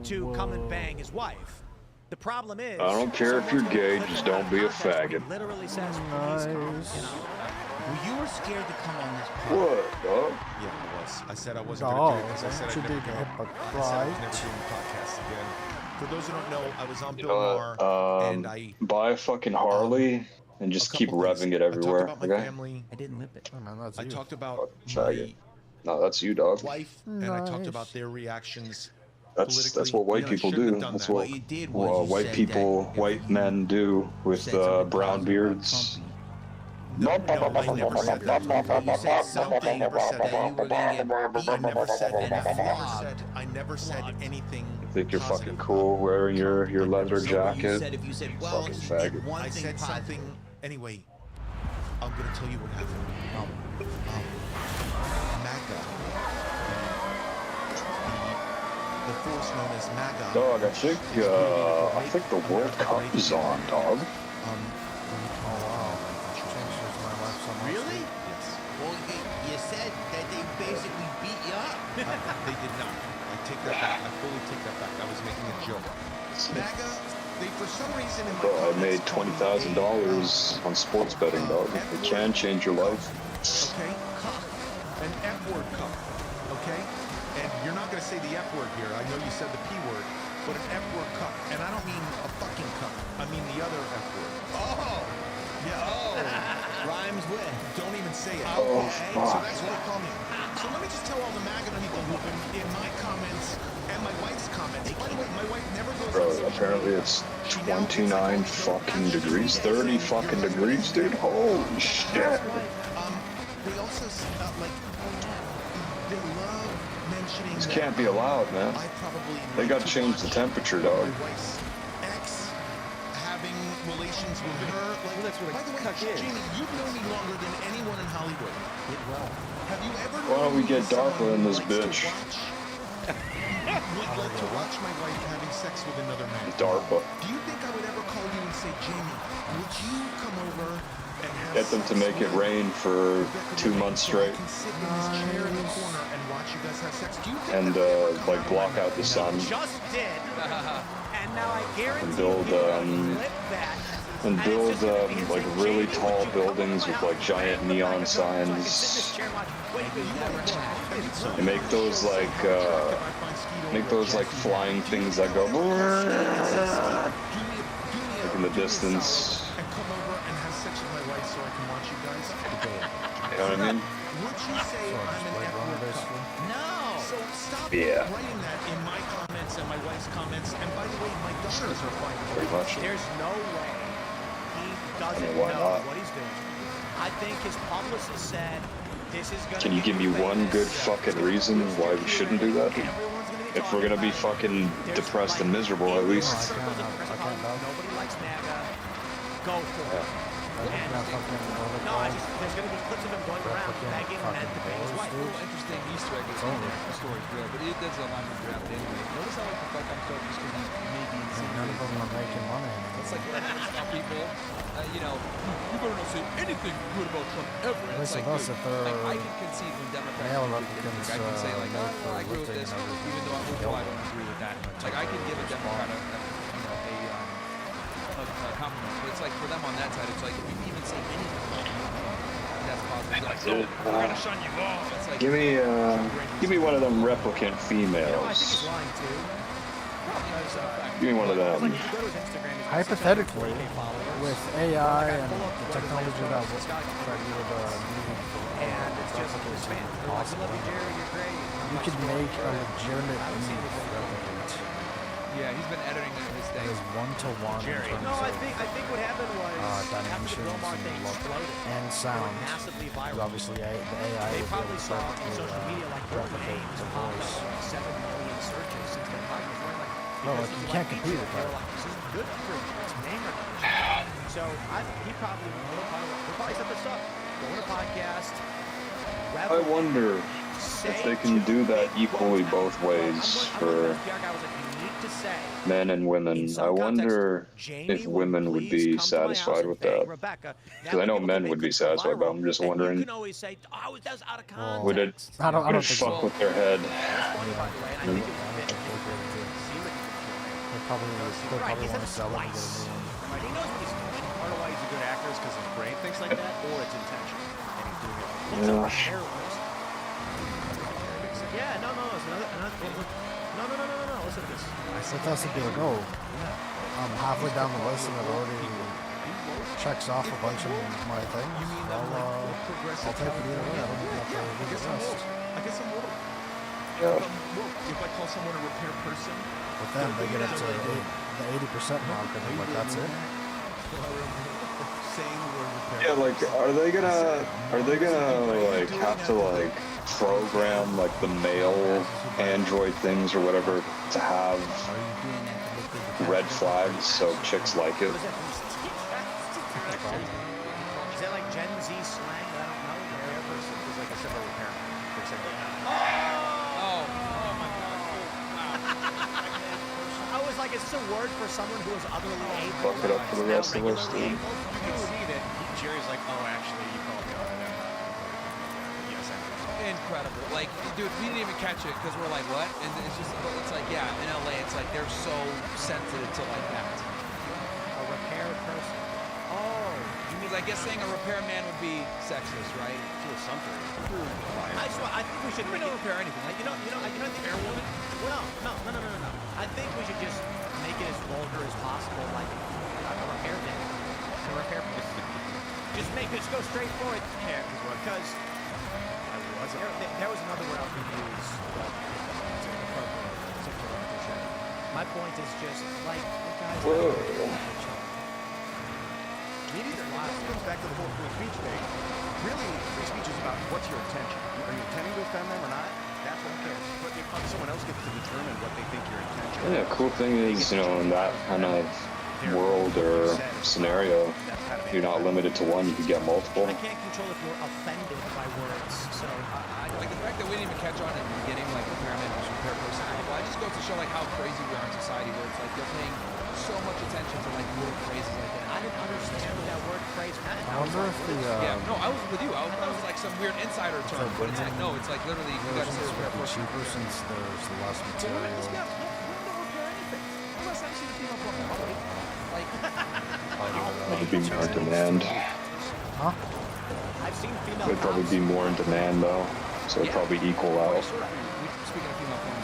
to come and bang his wife. The problem is, I don't care if you're gay, just don't be a faggot. literally says, please come, you know. Well, you were scared to come on this podcast. What, dog? Yeah, I was. I said I wasn't Dog, going to do it because I said should I'd be never do it. hypocrite. I said I was never doing podcasts again. For those who don't know, I was on You Bill know Maher, what? and I Buy a fucking Harley and just keep revving it everywhere, talked about my okay? family. I didn't lip it. Oh, man, that's I you. talked about Faggot. No, that's you, dog. my wife, and I talked about their reactions. That's what white people do. That's what you did white people, white men do with brown beards. No, I never said that. You said something. Never said that you were going to get beaten. Never said that. I never said anything Think you're fucking cool wearing your leather jacket? If you said, well, Fucking he faggot. did one thing positive. Anyway, I'm gonna tell you what happened. MAGA, the force known as MAGA. Dog, I think the World Cup is on, dog. Really? Yes. Well, you said that they basically beat you up. They did not. I take that back. I fully take that back. I was making a joke. MAGA, they for some reason in my Bro, I made $20,000 on sports betting, dog. It can change your life. Okay, cuck. An F-word cuck. Okay? And you're not going to say the F-word here. I know you said the P-word, but an F-word cuck. And I don't mean a fucking cuck. I mean the other F-word. Oh! Yeah. Oh! Rhymes with. Don't even say it. Oh, okay? fuck. So that's what I call me. So let me just tell all the MAGA people who've in my comments and my wife's comments. By the way, my wife never goes Bro, on social apparently media. it's 29 fucking degrees, 30 fucking degrees, dude. Holy shit. They also like they love mentioning. This can't be allowed, man. They gotta change the temperature, dog. My wife's ex having relations with her. Like, that's what by the way, Jamie, you've known me longer than anyone in Hollywood. Have you ever? Why don't we get darker in this bitch? Would like to watch my wife having sex with another man. DARPA. Do you think I would ever call you and say, Jamie, would you come over and have Get them to make it rain for 2 months straight. sit in this chair in the corner and watch you guys have sex? Do you think And like block out the sun. Just did. And now I guarantee And build like really tall buildings with like giant neon signs. And make those like flying things that go like in the distance. and come over and have sex with my wife so I can watch you guys? You know what I mean? Would you say I'm an F-word cuck? No. So stop Yeah. writing that in my comments and my wife's comments. And by the way, my daughters are fine. Pretty much. There's no way he doesn't why know not? what he's doing. I think his publicist said this is going to Can you give me one good fucking reason why we shouldn't do that? If we're gonna be fucking depressed and miserable, at least. Nobody likes MAGA. Go for it. No, there's going to be clips of him going around begging men to pay his wife. Interesting Easter egg is in there. The story's real, but it does align with draft anyway. Notice how like the fuck I'm starting just because he may be insinuating. None of them are making money. It's like when I tell people, you know, you better not say anything good about Trump ever. And it's like, dude, like I can concede when Democrats male do Republicans, I can say like, made oh, for I agree with this, lifting and even though I don't agree with that. Like I can give a Democrat a compliment, but it's like for them on that side, it's like if you even say anything, that's positive. Like, Dude, we're gonna shun you off. It's like, give me one of them replicant females. Give me one of them. Hypothetically, with AI and the technology that would you could make a legitimate replicant. yeah, he's been editing his thing. That is one-to-one in terms No, I think what happened was dimensions and look and sound. Because obviously the AI They would be probably able saw to on social media like your replicate names the popped up voice. like 7 million searches since their podcast. We're like, No, like you can't compete with they're that. like, this is good for its name recognition. So he probably set this up. Go on a podcast. I wonder if they can do that equally both ways for men and women. I wonder if women would be satisfied with that. Because I know men would be satisfied, but I'm just wondering, would it fuck with their head? They probably want to sell it and get a new one. He knows what he's doing. Part of why he's a good actor is because his brain thinks like that, or it's intentional. And he's doing it. Looks like a hairless. Yeah, no. Listen to this. If that's the deal, go. I'm halfway down the list and it already checks off a bunch of my things. I'll take it either way. I don't even have to read the rest. I guess I'm woke. Yeah. If I call someone a repair person, With them, they get up to the 80% mark, and I'm like, that's it. saying the word repair. Yeah, like, are they gonna like have to like program like the male android things or whatever to have red flags so chicks like it. Is that like Gen Z slang? I don't know. There's like a simple repair. Oh my God. I was like, is this a word for someone who is utterly able? Fuck it up for the rest of us, dude. You can see that Jerry's like, oh, actually, you called me on it. Yes, I know. Incredible. Like, dude, we didn't even catch it because we're like, what? And it's just, it's like, yeah, in LA, it's like they're so sensitive to like that. A repair person. Oh, you mean, I guess saying a repairman would be sexist, right? To a some degree. I think we should. We don't repair anything. Like, you know, I think airwoman. Well, no. I think we should just make it as vulgar as possible, like a repair day. A repair person. Just go straight for it. Yeah, because there was another word I was going to use. My point is just like the guys. Maybe it comes back to the whole free speech thing. Really, free speech is about what's your intention. Are you intending to offend them or not? That's what cares. But if someone else gets to determine what they think your intention is. Yeah, cool thing is, you know, in that kind of world or scenario, you're not limited to one, you can get multiple. I can't control if you're offended by words, so like the fact that we didn't even catch on in the beginning, like repairman versus repair person. Well, I just goes to show like how crazy we are in society, where it's like they're paying so much attention to like little phrases like that. I didn't understand what that word phrase meant. I wonder if the yeah, no, I was with you. I thought it was like some weird insider term, but it's like no, it's like literally you got to say repair person. Cheaper since there's less material. Women don't repair anything unless I see the female from like. It'd be more in demand. Huh? I've seen female. It'd probably be more in demand though, so it'd probably equal out. Speaking of female porn,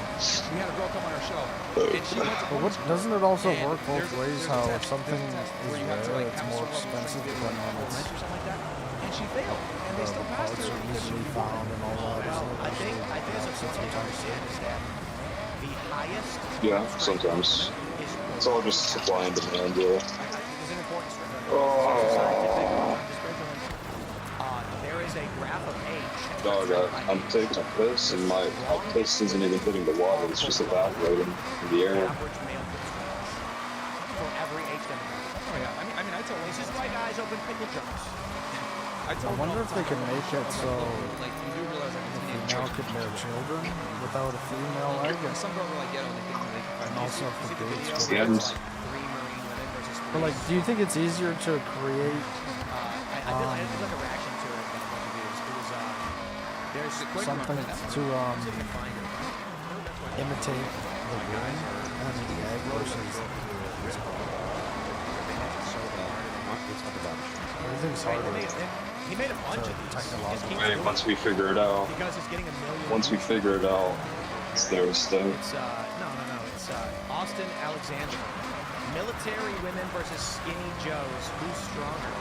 we had a girl come on our show. And she went to But doesn't it also work both ways? How if something is rare, it's more expensive depending on its and she failed, and they still passed her. easily found and all that. I think it's important to understand is that the highest. Yeah, sometimes. It's all just supply and demand, yeah. There is a graph of age. Dog, I'm taking a piss, and my piss isn't even hitting the water, it's just evaporating in the air. For every age demographic. Oh yeah, I mean, I told this is why guys open pickle jars. I wonder if they can make it so like you do realize a female could bear children without a female egg. Some girls are like, yeah, they can find also if the dates Yeah, but like, do you think it's easier to create I did like a reaction to it. There's something to imitate the womb and the egg versus everything's harder. He made a bunch of these. Wait, once we figure it out. Once we figure it out, it's there to stay. It's no. It's Austin Alexander. Military women versus skinny Joes. Who's stronger?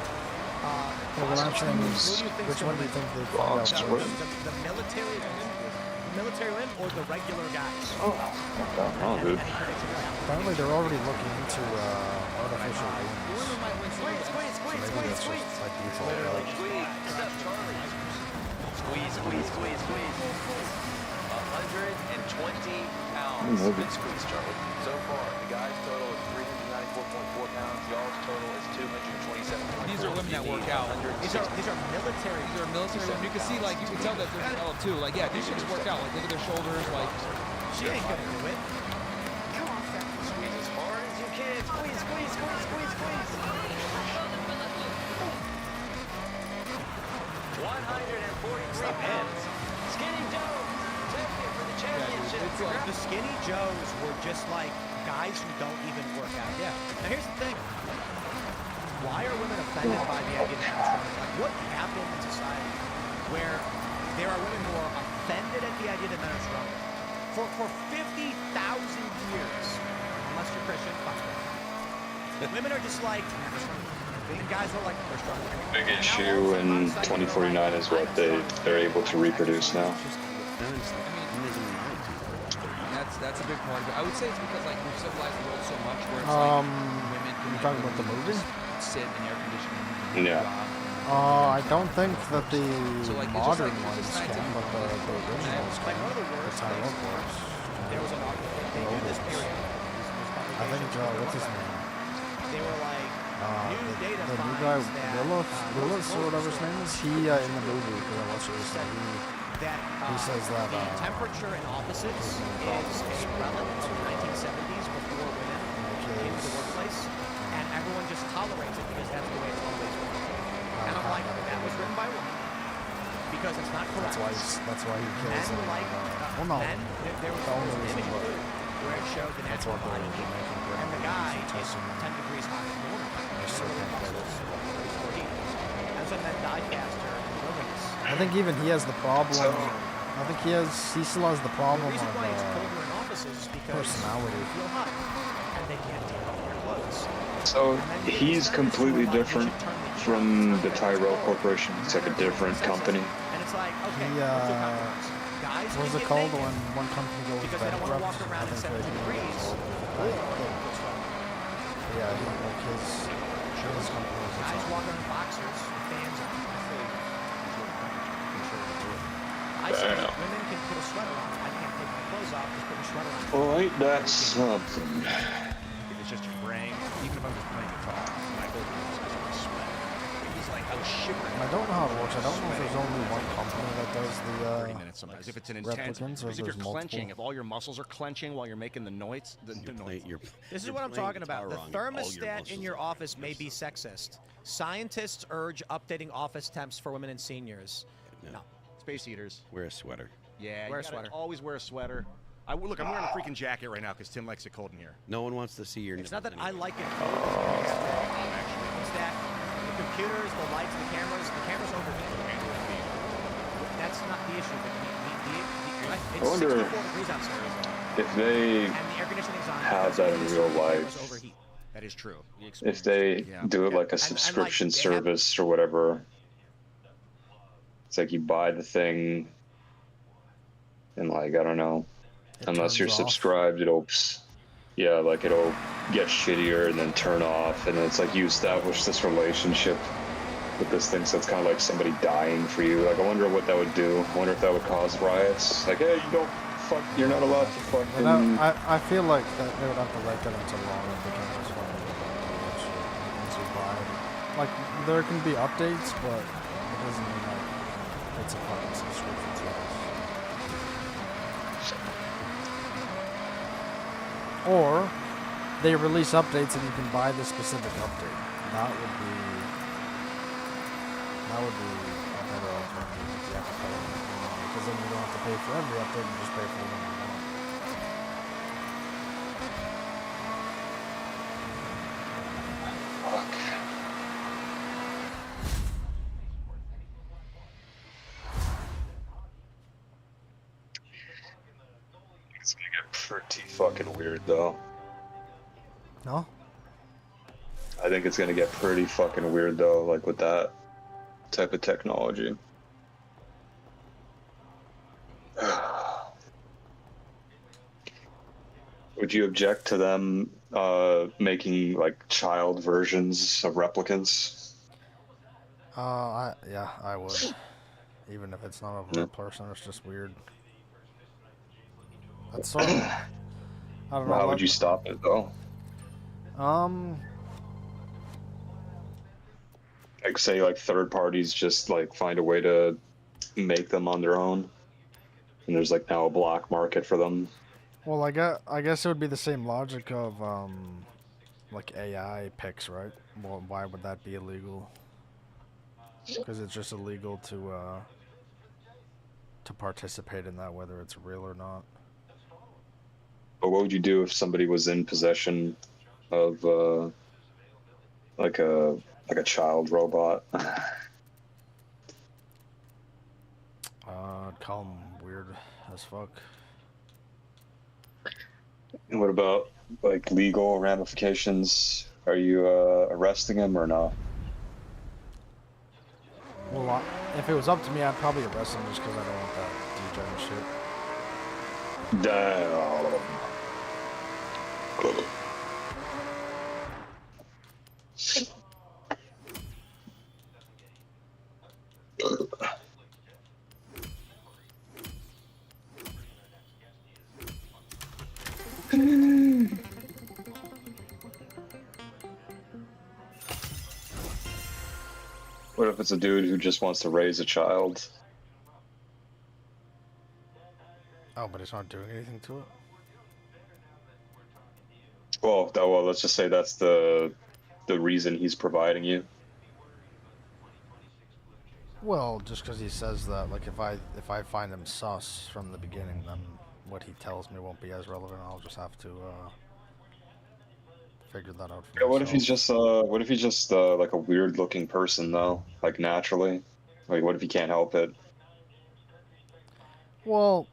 Well, what I'm saying is, which one do you think they find out first? The military women or the regular guys? Oh, dude. Apparently they're already looking into artificial wings. Maybe that's just by default. Squeeze. 120 pounds. Good squeeze, Charlie. So far, the guys' total is 394.4 pounds. Y'all's total is 227. These are women that work out. These are military. These are military women. You can see, like, you can tell that they're developed too. Like, yeah, these chicks work out. Like, look at their shoulders. Like, she ain't gonna do it. Come on, Seth. Squeeze as hard as you can. Squeeze. 143 pounds. Skinny Joe, champion for the championship. The skinny Joes were just like guys who don't even work out. Yeah. Now here's the thing. Why are women offended by the idea that men are strong? Like, what happened in society where there are women who are offended at the idea that men are strong? For 50,000 years, unless you're Christian, fuck them. Women are just like, and guys are like, they're strong. Big issue in 2049 is what they're able to reproduce now. That's a big part of it. I would say it's because like we've civilized the world so much where it's like women can you're talking about the movie? sit in air conditioning. Yeah. I don't think that the like, modern it's ones just can, but the originals can. The Tyrell Corps. There was an argument. They do this period. I think, what's his name? They were like, new data the new guy, Willis, or whatever his name is, he, in the movie, because I watched it recently, he says that, the temperature in offices is a relic of the 1970s before women came to the workplace, and everyone just tolerates it because that's the way it's always been. And I'm like, that was written by a woman because it's not correct. That's why he kills men him. like, Well, no. men, there was an image where it showed the natural body heat, and the guy is 10 degrees hotter than the woman. And so men die faster in the wilderness. I think even he has the problem. I think he still has the problem The reason why it's of colder in offices is because personality. they feel hot and they can't take off their clothes. So he's completely different from the Tyrell Corporation. It's like a different company. And it's like, okay, What was it called when one company goes because they don't want to walk bankrupt? around I in think 70 degrees. Yeah, like his company was Guys walking in boxers with fans on. I say women can put a sweater on. I can't take my clothes off, just put a sweater on. Well, ain't that something? If it's just your brain, even if I'm just playing guitar, my whole room is just like sweat. It's like I'm shivering. I don't know how it works. I don't know if there's only one company that does the 30 minutes sometimes. If it's an intense, replicants, or because if you're there's clenching, multiple. if all your muscles are clenching while you're making the noise, This is what I'm talking about. The thermostat in your office may be sexist. Scientists urge updating office temps for women and seniors. No. Space Eaters. Wear a sweater. Yeah, Wear a you gotta sweater. always wear a sweater. Look, I'm wearing a freaking jacket right now because Tim likes it cold in here. No one wants to see your. It's not that I like it. It's that the computers, the lights, the cameras overheat. That's not the issue. I It's wonder 64 degrees outside. if they And the air conditioning's on. have that in real life. That is true. If they do it like a subscription service or whatever, it's like you buy the thing, and like I don't know, unless you're subscribed, it'll get shittier and then turn off, and it's like you establish this relationship with this thing, so it's kind of like somebody dying for you. Like I wonder what that would do. I wonder if that would cause riots. Like, hey, you're not allowed to fucking. I feel like that they would have to write that into law if they can't just fucking once you buy it. Like there can be updates, but it doesn't mean like it's a fucking subscription service. Or they release updates and you can buy the specific update. That would be a better alternative if you have to pay them. Because then you don't have to pay for every update, you just pay for the one you want. It's gonna get pretty fucking weird though. No? I think it's gonna get pretty fucking weird though, like with that type of technology. Would you object to them making like child versions of replicants? Yeah, I would. Even if it's not a real person, it's just weird. That's sort of, I don't know. How would you stop it though? Like say like third parties just like find a way to make them on their own, and there's like now a black market for them. Well, I guess it would be the same logic of like AI picks, right? Well, why would that be illegal? Because it's just illegal to participate in that, whether it's real or not. But what would you do if somebody was in possession of like a child robot? I'd call them weird as fuck. And what about like legal ramifications? Are you arresting him or not? Well, if it was up to me, I'd probably arrest him just because I don't want that degenerate shit. Damn. What if it's a dude who just wants to raise a child? Oh, but he's not doing anything to it? Well, let's just say that's the reason he's providing you. Well, just because he says that, like, if I find him sus from the beginning, then what he tells me won't be as relevant. I'll just have to figure that out for Yeah, what if myself. he's just like a weird looking person though, like naturally? Like, what if he can't help it? Well,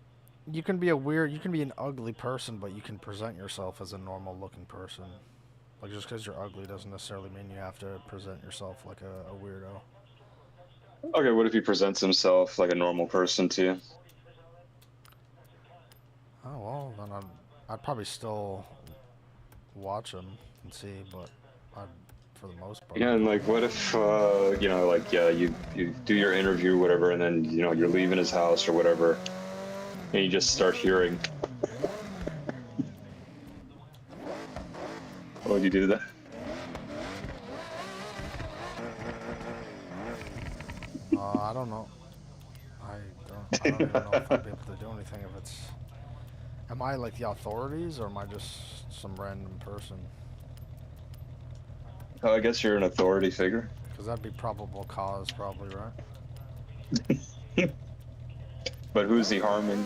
you can be an ugly person, but you can present yourself as a normal looking person. Like, just because you're ugly doesn't necessarily mean you have to present yourself like a weirdo. Okay, what if he presents himself like a normal person to you? Oh, well, then I'd probably still watch him and see, but for the most part. Yeah, and like, what if, you know, like, yeah, you do your interview, whatever, and then, you know, you're leaving his house or whatever, and you just start hearing. What would you do that? I don't know. I don't even know if I'd be able to do anything if it's... Am I like the authorities, or am I just some random person? I guess you're an authority figure. Because that'd be probable cause, probably, right? But who's he harming?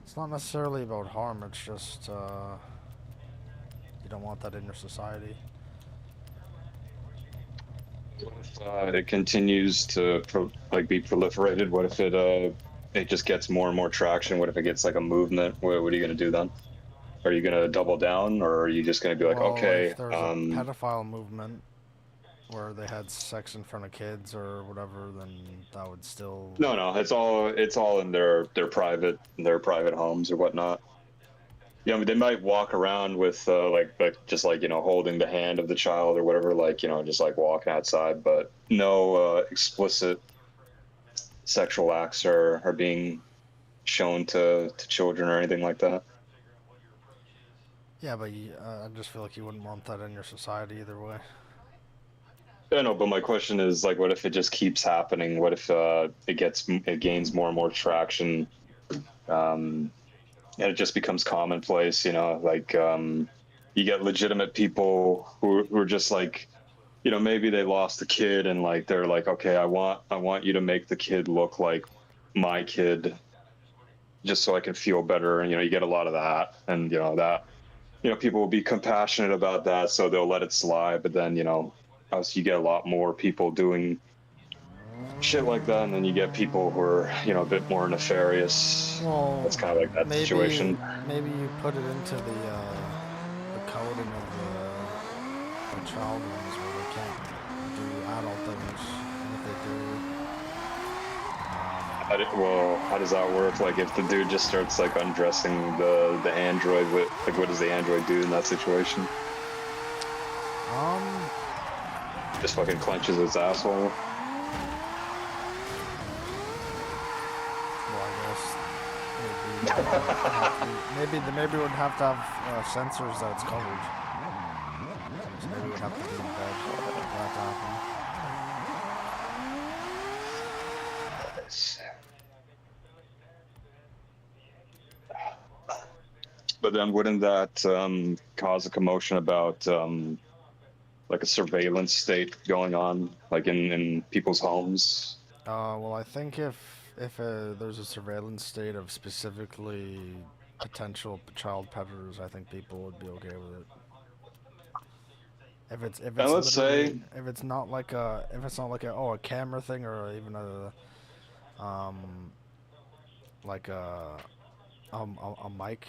It's not necessarily about harm, it's just, you don't want that in your society. What if it continues to be proliferated? What if it just gets more and more traction? What if it gets like a movement? What are you gonna do then? Are you gonna double down, or are you just gonna be like, well, okay? If there's a pedophile movement where they had sex in front of kids or whatever, then that would still... No, it's all in their private homes or whatnot. Yeah, I mean, they might walk around with just like, you know, holding the hand of the child or whatever, like, you know, just like walking outside, but no explicit sexual acts are being shown to children or anything like that. Yeah, but I just feel like you wouldn't want that in your society either way. I know, but my question is, like, what if it just keeps happening? What if it gains more and more traction, and it just becomes commonplace? You know, like, you get legitimate people who are just like, you know, maybe they lost a kid and like they're like, okay, I want you to make the kid look like my kid, just so I can feel better. And you know, you get a lot of that, and you know, people will be compassionate about that, so they'll let it slide. But then, you know, you get a lot more people doing shit like that, and then you get people who are, you know, a bit more nefarious. Well, it's kind of like that situation. Maybe you put it into the coding of the child ones where they can't do adult things, and if they do... Well, how does that work? Like, if the dude just starts like undressing the android, what does the android do in that situation? Just fucking clenches its asshole. Well, I guess maybe it would have to have sensors that it's covered. So maybe it would have to be in bed for that to happen. But then wouldn't that cause a commotion about like a surveillance state going on, like in people's homes? Well, I think if there's a surveillance state of specifically potential child predators, I think people would be okay with it. If it's not like a a camera thing, or even a mic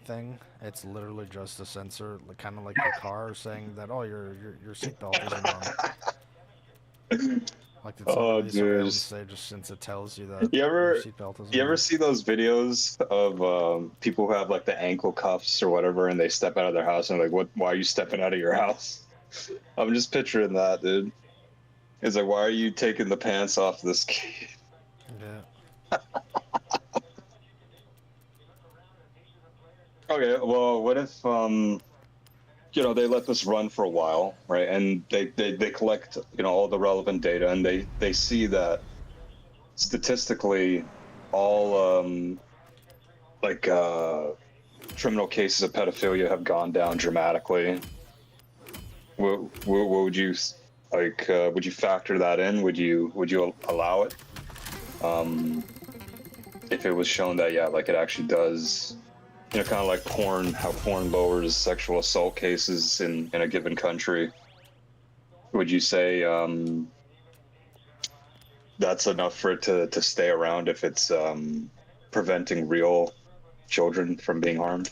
thing, it's literally just a sensor, kind of like your car, saying that, oh, your seatbelt isn't on. Like, it's not really surveillance state, just since it tells you that your seatbelt isn't on. You ever see those videos of people who have like the ankle cuffs or whatever, and they step out of their house and like, why are you stepping out of your house? I'm just picturing that, dude. It's like, why are you taking the pants off this kid? Yeah. Okay, well, what if, you know, they let this run for a while, right? And they collect, you know, all the relevant data, and they see that statistically, all criminal cases of pedophilia have gone down dramatically. What would you would you factor that in? Would you allow it? If it was shown that, yeah, like it actually does, you know, kind of like porn, how porn lowers sexual assault cases in a given country. Would you say that's enough for it to stay around if it's preventing real children from being harmed?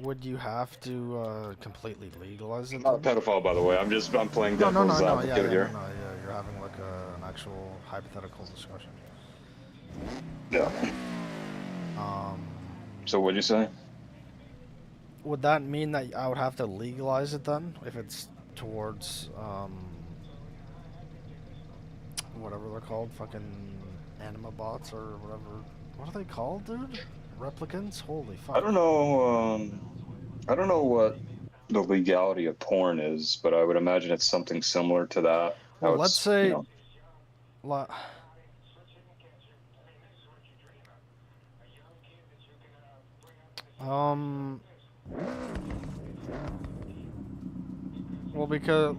Would you have to completely legalize it? Not a pedophile, by the way. I'm playing devil's advocate here. No, you're having like an actual hypothetical discussion. Yeah. So what'd you say? Would that mean that I would have to legalize it then, if it's towards whatever they're called, fucking anima bots or whatever? What are they called, dude? Replicants? Holy fuck. I don't know what the legality of porn is, but I would imagine it's something similar to that. Well, let's say, you know, well, because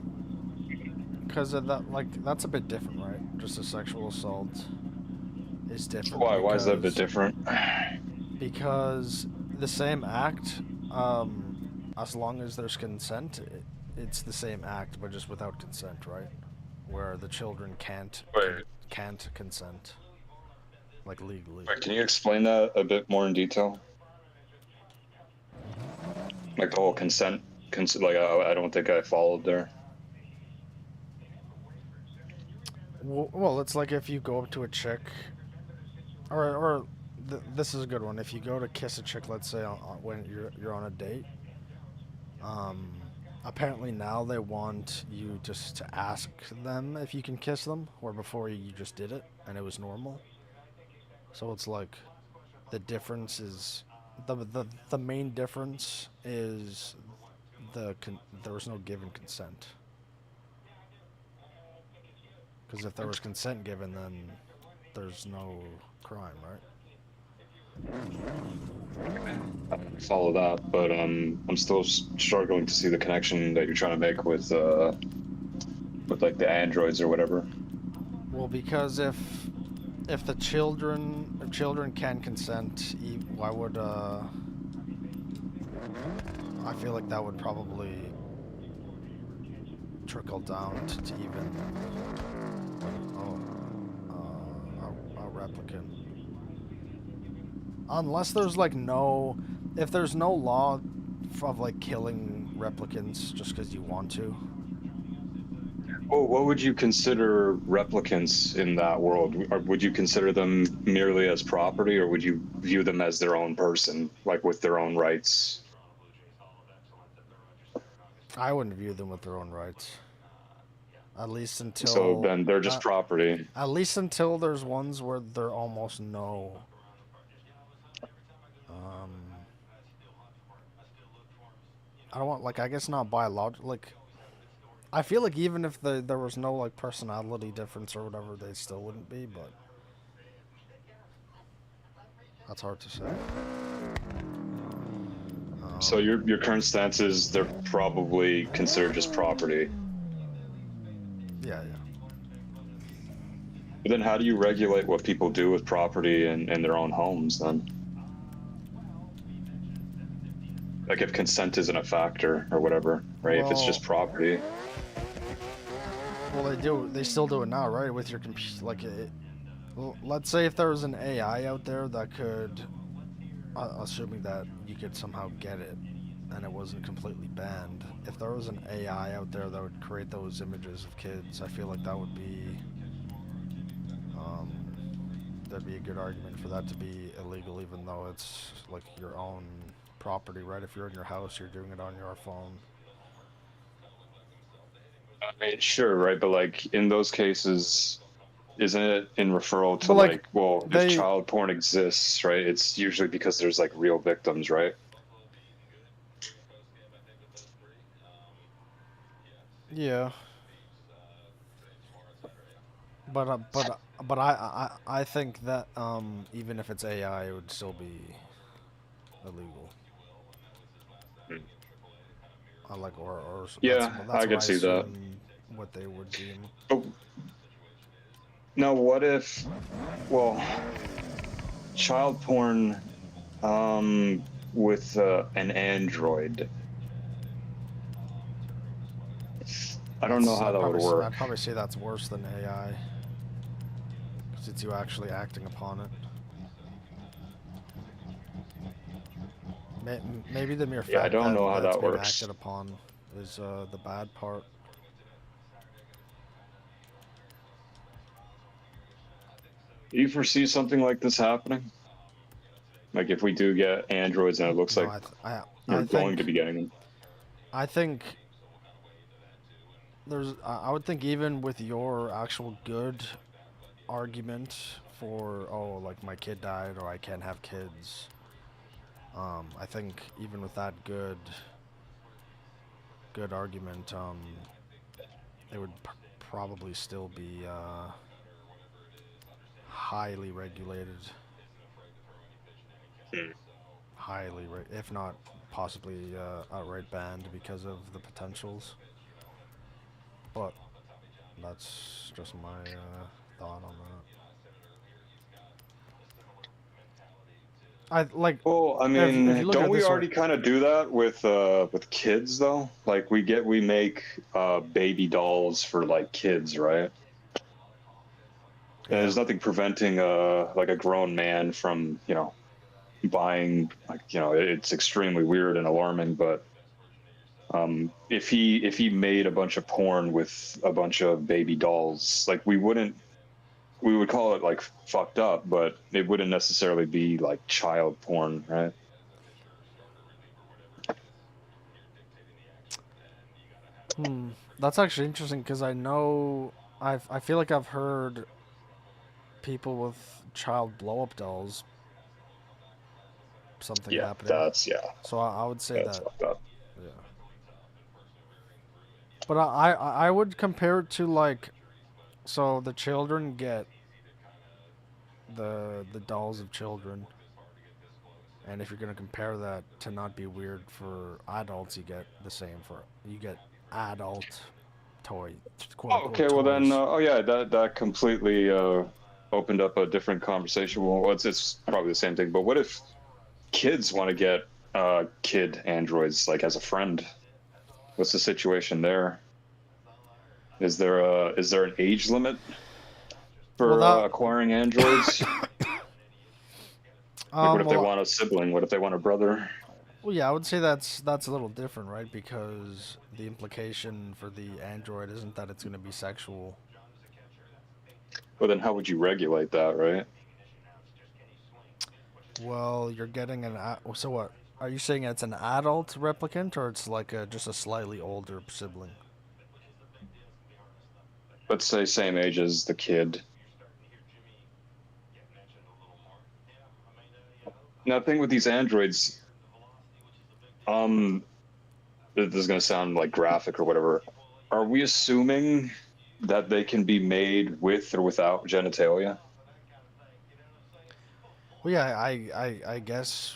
of that, like, that's a bit different, right? Just a sexual assault is different. Why? Why is that a bit different? Because the same act, as long as there's consent, it's the same act, but just without consent, right? Where the children can't consent, like legally. Wait, can you explain that a bit more in detail? Like the whole consent like I don't think I followed there. Well, it's like if you go up to a chick, or this is a good one. If you go to kiss a chick, let's say when you're on a date, apparently now they want you just to ask them if you can kiss them, where before you just did it and it was normal. So it's like the difference is the main difference is there was no given consent. Because if there was consent given, then there's no crime, right? I follow that, but I'm still struggling to see the connection that you're trying to make with like the androids or whatever. Well, because if the children can consent, why would I feel like that would probably trickle down to even a replicant. Unless there's like if there's no law of like killing replicants just because you want to. Well, what would you consider replicants in that world? Or would you consider them merely as property, or would you view them as their own person, like with their own rights? I wouldn't view them with their own rights. At least until... So then they're just property. At least until there's ones where there almost no... I don't want, like, I guess not biological, like... I feel like even if there was no, like, personality difference or whatever, they still wouldn't be, but... That's hard to say. So your current stance is they're probably considered just property. Yeah. But then how do you regulate what people do with property in their own homes then? Like if consent isn't a factor or whatever, right? If it's just property. Well, they still do it now, right? With your computer, like, let's say if there was an AI out there that could, assuming that you could somehow get it, and it wasn't completely banned. If there was an AI out there that would create those images of kids, I feel like that would be, there'd be a good argument for that to be illegal, even though it's like your own property, right? If you're in your house, you're doing it on your phone. I mean, sure, right? But like in those cases, isn't it in referral to But, like, well, if they- child porn exists, right? It's usually because there's like real victims, right? Yeah. But I think that even if it's AI, it would still be illegal. I like or Yeah, that's I what could I see that. assume what they would deem. But now, what if, well, child porn with an android? I don't know how that would work. I'd probably say that's worse than AI. Because it's you actually acting upon it. Maybe the mere fact Yeah, I don't know how that it's that being works. acted upon is the bad part. Do you foresee something like this happening? Like if we do get androids and it looks No, like I we're think- going to be getting them. I think I would think even with your actual good argument for, oh, like my kid died or I can't have kids, I think even with that good argument, it would probably still be highly regulated. If not possibly outright banned because of the potentials. But that's just my thought on that. Well, I mean, if you look at don't it we this way- already kind of do that with kids though? Like we make baby dolls for like kids, right? And there's nothing preventing like a grown man from, buying, like, it's extremely weird and alarming, but if he made a bunch of porn with a bunch of baby dolls, like we would call it like fucked up, but it wouldn't necessarily be like child porn, right? That's actually interesting because I feel like I've heard people with child blow-up dolls. Something happening. So I would say that's that. fucked up. Yeah. But I would compare it to like, so the children get the dolls of children, and if you're gonna compare that to not be weird for adults, you get the same you get adult toy. Oh, okay, well then, that completely opened up a different conversation. Well, it's probably the same thing, but what if kids want to get kid androids like as a friend? What's the situation there? Is there an age limit for acquiring androids? Like, what if they want a sibling? What if they want a brother? Well, yeah, I would say that's a little different, right? Because the implication for the android isn't that it's going to be sexual. Well, then how would you regulate that, right? Well, you're getting so what? Are you saying it's an adult replicant, or it's like just a slightly older sibling? Let's say same age as the kid. Now, the thing with these androids, this is going to sound like graphic or whatever. Are we assuming that they can be made with or without genitalia? Well, yeah, I guess.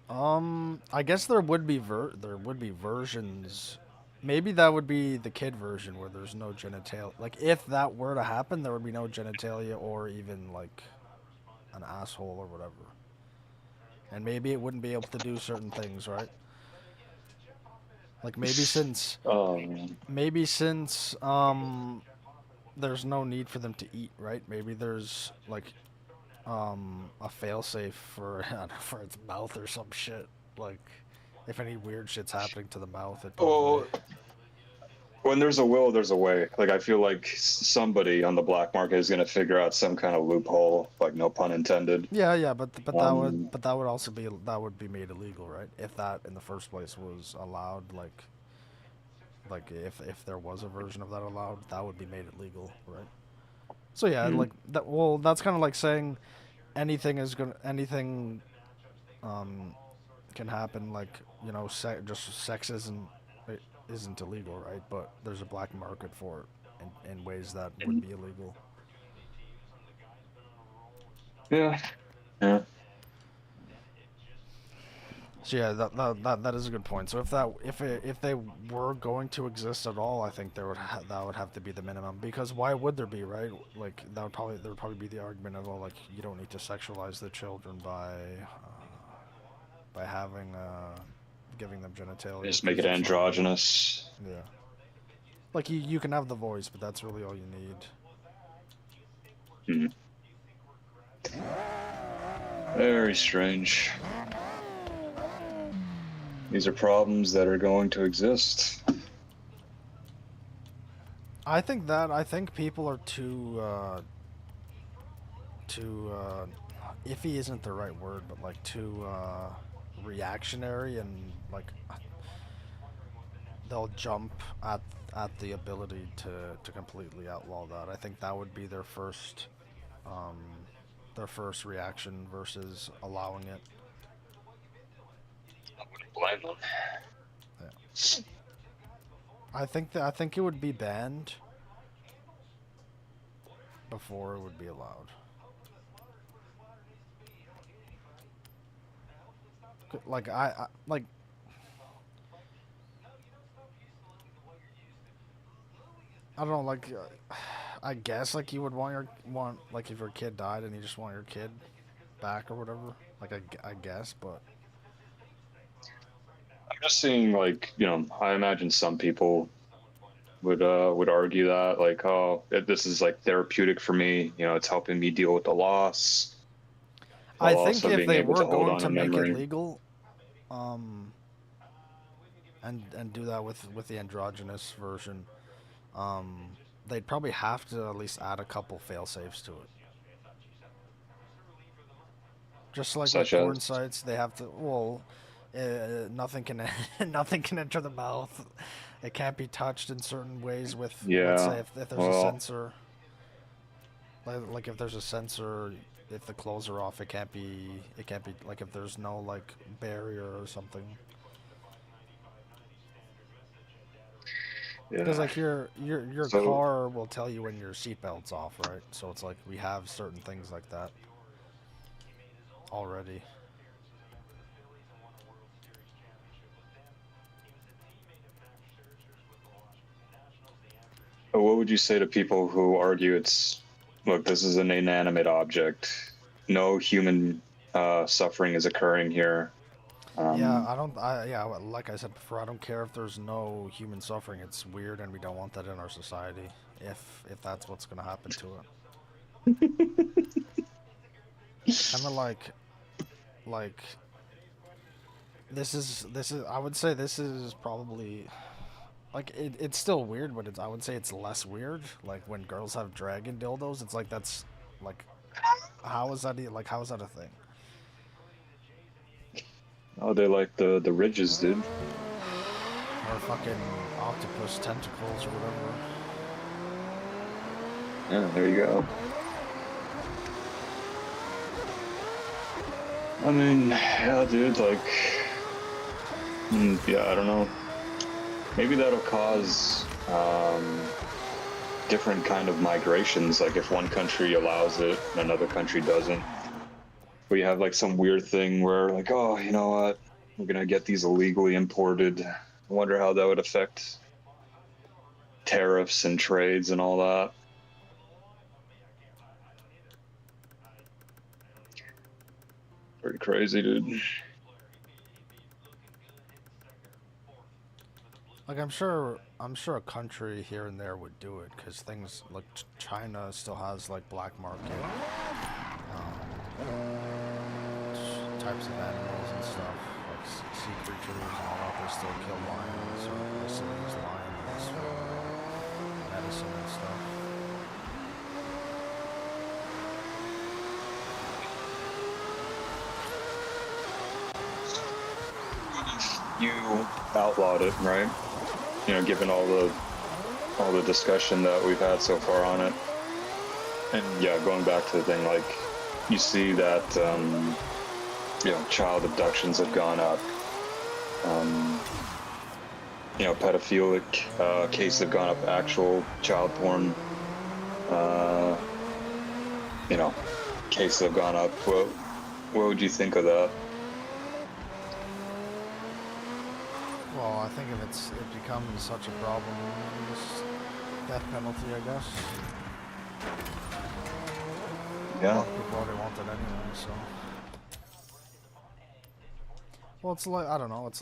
I guess there would be versions. Maybe that would be the kid version where there's no genitalia. Like if that were to happen, there would be no genitalia or even like an asshole or whatever. And maybe it wouldn't be able to do certain things, right? Like maybe since there's no need for them to eat, right? Maybe there's like a failsafe for for its mouth or some shit. Like if any weird shit's happening to the mouth, it probably... When there's a will, there's a way. Like, I feel like somebody on the black market is going to figure out some kind of loophole, like no pun intended. Yeah, but that would also be made illegal, right? If that in the first place was allowed, like if there was a version of that allowed, that would be made illegal, right? So yeah, like that. Well, that's kind of like saying anything can happen. Like, you know, just sex isn't illegal, right? But there's a black market for it in ways that would be illegal. Yeah. Yeah. So yeah, that is a good point. So if they were going to exist at all, I think that would have to be the minimum, because why would there be, right? Like there would probably be the argument of, well, like, you don't need to sexualize the children by having giving them genitalia. Just make it androgynous. Yeah. Like you can have the voice, but that's really all you need. Very strange. These are problems that are going to exist. I think people are too iffy isn't the right word, but like too reactionary, and like they'll jump at the ability to completely outlaw that. I think that would be their first reaction versus allowing it. I wouldn't blame them. Yeah. I think it would be banned before it would be allowed. Like I don't know, like I guess like you would want like if your kid died and you just want your kid back or whatever. Like I guess, but I'm just seeing, like, you know, I imagine some people would argue that, like, oh, this is like therapeutic for me, you know, it's helping me deal with the loss. I think if they were going to make it legal, and do that with the androgynous version, they'd probably have to at least add a couple fail-safes to it. Just like with porn sites, they have to. Well, nothing can enter the mouth. It can't be touched in certain ways. With let's say if there's a sensor, like if there's a sensor, if the clothes are off, it can't be like if there's no like barrier or something. Because like your car will tell you when your seatbelt's off, right? So it's like we have certain things like that already. What would you say to people who argue it's, look, this is an inanimate object, no human suffering is occurring here? Like I said before, I don't care if there's no human suffering. It's weird, and we don't want that in our society. If that's what's gonna happen to it. Kind of like this is I would say this is probably like it's still weird, but I would say it's less weird. Like when girls have dragon dildos, it's like that's like how is that a thing? Oh, they like the ridges, dude. Or fucking octopus tentacles or whatever. Yeah, there you go. I mean, yeah, dude, like, yeah, I don't know. Maybe that'll cause different kind of migrations. Like if one country allows it and another country doesn't. We have like some weird thing where like, oh, you know what? We're gonna get these illegally imported. I wonder how that would affect tariffs and trades and all that. Pretty crazy, dude. Like I'm sure a country here and there would do it, because things like China still has like black market types of animals and stuff, like sea creatures and all that. They still kill lions, or they still use lions for medicine and stuff. You outlawed it, right? You know, given all the discussion that we've had so far on it. And yeah, going back to the thing, like, you see that, you know, child abductions have gone up. You know, pedophilic cases have gone up, actual child porn, you know, cases have gone up. What would you think of that? Well, I think if it becomes such a problem, it's death penalty, I guess. Yeah. A lot of people already want it anyway, so. Well, it's like, I don't know, it's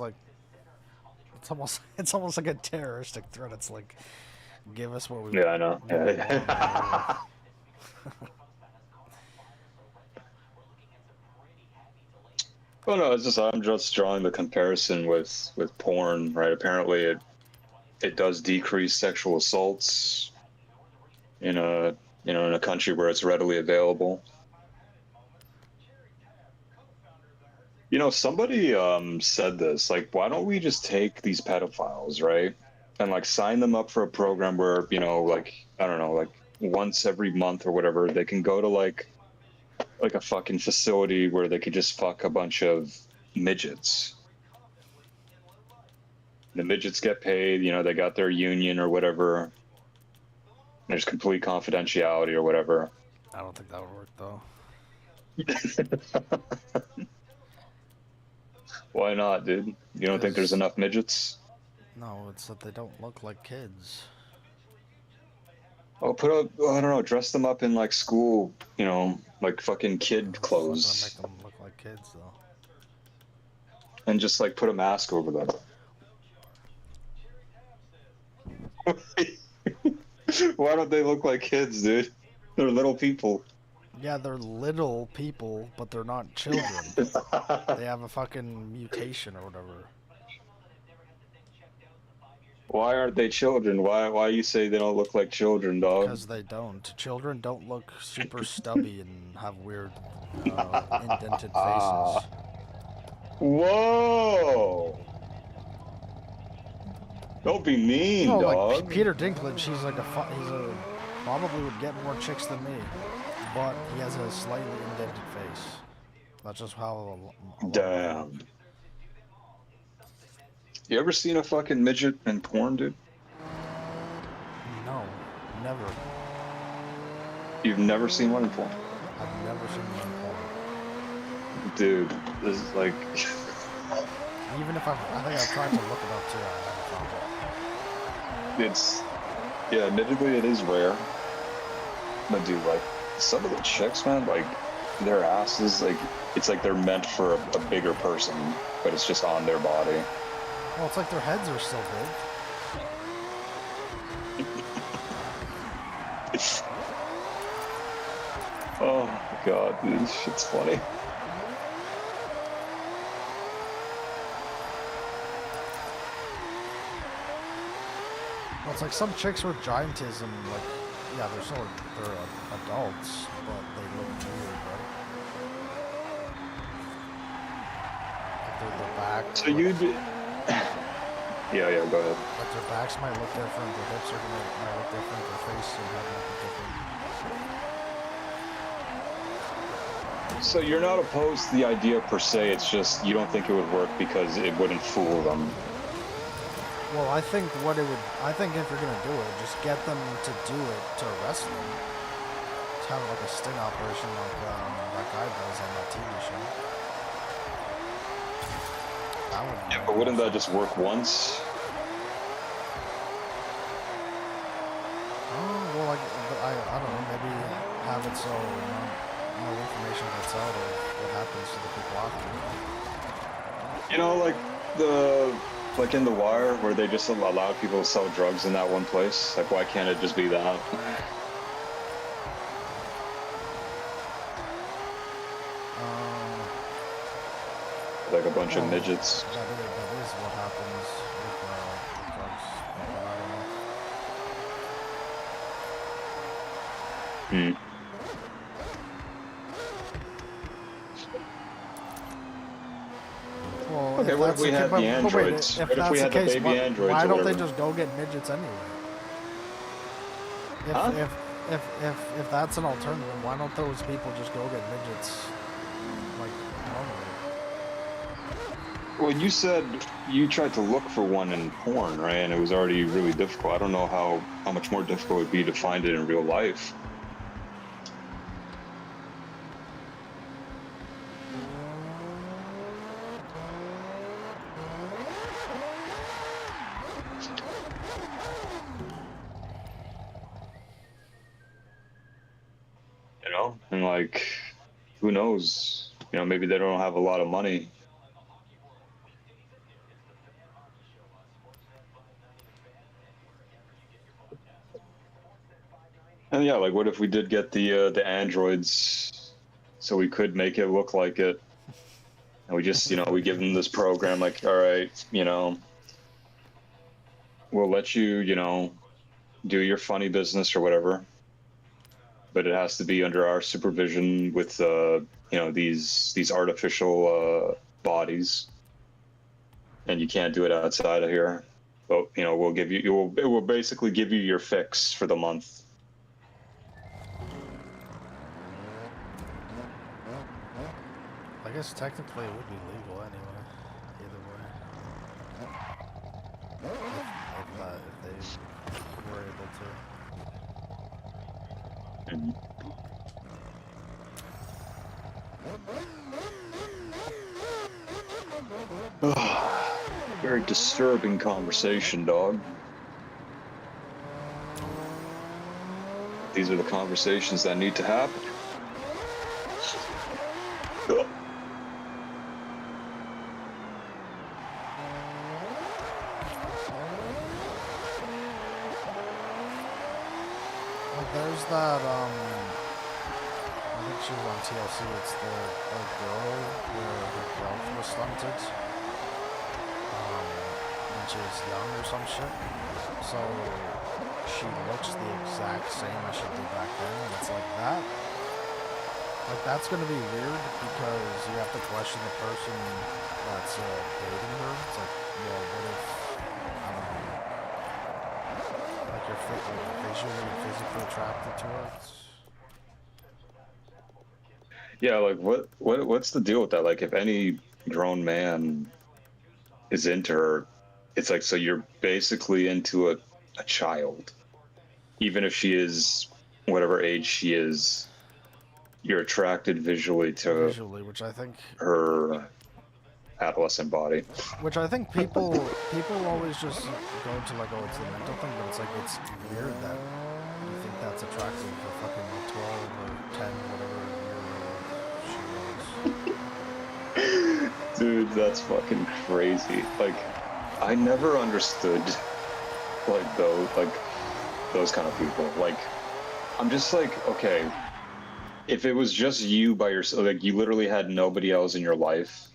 almost like a terroristic threat. It's like, give us what we Yeah, I know. Well, no, it's just I'm just drawing the comparison with porn, right? Apparently, it does decrease sexual assaults in a country where it's readily available. You know, somebody said this, like, why don't we just take these pedophiles, right, and like sign them up for a program where, you know, like, I don't know, like once every month or whatever, they can go to like a fucking facility where they could just fuck a bunch of midgets. The midgets get paid, you know, they got their union or whatever. There's complete confidentiality or whatever. I don't think that would work, though. Why not, dude? You don't think there's enough midgets? No, it's that they don't look like kids. Oh, I don't know, dress them up in like school, you know, like fucking kid clothes. It's not gonna make them look like kids, though. And just like put a mask over them. Why don't they look like kids, dude? They're little people. Yeah, they're little people, but they're not children. They have a fucking mutation or whatever. Why aren't they children? Why you say they don't look like children, dog? Because they don't. Children don't look super stubby and have weird indented faces. Whoa! Don't be mean, no, dog. Like Peter Dinklage, he's probably would get more chicks than me, but he has a slightly indented face. That's just how. Damn. You ever seen a fucking midget in porn, dude? No, never. You've never seen one in porn? I've never seen one in porn. Dude, this is like... Even if I think I've tried to look it up too, I haven't found it. It's... Yeah, admittedly it is rare. But dude, like, some of the chicks, man, like, their asses, like, it's like they're meant for a bigger person, but it's just on their body. Well, it's like their heads are still big. Oh my god, dude, this shit's funny. Well, it's like some chicks with giantism, like, yeah, they're adults, but they look weird, right? Like their back. So you'd... Yeah, go ahead. Like their backs might look different, their hips might look different, their face might look different. So you're not opposed to the idea per se, it's just you don't think it would work because it wouldn't fool them. Well, I think if you're gonna do it, just get them to do it to arrest them. To have like a sting operation like that guy does on that TV show. Yeah, but wouldn't that just work once? Oh, well, I don't know, maybe have it so no information gets out of what happens to the people after. You know, like in The Wire, where they just allow people to sell drugs in that one place? Like, why can't it just be that? Like a bunch of midgets. That is what happens with drugs. I don't know. Well, okay, what if we had the androids? If what if we had the baby androids? Why don't they just go get midgets anyway? if that's an alternative, why don't those people just go get midgets like normally? Well, you said you tried to look for one in porn, right? And it was already really difficult. I don't know how much more difficult it would be to find it in real life. You know, and like, who knows? You know, maybe they don't have a lot of money. And yeah, like, what if we did get the androids, so we could make it look like it, and we just, you know, we give them this program, like, all right, you know, we'll let you, you know, do your funny business or whatever, but it has to be under our supervision with, you know, these artificial bodies, and you can't do it outside of here. But you know, we'll give you, it will basically give you your fix for the month. I guess technically it would be legal anyway, either way. If they were able to. Very disturbing conversation, dog. These are the conversations that need to happen. There's that, I think she was on TLC, it's the girl where her growth was stunted when she was young or some shit. So she looks the exact same as she did back then, and it's like that. Like, that's gonna be weird because you have to question the person that's dating her. It's like, well, what if, I don't know, like you're visually, physically attracted to her? Yeah, like what's the deal with that? Like, if any grown man is into her, it's like, so you're basically into a child, even if she is whatever age she is. You're attracted visually to which I think her adolescent body. Which I think people always just go to like, oh, it's the mental thing, but it's like, it's weird that you think that's attractive for fucking like 12 or 10, whatever year she was. Dude, that's fucking crazy. Like, I never understood like those kind of people. Like, I'm just like, okay, if it was just you by yourself, like you literally had nobody else in your life,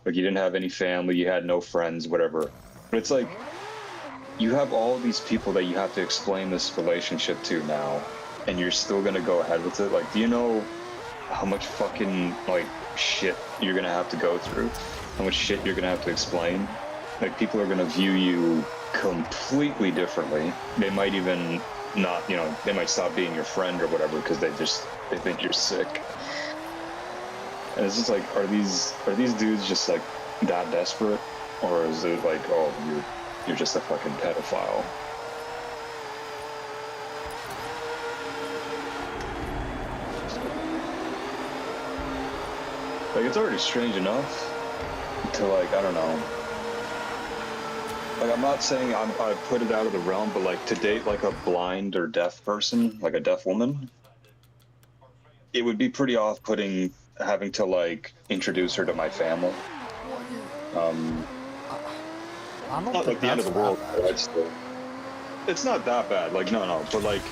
like you didn't have any family, you had no friends, whatever. But it's like, you have all these people that you have to explain this relationship to now, and you're still gonna go ahead with it. Like, do you know how much fucking like shit you're gonna have to go through? How much shit you're gonna have to explain? Like, people are gonna view you completely differently. They might even not, you know, they might stop being your friend or whatever because they think you're sick. And it's just like, are these dudes just like that desperate, or is it like, oh, you're just a fucking pedophile? Like, it's already strange enough to, like, I don't know. Like, I'm not saying I put it out of the realm, but like, to date like a blind or deaf person, like a deaf woman, it would be pretty off-putting having to like introduce her to my family. I don't not think like the end of the world. It's not that bad. Like, no, but like,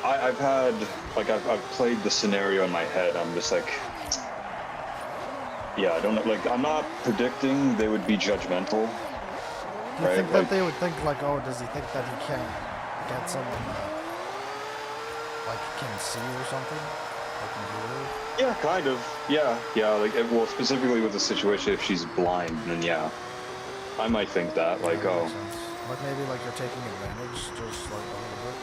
I've had, like, I've played the scenario in my head. I'm just like, yeah, I don't know. Like, I'm not predicting they would be judgmental. Do you think that they would think like, oh, does he think that he can't get someone that like can see or something? Like, can hear? Yeah, kind of. Yeah. Like, well, specifically with the situation, if she's blind, then yeah, I might think that. Like, Like, maybe like you're taking advantage, just like a little bit.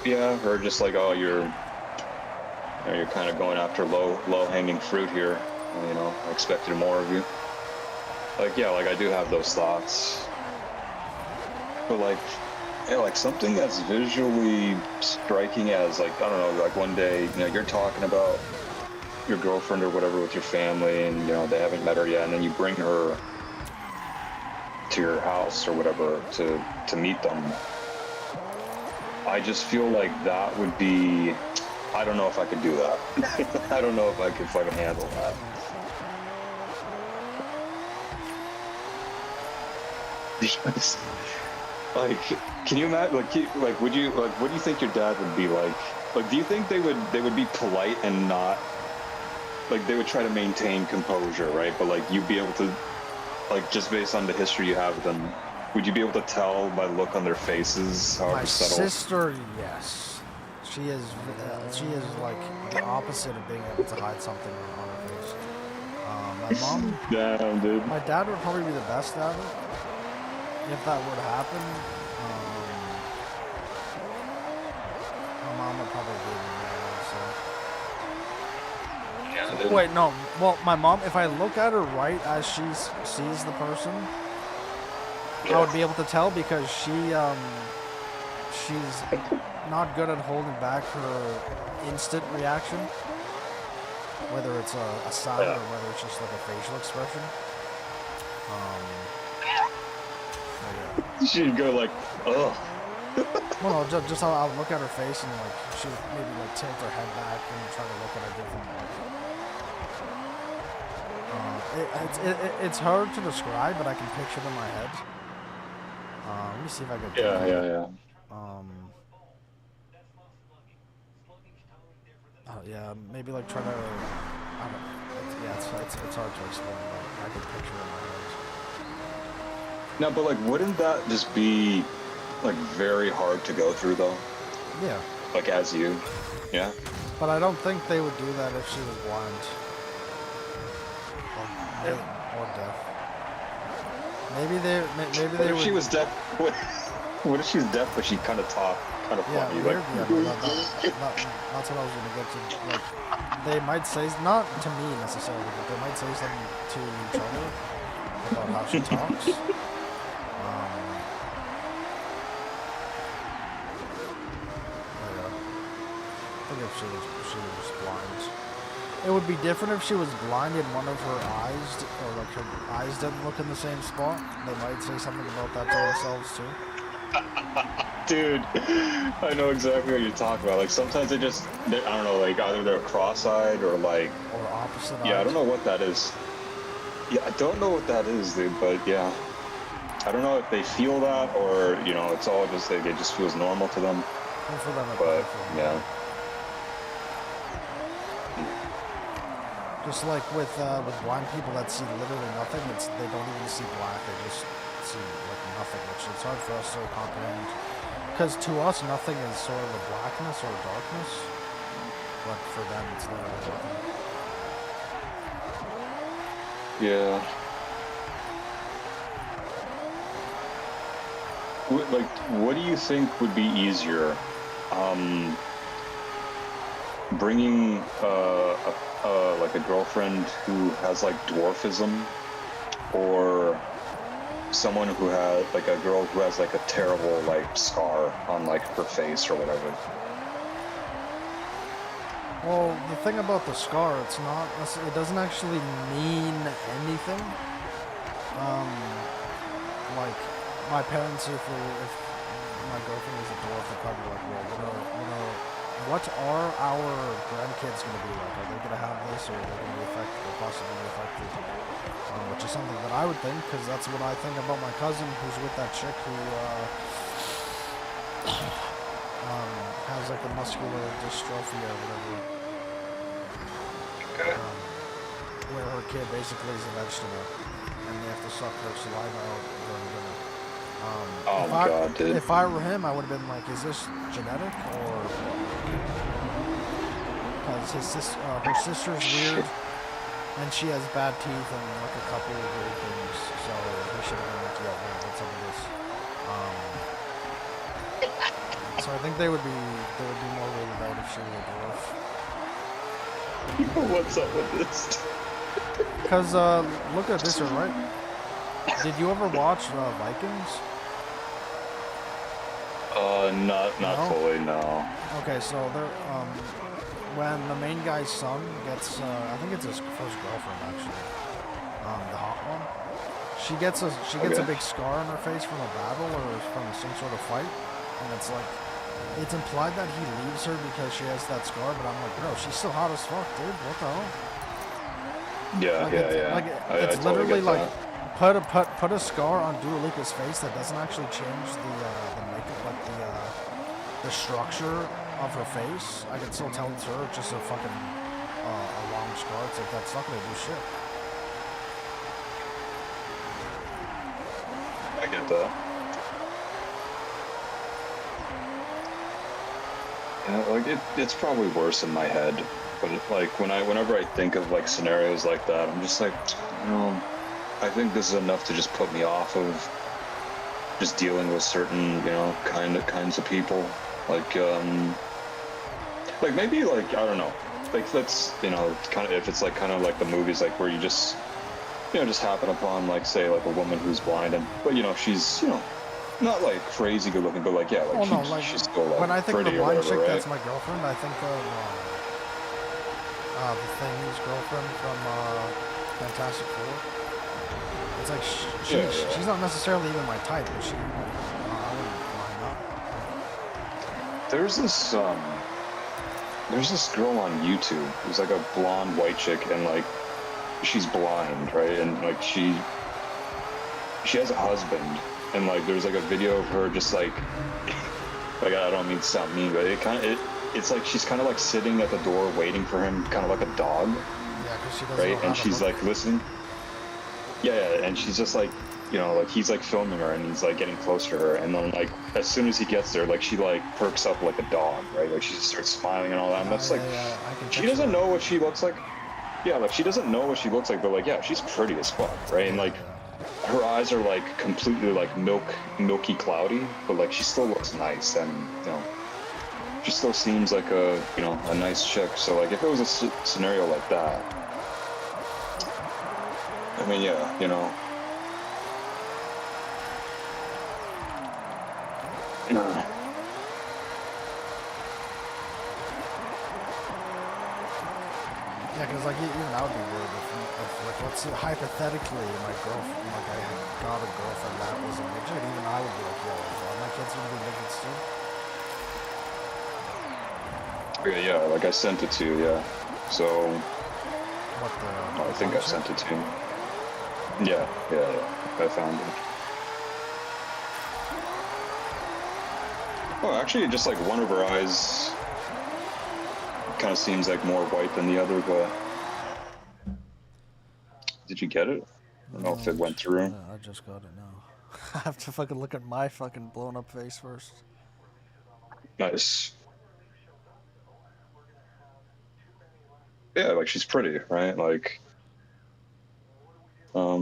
Yeah, or just like, oh, you're kind of going after low-hanging fruit here. You know, I expected more of you. Like, yeah, like I do have those thoughts, but like, yeah, like something that's visually striking as like, I don't know, like one day, you know, you're talking about your girlfriend or whatever with your family, and you know they haven't met her yet, and then you bring her to your house or whatever to meet them. I just feel like that would be, I don't know if I could do that. I don't know if I could fucking handle that. Like, can you imagine? Like, would you like? What do you think your dad would be like? Like, do you think they would be polite and not like they would try to maintain composure, right? But like you'd be able to, like, just based on the history you have with them, would you be able to tell by the look on their faces how My subtle? sister, yes. She is like the opposite of being able to hide something on her face. My mom, damn, dude. My dad would probably be the best at it if that were to happen. My mom would probably be the so. Wait, no. Well, my mom, if I look at her right as she sees the person, I would be able to tell because she's not good at holding back her instant reaction, whether it's a sign or whether it's just like a facial expression. She'd go like, ugh. Well, no, just how I would look at her face and like she would maybe like tilt her head back and try to look at a different like. It's hard to describe, but I can picture it in my head. Let me see if I can. Yeah. Oh yeah, maybe like try to. I don't know. It's hard to explain, but I can picture it in my head. No, but like, wouldn't that just be like very hard to go through though? Yeah. Like as you, yeah. But I don't think they would do that if she was blind or deaf. Maybe they What if would. she was deaf? What if she's deaf but she kind of talked kind of funny? Weird, Like, that's what I was gonna get to. Like, they might say, not to me necessarily, but they might say something to each other about how she talks. I think if she was blind, it would be different if she was blind and one of her eyes, or like her eyes didn't look in the same spot. They might say something about that to themselves too. dude, I know exactly what you're talking about. Like sometimes I don't know, like either they're cross-eyed or like, or opposite. Yeah, I don't know what that is. Yeah, I don't know what that is, dude. But yeah, I don't know if they feel that or you know, it's all just like it just feels normal to them. And for them, but yeah. Just like with blind people that see literally nothing, they don't even see black. They just see like nothing, which it's hard for us to comprehend. Because to us, nothing is sort of a blackness or a darkness, but for them, it's literally nothing. Yeah. Like, what do you think would be easier? Bringing like a girlfriend who has like dwarfism, or someone who has like a girl who has like a terrible like scar on like her face or whatever. Well, the thing about the scar, it doesn't actually mean anything. Like my parents, if my girlfriend was a dwarf, they'd probably be like, well, you know, what are our grandkids going to be like? Are they going to have this, or are they going to be affected, or possibly be affected? Which is something that I would think, because that's what I think about my cousin who's with that chick who has like the muscular dystrophy or whatever. Where her kid basically is a vegetable, and they have to suck her saliva out during dinner. Oh my God, dude. If I were him, I would have been like, is this genetic, or because her sister's weird, and she has bad teeth and like a couple of weird things, so he should have been like, yeah, what's up with this? So I think they would be more weirded out if she was a dwarf. What's up with this? Because look at this, right? Did you ever watch Vikings? Not No? fully, no. Okay, so they're when the main guy's son gets I think it's his first girlfriend actually, the hot one. She gets a big scar on her face from a battle or from some sort of fight, and it's like it's implied that he leaves her because she has that scar, but I'm like, bro, she's still hot as fuck, dude. What the hell? Yeah, Like, yeah. Like it's totally literally get like put a scar on Dua Lipa's face that doesn't actually change the makeup, like the structure of her face. I can still tell it's her, just a fucking a long scar. It's like that's not gonna do shit. I get that. Yeah, like it's probably worse in my head, but like whenever I think of like scenarios like that, I'm just like, I think this is enough to just put me off of just dealing with certain, kinds of people. Like maybe like I don't know, like let's kind of if it's like kind of like the movies like where you just just happen upon like say like a woman who's blind but she's not like crazy good looking, but like she's still like when I think of pretty a blind or whatever, chick right? that's my girlfriend, I think of the Thing's girlfriend from Fantastic Four. It's like she's not necessarily even my type, but she I wouldn't mind that. There's this girl on YouTube who's like a blonde white chick, and like she's blind, right? And like she has a husband, and like there's like a video of her just like I don't mean to sound mean, but it's like she's kind of like sitting at the door waiting for him, kind of like a dog. Yeah, because she doesn't right? know how And to she's look. like listening. Yeah, and she's just like, like he's like filming her and he's like getting close to her, and then like as soon as he gets there, like she like perks up like a dog, right? Like she just starts smiling and all that. And that's like, she doesn't know what she looks like. Yeah, like she doesn't know what she looks like, but like she's pretty as fuck, right? And like her eyes are like completely like milky cloudy, but like she still looks nice, and she still seems like a a nice chick. So like if it was a scenario like that, I mean, yeah, Yeah, because like even I would be weird if like let's say hypothetically my girlfriend, like I got a girlfriend that was a midget, even I would be like, yo, are my kids gonna be midgets too? Yeah, like I sent it to you, yeah. So What I think I sent it to you. Yeah, I found it. Oh, actually, just like one of her eyes kind of seems like more white than the other, but did you get it? I don't know if it went through. Yeah, I just got it now. I have to fucking look at my fucking blown up face first. Nice. Yeah, like she's pretty, right? Like, But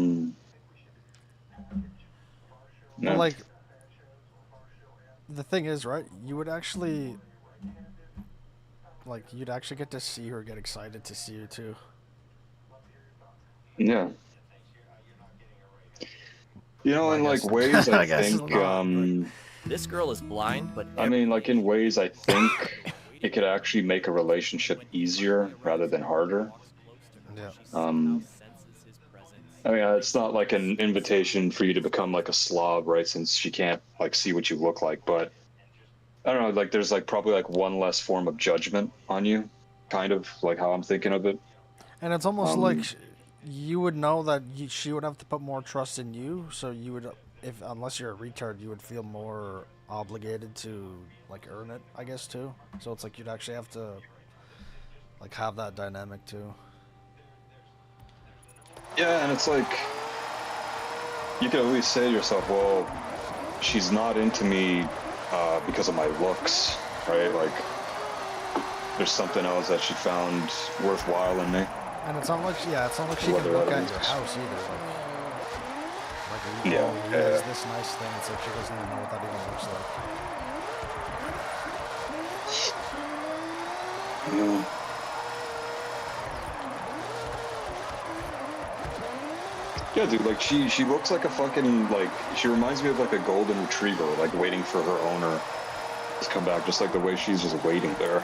like, the thing is, right? You would actually, like, you'd actually get to see her get excited to see you too. Yeah. In like ways I think, This girl is blind, but I mean, like in ways I think it could actually make a relationship easier rather than harder. Yeah. I mean, it's not like an invitation for you to become like a slob, right? Since she can't like see what you look like, but I don't know, like there's like probably like one less form of judgment on you, kind of like how I'm thinking of it. And it's almost like you would know that she would have to put more trust in you, so you would, unless you're a retard, you would feel more obligated to like earn it, I guess too. So it's like you'd actually have to like have that dynamic too. Yeah, and it's like you could at least say to yourself, well, she's not into me because of my looks, right? Like there's something else that she found worthwhile in me. And it's not like, it's not like she can look at your house either. Like he has this nice thing. It's like she doesn't even know what that even looks like. Yeah. Yeah, dude, like she looks like a fucking, like, she reminds me of like a golden retriever, like waiting for her owner to come back, just like the way she's just waiting there.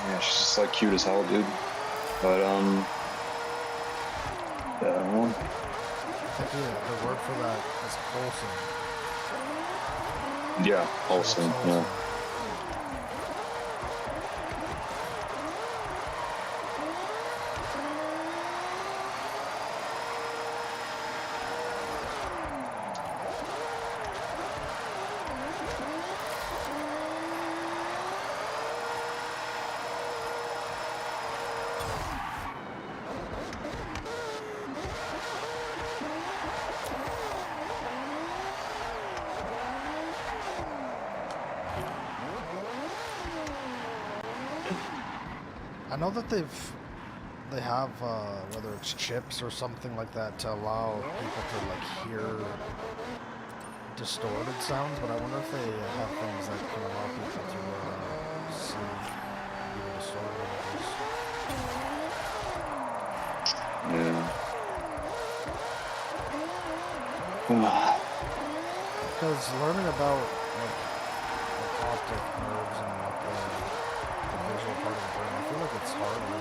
Yeah, she's just like cute as hell, dude. But yeah, I think the word for that is wholesome. yeah, wholesome, yeah. I know that they have whether it's chips or something like that to allow people to like hear distorted sounds, but I wonder if they have things that can allow people to see even distorted images. Yeah. Because learning about like optic nerves and like the visual part of the brain, I feel like it's harder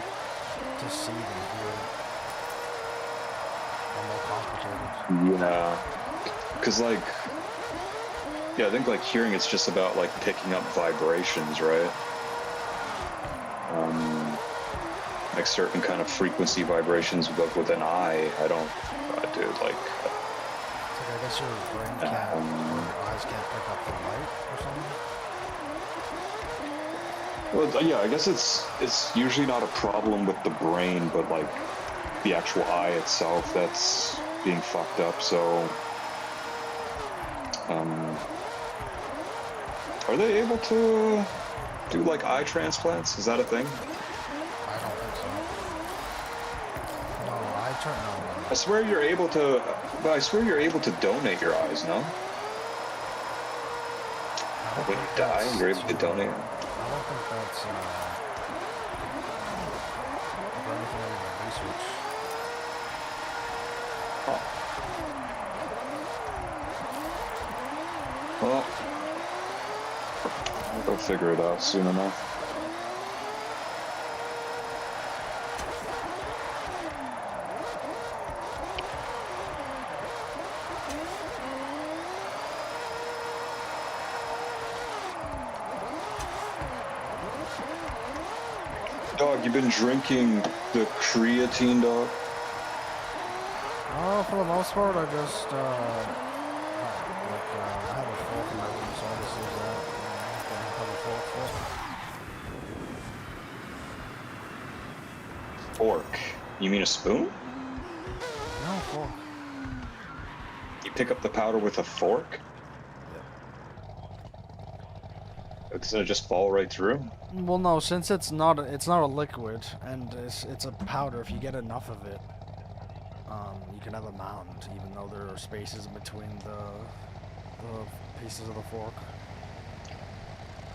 to see than hear. Or more complicated. Yeah. Because, like, yeah, I think, like, hearing it's just about, like, picking up vibrations, right? Like, certain kind of frequency vibrations with an eye, I don't, dude, like... It's like, I guess your brain can't, or your eyes can't pick up the light or something? Well, yeah, I guess it's usually not a problem with the brain, but, like, the actual eye itself that's being fucked up, so... Are they able to do, like, eye transplants? Is that a thing? I don't think so. No, no. I swear you're able to... But I swear you're able to donate your eyes, no? When you die, you're able to donate. I don't think that's anything in my research. Well, I'll go figure it out soon enough. Dog, you been drinking the creatine, dog? Oh, for the most part, I just, I have a fork in my room, so I'll just use that. I have a fork. Fork? You mean a spoon? No, fork. You pick up the powder with a fork? Yeah. Doesn't it just fall right through? Well, no, since it's not a liquid, and it's a powder, if you get enough of it, you can have a mountain, even though there are spaces in between the pieces of the fork.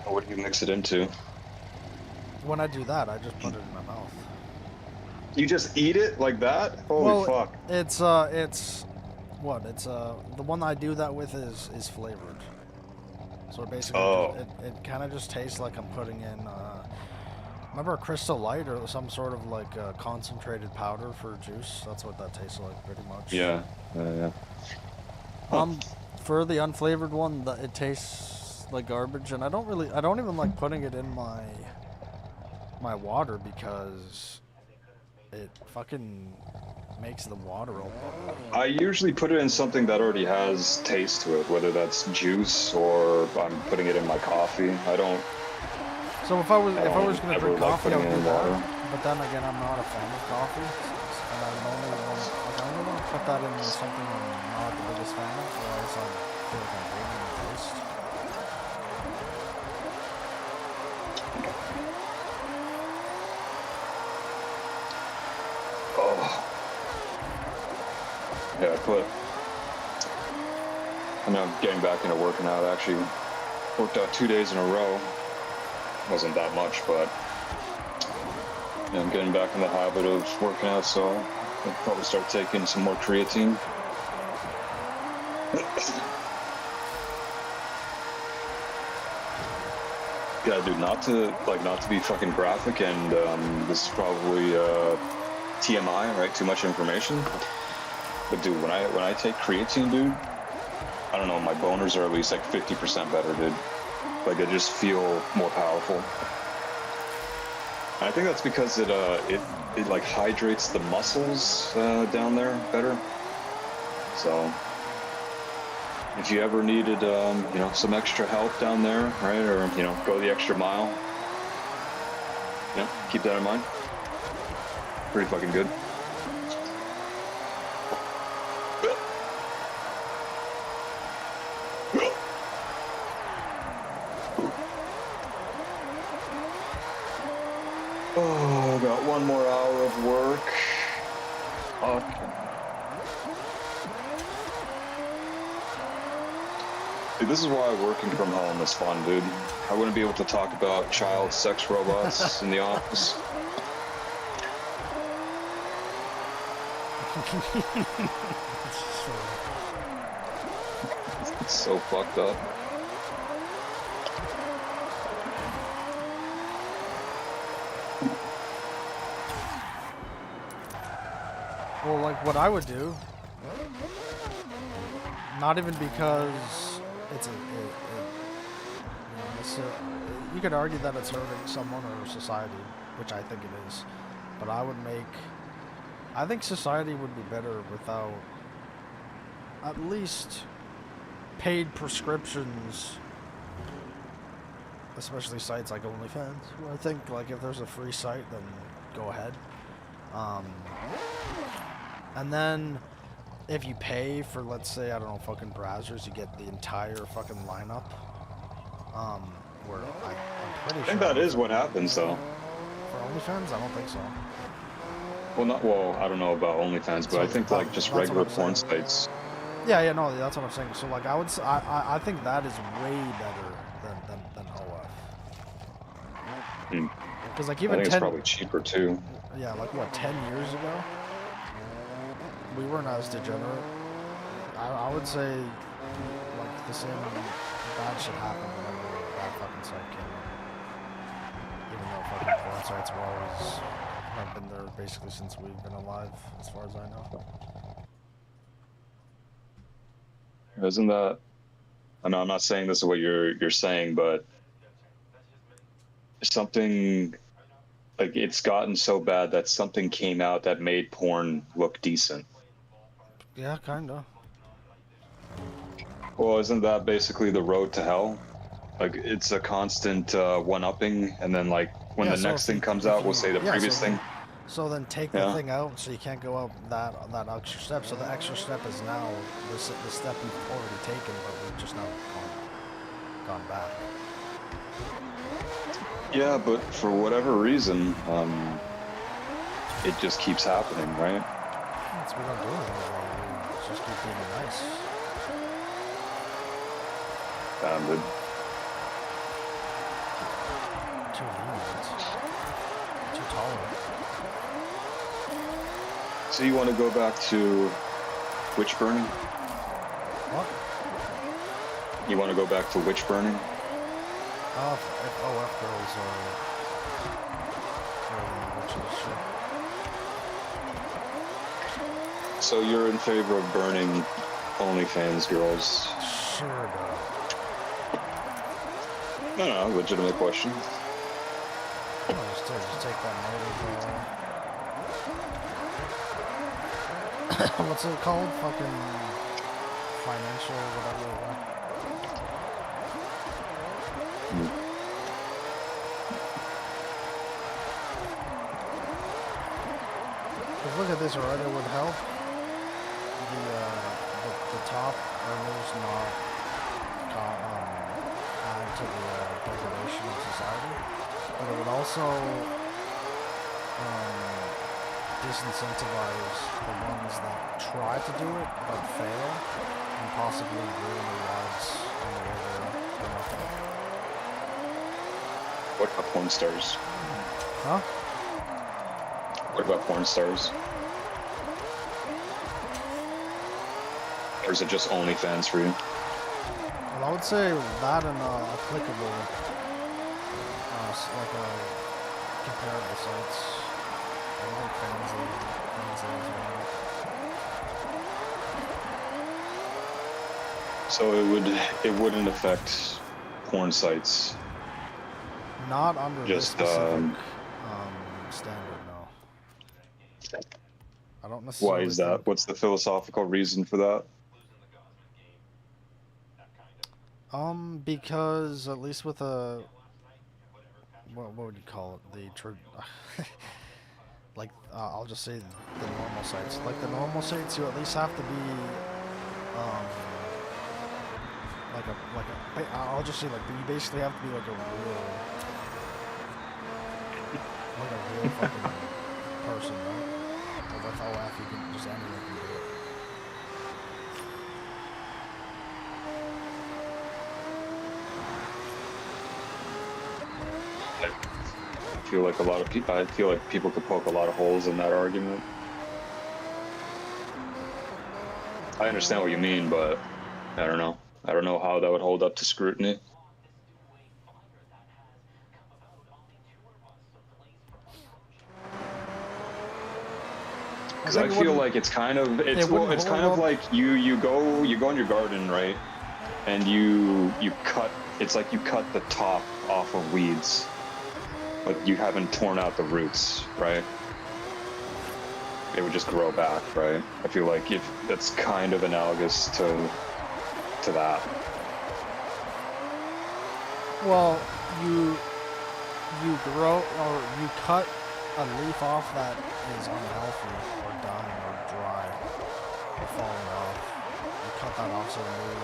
What do you mix it into? When I do that, I just put it in my mouth. You just eat it like that? Holy fuck. It's the one I do that with is flavored. So basically, it kind of just tastes like I'm putting in, remember a Crystal Light or some sort of like concentrated powder for juice? That's what that tastes like, pretty much. Yeah, yeah. For the unflavored one, it tastes like garbage, and I don't even like putting it in my water because it fucking makes the water open. I usually put it in something that already has taste to it, whether that's juice or I'm putting it in my coffee. I don't. So if I was gonna drink coffee, I would do water. that. But then again, I'm not a fan of coffee, and I only want to put that in something I'm not the biggest fan of, or else I feel like I'm breathing the taste. Oh. Yeah, I'm now getting back into working out. Actually, worked out 2 days in a row. wasn't that much, but I'm getting back in the habit of working out, so I'll probably start taking some more creatine. Yeah, dude, not to be fucking graphic, and this is probably TMI, right? Too much information. But dude, when I take creatine, dude, I don't know, my boners are at least like 50% better, dude. Like, I just feel more powerful. And I think that's because it like hydrates the muscles down there better. So if you ever needed you know, some extra help down there, right, or you know, go the extra mile, you know, keep that in mind. Pretty fucking good. Oh, got one more hour of work. Okay. Dude, this is why working from home is fun, dude. I wouldn't be able to talk about child sex robots in the office. It's so fucked up. Well, like, what I would do, not even because it's you could argue that it's hurting someone or society, which I think it is, but I think society would be better without at least paid prescriptions, especially sites like OnlyFans, where I think, like, if there's a free site, then go ahead. And then if you pay for, let's say, I don't know, fucking browsers, you get the entire fucking lineup. Where I'm pretty sure. I think that is what happens, though. For OnlyFans, I don't think so. Well, I don't know about OnlyFans, but I think like just regular porn sites. Yeah, no, that's what I'm saying. So like, I think that is way better than OF. Because like, even I think it's probably cheaper too. Yeah, like what, 10 years ago, we weren't as degenerate. I would say like the same bad shit happened whenever that fucking site came in. Even though fucking porn sites have been there basically since we've been alive, as far as I know. Isn't that? I know I'm not saying this is what you're saying, but something like it's gotten so bad that something came out that made porn look decent. Yeah, kinda. Well, isn't that basically the road to hell? Like, it's a constant one-upping, and then like when the next thing comes out, we'll say the previous thing. So then take the thing out, so you can't go up that extra step. So the extra step is now the step you've already taken, but we've just now gone back. Yeah, but for whatever reason, it just keeps happening, right? We don't do anything. We just keep being nice. Founded. Too lenient. Too tolerant. So you want to go back to witch burning? What? You want to go back to witch burning? If OF girls are witches, sure. So you're in favor of burning OnlyFans girls? Sure, No, legitimate question. Just take that motive, what's it called? Fucking financial, whatever. Because look at this, alright, it would help the top earners not add to the degradation of society, but it would also disincentivize the ones that try to do it but fail and possibly ruin their lives in the way they're not going. What about porn stars? Huh? What about porn stars? Or is it just OnlyFans for you? Well, I would say that and applicable, like comparable sites. I think fans as well. So it wouldn't affect porn sites. Not under this Just specific standard, no. I don't necessarily. Why is that? What's the philosophical reason for that? Because at least with a what would you call it? Like I'll just say the normal sites. Like the normal sites, you at least have to be I'll just say like you basically have to be like a real fucking person, right? But with OF, you can just anyone can do it. I feel like a lot of people. I feel like people could poke a lot of holes in that argument. I understand what you mean, but I don't know. I don't know how that would hold up to scrutiny. Because I feel like it's kind of like you go in your garden, right? And you cut. It's like you cut the top off of weeds, but you haven't torn out the roots, right? It would just grow back, right? I feel like if that's kind of analogous to that. Well, you grow or you cut a leaf off that is unhealthy or dying or dry or falling off. You cut that off so the new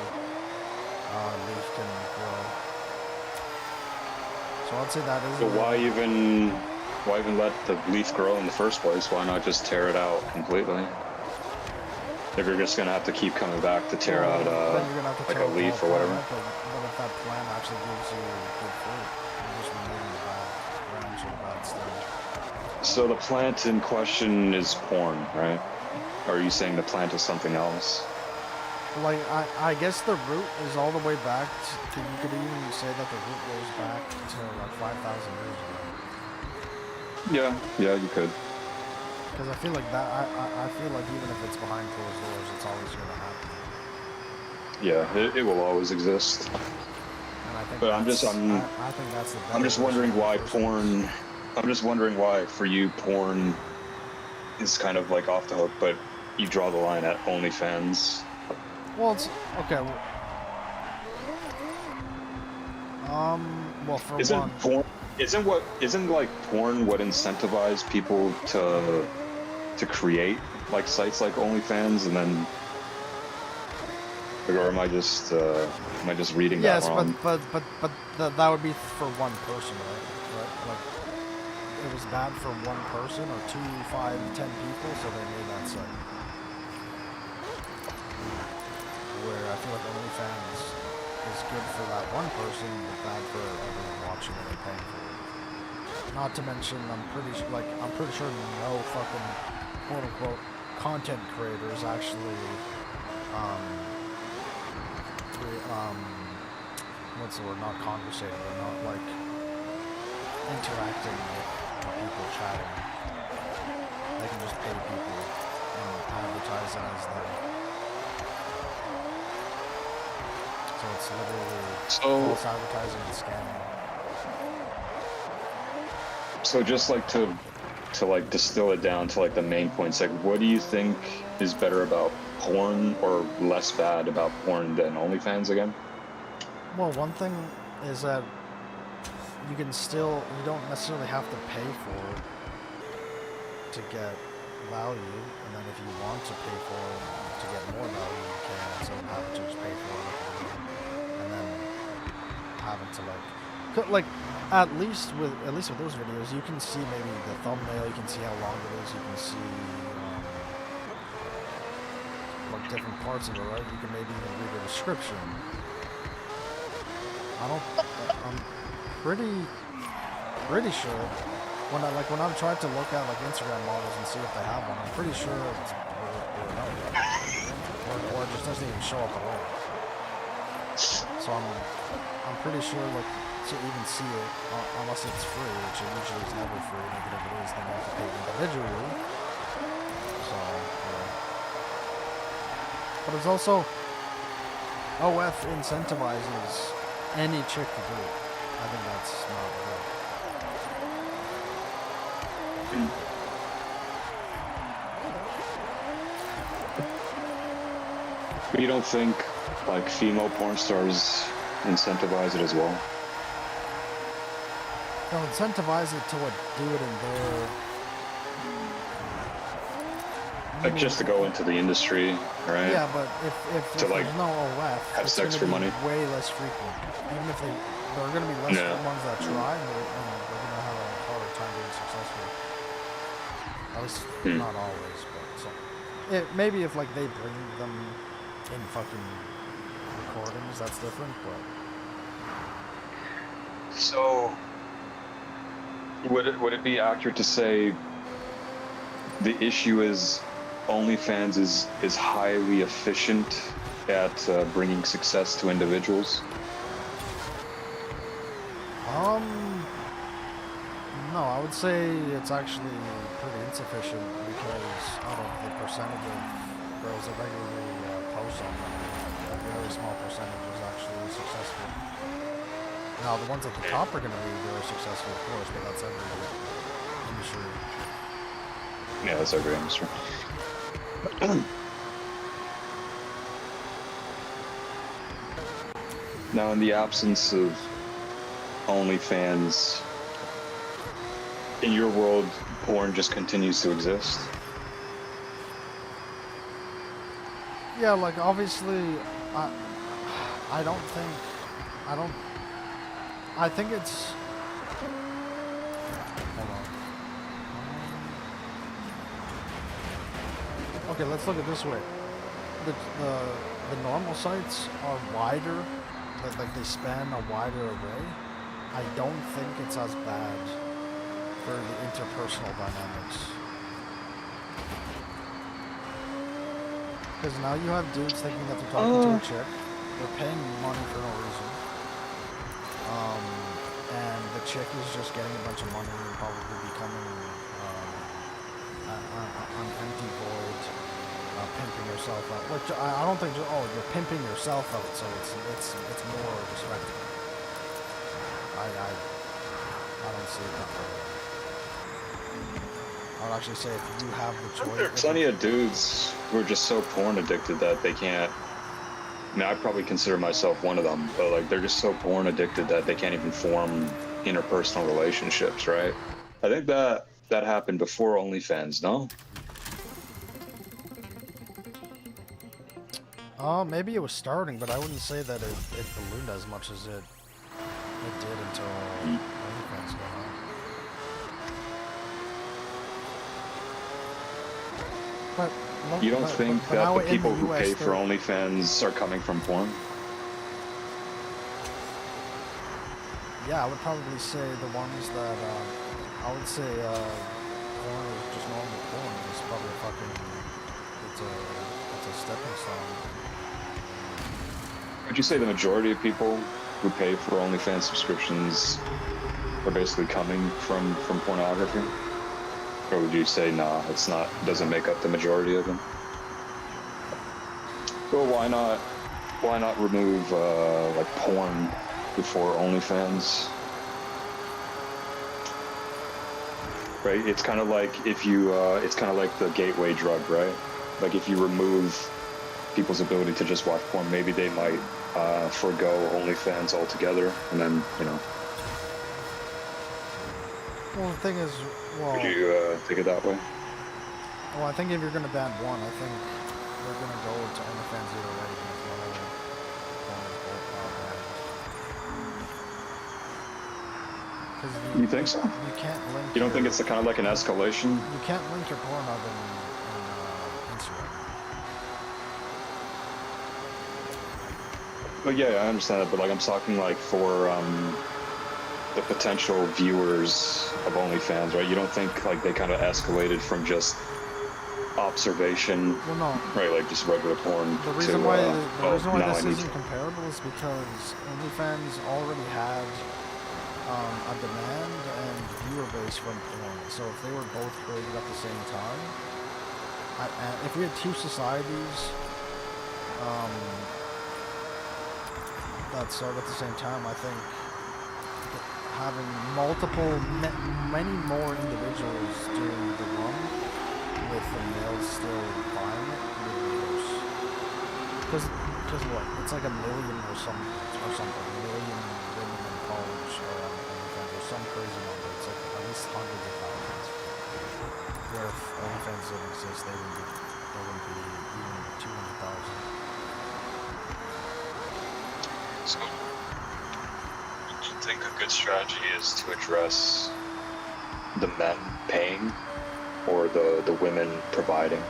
leaf can grow. So I'd say that is. So why even let the leaf grow in the first place? Why not just tear it out completely? If you're just gonna have to keep coming back to tear out like a leaf or whatever. But if that plant actually gives you good fruit, you're just removing the bad branch or the bad stem. So the plant in question is porn, right? Or are you saying the plant is something else? Like I guess the root is all the way back to, you could even say that the root goes back to like 5,000 years ago. Yeah, you could. Because I feel like that. I feel like even if it's behind closed doors, it's always going to happen. Yeah, it will always exist. And I think but I think that's the. I'm just wondering why porn. I'm just wondering why for you porn is kind of like off the hook, but you draw the line at OnlyFans. Well, it's okay. Well, for one. Isn't like porn what incentivized people to create like sites like OnlyFans, and then, or am I just reading that wrong? Yes, but that would be for one person, right? Like it was bad for one person or 2, 5, 10 people, so they made that site. Where I feel like OnlyFans is good for that one person, but bad for everyone watching it and paying for it. Not to mention, I'm pretty sure no fucking quote unquote content creators actually what's the word? Not conversating, or not like interacting with people chatting. They can just pay people and advertise as them. So it's literally false advertising and scamming. So just like to like distill it down to like the main points, like what do you think is better about porn or less bad about porn than OnlyFans again? Well, one thing is that you don't necessarily have to pay for it to get value, and then if you want to pay for it to get more value, you can, instead of having to just pay for it and then having to like at least with those videos, you can see maybe the thumbnail, you can see how long it is, you can see like different parts of it, right? You can maybe even read the description. I'm pretty pretty sure when I've tried to look at like Instagram models and see if they have one, I'm pretty sure it's or it just doesn't even show up at all. So I'm pretty sure like to even see it unless it's free, which it usually is never free. And even if it is, then you have to pay individually. So yeah. But it's also OF incentivizes any chick to do it. I think that's not good. But you don't think like female porn stars incentivize it as well? They'll incentivize it to do it in their... Like just to go into the industry, right? Yeah, but if to like there's no OF, have it's sex for gonna be money. way less frequent. Even if there are going to be less ones that try, and they're going to have a harder time being successful. At least not always, but so. Maybe if like they bring them in fucking recordings, that's different, but... So, would it be accurate to say the issue is OnlyFans is highly efficient at bringing success to individuals? No, I would say it's actually pretty insufficient because out of the percentage of girls that regularly post on them, a very small percentage is actually successful. Now, the ones at the top are going to be very successful, of course, but that's every industry. Yeah, that's every industry. Now, in the absence of OnlyFans, in your world, porn just continues to exist? Yeah, like, obviously, I think it's... Hold on. Okay, let's look at it this way. The normal sites are wider, like they span a wider array. I don't think it's as bad for the interpersonal dynamics. Because now you have dudes thinking that they're talking to a chick, they're paying money for no reason, and the chick is just getting a bunch of money and probably becoming an empty void, pimping yourself out. Which I don't think. You're pimping yourself out, so it's more respectable. I don't see it that way. I would actually say if you have the choice. There are plenty of dudes who are just so porn addicted that they can't. I mean, I probably consider myself one of them, but like they're just so porn addicted that they can't even form interpersonal relationships, right? I think that happened before OnlyFans, no? Maybe it was starting, but I wouldn't say that it ballooned as much as it did until OnlyFans came out. But You don't think that the people who pay for OnlyFans are coming from porn? Yeah, I would probably say the ones that, I would say, porn is just normal porn. It's probably it's a stepping stone. Would you say the majority of people who pay for OnlyFans subscriptions are basically coming from pornography? Or would you say, nah, it's not, doesn't make up the majority of them? Well, why not remove, like porn before OnlyFans? Right, it's kind of like if you, it's kind of like the gateway drug, right? Like if you remove people's ability to just watch porn, maybe they might forego OnlyFans altogether, and then, you know. Well, the thing is, Would you think it that way? Well, I think if you're going to ban one, I think they're going to go to OnlyFans either way. You think so? You can't link. You don't think it's kind of like an escalation? You can't link your porn up in Instagram. But yeah, I understand that. But like, I'm talking like for the potential viewers of OnlyFans, right? You don't think like they kind of escalated from just observation, well, no, right? Like just regular porn. The reason to, why now this I need isn't comparable is because OnlyFans already had a demand and viewer base from porn. So if they were both created at the same time, if we had two societies that started at the same time, I think having many more individuals doing the run with the males still buying it would be worse. Because what? It's like 1 million or something. 1 million women in college or OnlyFans or some crazy number. It's like at least hundreds of thousands. Where if OnlyFans didn't exist, they wouldn't be even 200,000. So, do you think a good strategy is to address the men paying or the women providing?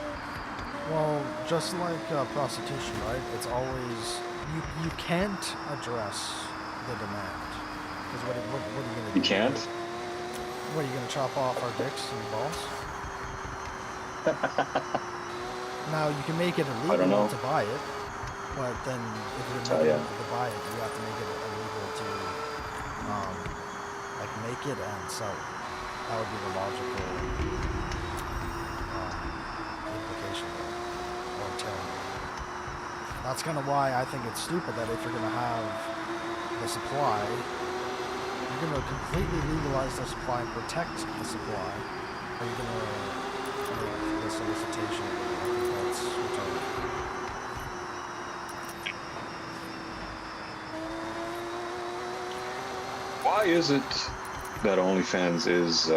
Well, just like prostitution, right? It's always you can't address the demand. Because what are you gonna do? You can't? What are you gonna chop off our dicks and balls? Now you can make it illegal to buy it, but then if you're not able to buy it, you have to make it illegal to like make it and sell it. That would be the logical implication or telling. That's kind of why I think it's stupid that if you're going to have the supply, you're going to completely legalize the supply and protect the supply, or you're going to make the solicitation. I think that's retarded. Why is it that OnlyFans is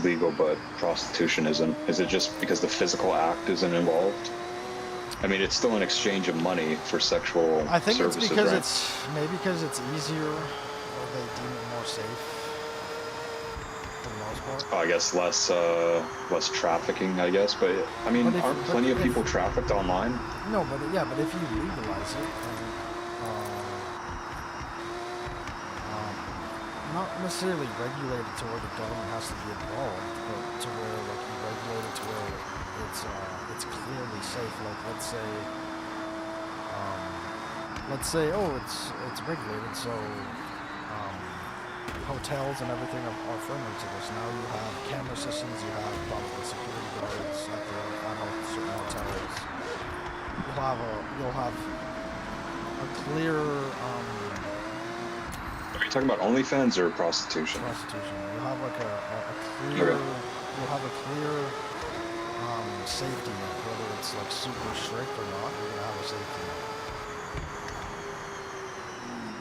legal but prostitution isn't? Is it just because the physical act isn't involved? I mean, it's still an exchange of money for sexual services, I think it's because right? because it's easier, or they deem it more safe for the most part. I guess less trafficking, I guess, but I mean, aren't plenty of people trafficked online? No, but if you legalize it, not necessarily regulated to where the government has to be involved, but to where like you regulate it to where it's clearly safe. Like let's say it's regulated, so hotels and everything are friendly to this. Now you have camera systems, you have probably security guards at certain hotels. You'll have a clear. Are you talking about OnlyFans or prostitution? Prostitution. You'll have like a clear. Okay. You'll have a clear safety net, whether it's like super strict or not. You're gonna have a safety net.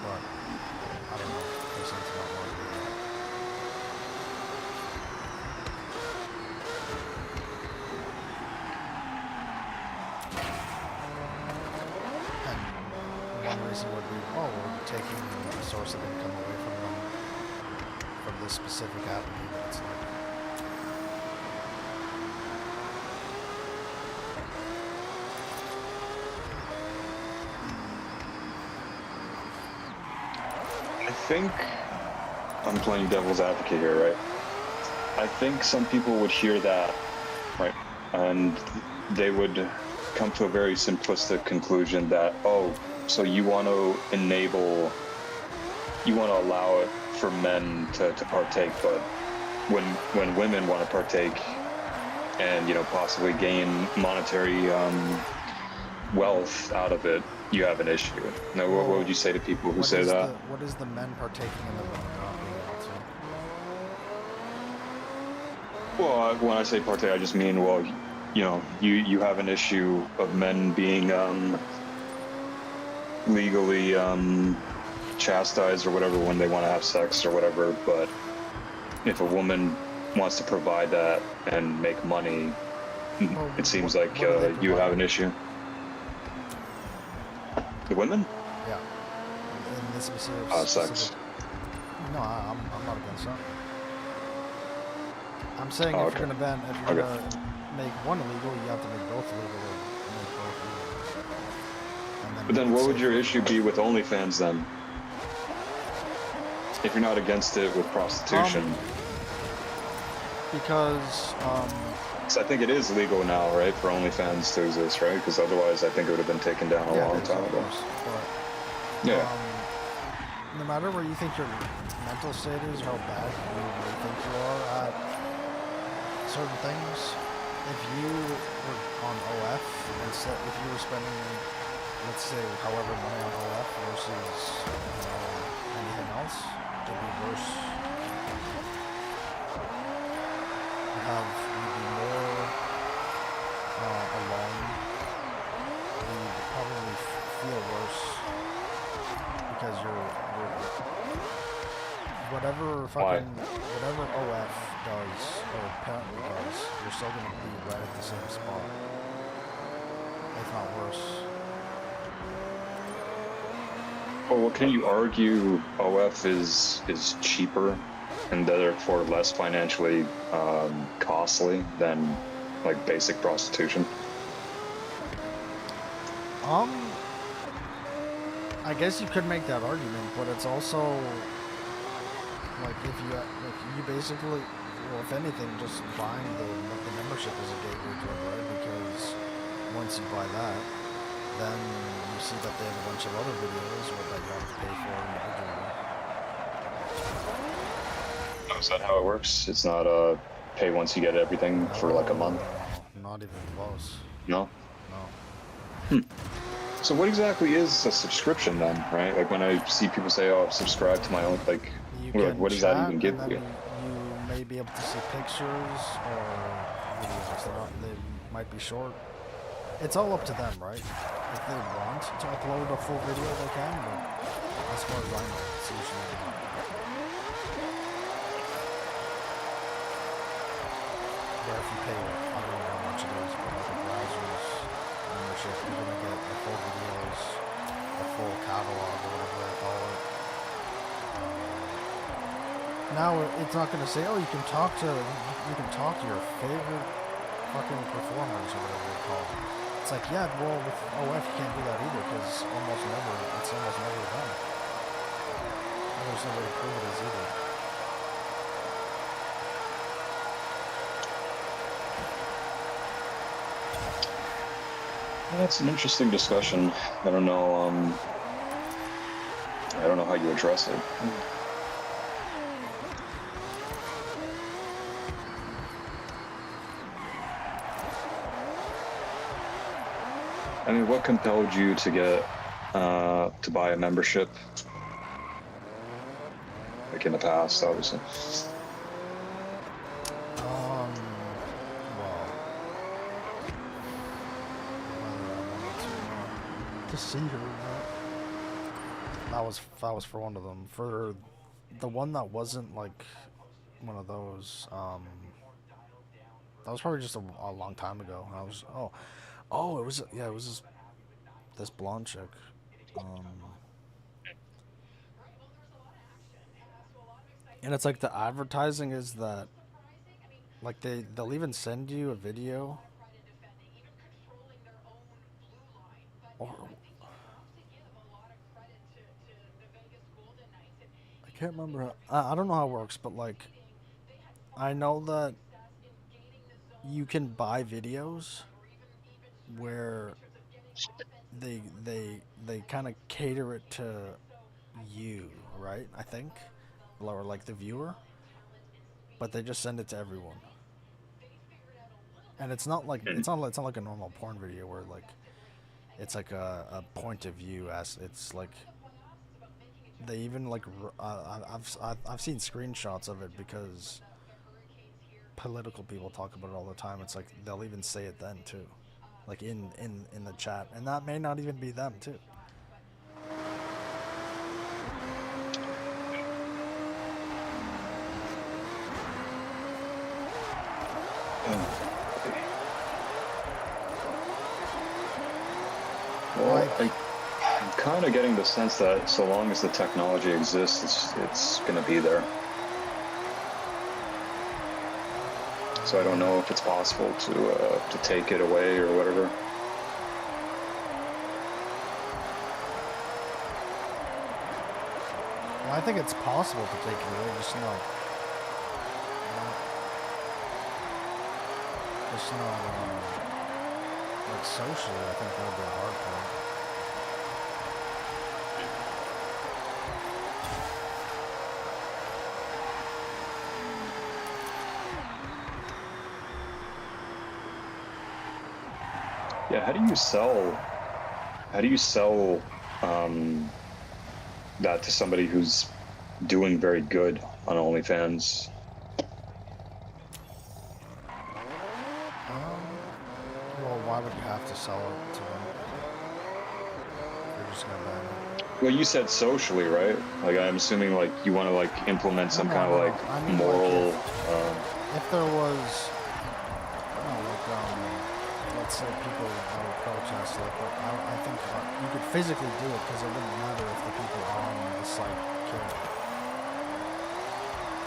But I don't know. They seem to not want to do that. And one reason would be, we're taking a source of income away from them from this specific avenue. But it's like. I think I'm playing devil's advocate here, right? I think some people would hear that, right, and they would come to a very simplistic conclusion that, so you want to allow it for men to partake, but when women want to partake and, possibly gain monetary wealth out of it, you have an issue. Now, what would you say to people who say that? What is the men partaking in the women not being able to? Well, when I say partake, I just mean, you have an issue of men being legally chastised or whatever when they want to have sex or whatever, but if a woman wants to provide that and make money, it seems like you have an issue. The women? Yeah. In this specific. Sex. No, I'm not against that. I'm saying if you're gonna make one illegal, you have to make both illegal or make both illegal. But then what would your issue be with OnlyFans then? If you're not against it with prostitution. Because, I think it is legal now, right, for OnlyFans to exist, right? Because otherwise I think it would have been taken down a long time ago. Yeah. No matter where you think your mental state is, how bad you really think you are at certain things, if you were on OF, instead, if you were spending, let's say, however money on OF versus anything else, it'd be worse. You'd be more alone. You'd probably feel worse because you're whatever OF does or apparently does, you're still gonna be right at the same spot, if not worse. Well, can you argue OF is cheaper and therefore less financially costly than like basic prostitution? I guess you could make that argument, but it's also like if you basically, well, if anything, just buying the membership is a gateway drug, right? Because once you buy that, then you see that they have a bunch of other videos that you have to pay for individually. Oh, is that how it works? It's not pay once you get everything for like a month? No, not even close. No? No. So what exactly is a subscription then, right? Like when I see people say, oh, subscribe to my own, like, what does that even give you? You may be able to see pictures or videos. They might be short. It's all up to them, right? If they want to upload a full video, they can, but as far as I know, it's usually not. Where if you pay, I don't know how much it is, but like a browser's membership, you're going to get the full videos, the full catalog, or whatever they call it. Now it's not going to say, oh, you can talk to your favorite fucking performers or whatever they call it. It's like, yeah, well, with OF you can't do that either because it's almost never done. There's no way to prove it is either. That's an interesting discussion. I don't know how you address it. I mean, what compelled you to get to buy a membership? Like in the past, obviously. To see her. That was for one of them. For the one that wasn't like one of those, that was probably just a long time ago. I was it was this blonde chick. And it's like the advertising is that like they'll even send you a video. Or, I can't remember I don't know how it works, but like I know that you can buy videos where they kind of cater it to you, right? I think, or like the viewer, but they just send it to everyone. And it's not like it's not like a normal porn video where like it's like a point of view, as it's like they even like I've seen screenshots of it because political people talk about it all the time. It's like they'll even say it then too, like in the chat, and that may not even be them too. Well, I'm kind of getting the sense that so long as the technology exists, it's going to be there. So I don't know if it's possible to take it away or whatever. Well, I think it's possible to take it away, just not. Just not, like socially, I think that would be a hard part. Yeah, how do you sell that to somebody who's doing very good on OnlyFans? Well, why would you have to sell it to them? You're just gonna ban it. Well, you said socially, right? Like, I'm assuming, like, you want to, like, implement some kind of, like, I mean, moral, if there was, let's say people that would protest, I think you could physically do it because it wouldn't matter if the people on the site cared.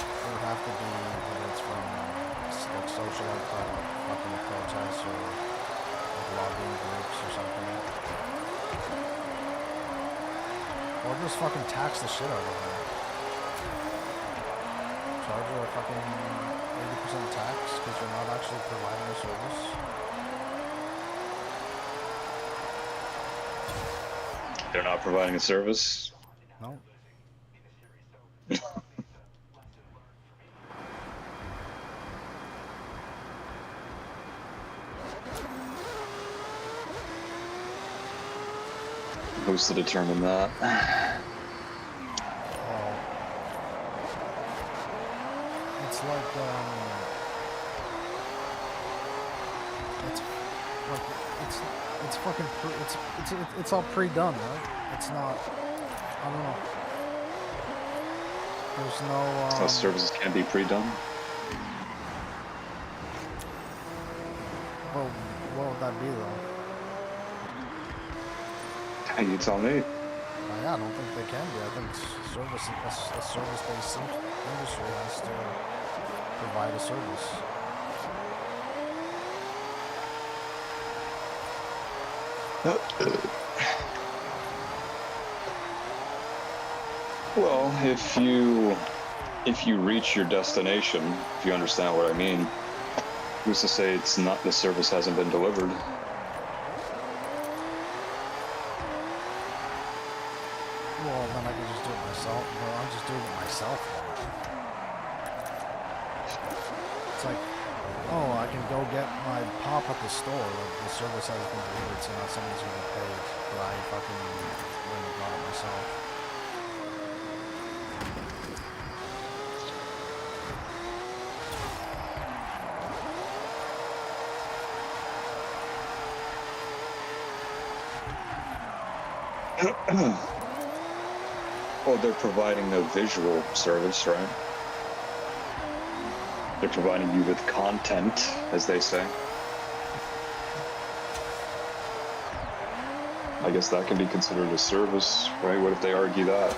It would have to be whether it's from like social fucking protests or like lobbying groups or something. Or just fucking tax the shit out of them. Charge you a fucking 80% tax because you're not actually providing a service. they're not providing a service? No. Who's to determine that? It's like, it's fucking, it's all pre-done, right? It's not, I don't know. There's no, So services can't be pre-done? Well, what would that be, though? You tell me. Yeah, I don't think they can be. I think a service-based industry has to provide a service. Well, if you reach your destination, if you understand what I mean, who's to say it's not, the service hasn't been delivered? Well, then I can just do it myself. Well, I'm just doing it myself. It's like, oh, I can go get my pop at the store. The service has been delivered, so now someone's gonna pay. But I fucking went and got it myself. Well, they're providing a visual service, right? They're providing you with content, as they say. I guess that can be considered a service, right? What if they argue that?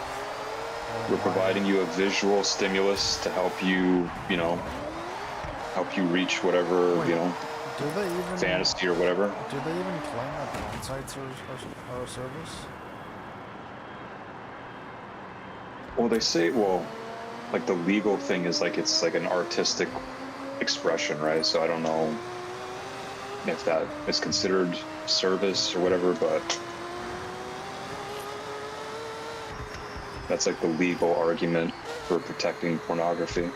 We're providing you a visual stimulus to help you, help you reach whatever, Do they even fantasy or whatever. Do they even claim that the on-sites are a service? Well, they say, like the legal thing is like it's like an artistic expression, right? So I don't know if that is considered service or whatever, but that's like the legal argument for protecting pornography.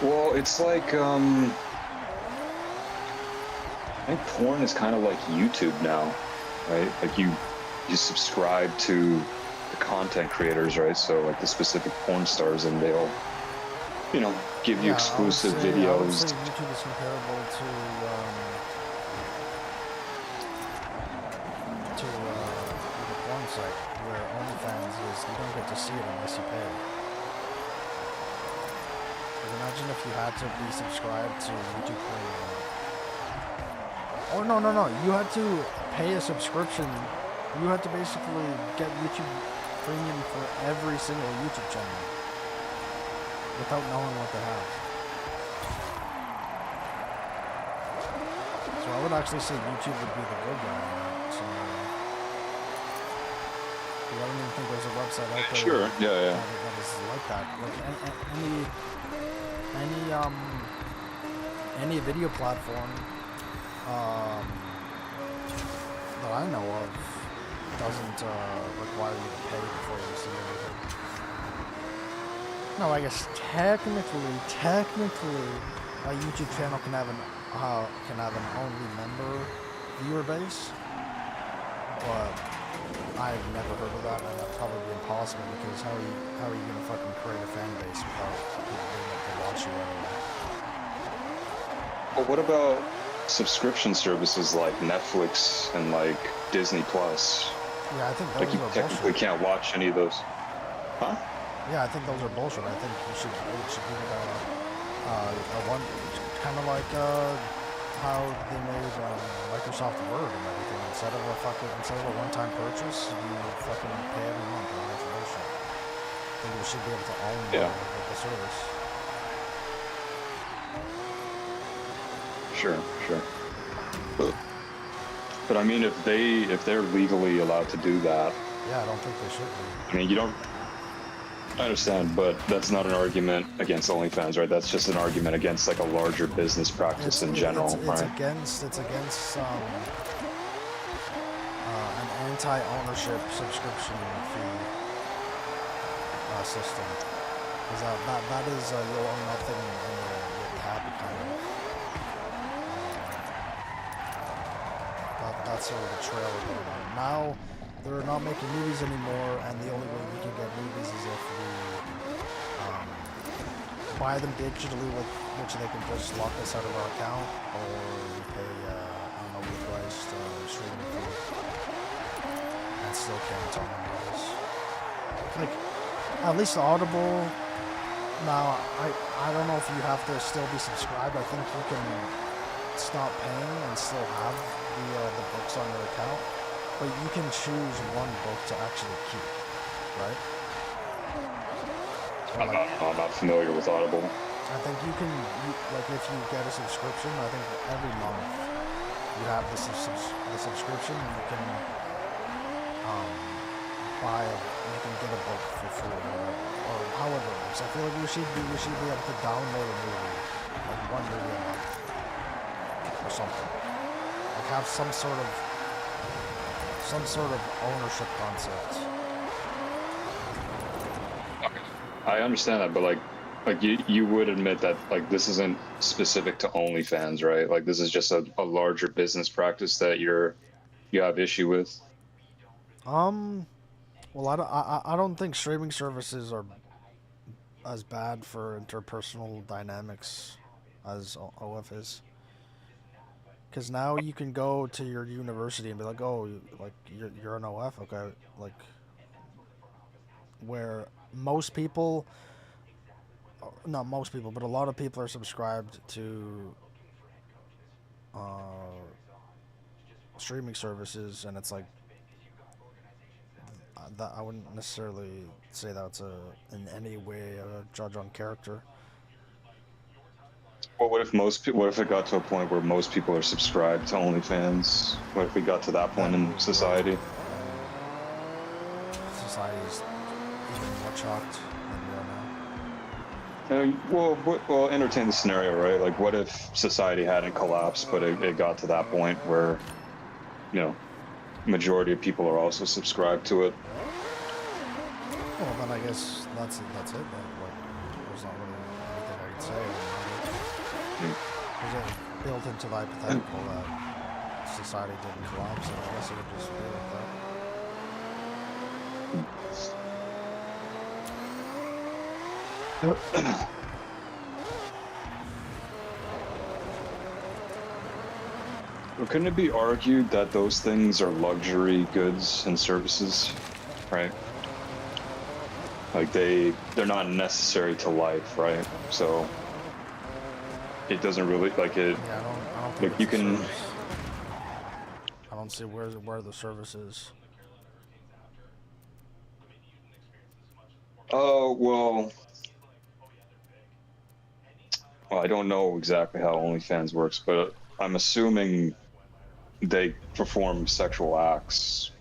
Well, it's like, I think porn is kind of like YouTube now, right? Like you subscribe to the content creators, right? So like the specific porn stars, and they'll, give you exclusive videos. I would say YouTube is comparable to the porn site, where OnlyFans is you don't get to see it unless you pay. But imagine if you had to be subscribed to YouTube Premium. Oh, no. You had to pay a subscription. You had to basically get YouTube Premium for every single YouTube channel without knowing what to have. So I would actually say YouTube would be the good guy in that scenario. I don't even think there's a website out there. Sure. Yeah. That is like that. Like any video platform that I know of doesn't require you to pay before you see anything. No, I guess technically, a YouTube channel can have an only member viewer base, but I've never heard of that, and that's probably impossible because how are you gonna fucking create a fan base without people being able to watch you anyway? Well, what about subscription services like Netflix and like Disney Plus? Yeah, I think those like you are technically bullshit. can't watch any of those. Huh? Yeah, I think those are bullshit. I think it should be a one, kind of like how they made Microsoft Word and everything. Instead of a one-time purchase, you fucking pay every month on information. I think you should be able to own the service. Sure. But I mean, if they're legally allowed to do that, yeah, I don't think they should be. I mean, you don't. I understand, but that's not an argument against OnlyFans, right? That's just an argument against like a larger business practice in general, it's right? against an anti-ownership subscription fee system. Because that is you'll own nothing and you'll be happy kind of. That's sort of the trail we're going on. Now they're not making movies anymore, and the only way we can get movies is if we buy them digitally, with which they can just lock us out of our account, or we pay overpriced streaming fee and still can't own movies. Like at least Audible. Now I don't know if you have to still be subscribed. I think you can stop paying and still have the books on your account, but you can choose one book to actually keep, right? I'm not familiar with Audible. I think like if you get a subscription, I think every month you have the subscription, and you can you can get a book for free or however it works. I feel like we should be able to download a movie, like one movie a month or something. Like have some sort of ownership concept. I understand that, but like you would admit that like this isn't specific to OnlyFans, right? Like this is just a larger business practice that you have issue with. Well, I don't think streaming services are as bad for interpersonal dynamics as OF is. Because now you can go to your university and be like, oh, like you're an OF, okay? Like, where most people, not most people, but a lot of people are subscribed to streaming services, and it's like that. I wouldn't necessarily say that's in any way a judge on character. Well, what if it got to a point where most people are subscribed to OnlyFans? What if we got to that point in society? Society's even more shocked than we are now. Well, entertain the scenario, right? Like, what if society hadn't collapsed, but it got to that point where, majority of people are also subscribed to it? Well, then I guess that's it. Then, like, there's not really anything I can say. Because it built into the hypothetical that society didn't collapse, and I guess it would just be like that. Well, couldn't it be argued that those things are luxury goods and services, right? Like they're not necessary to life, right? So it doesn't really like it. Yeah, I don't think like you can. I don't see where the service is. Oh well, I don't know exactly how OnlyFans works, but I'm assuming they perform sexual acts.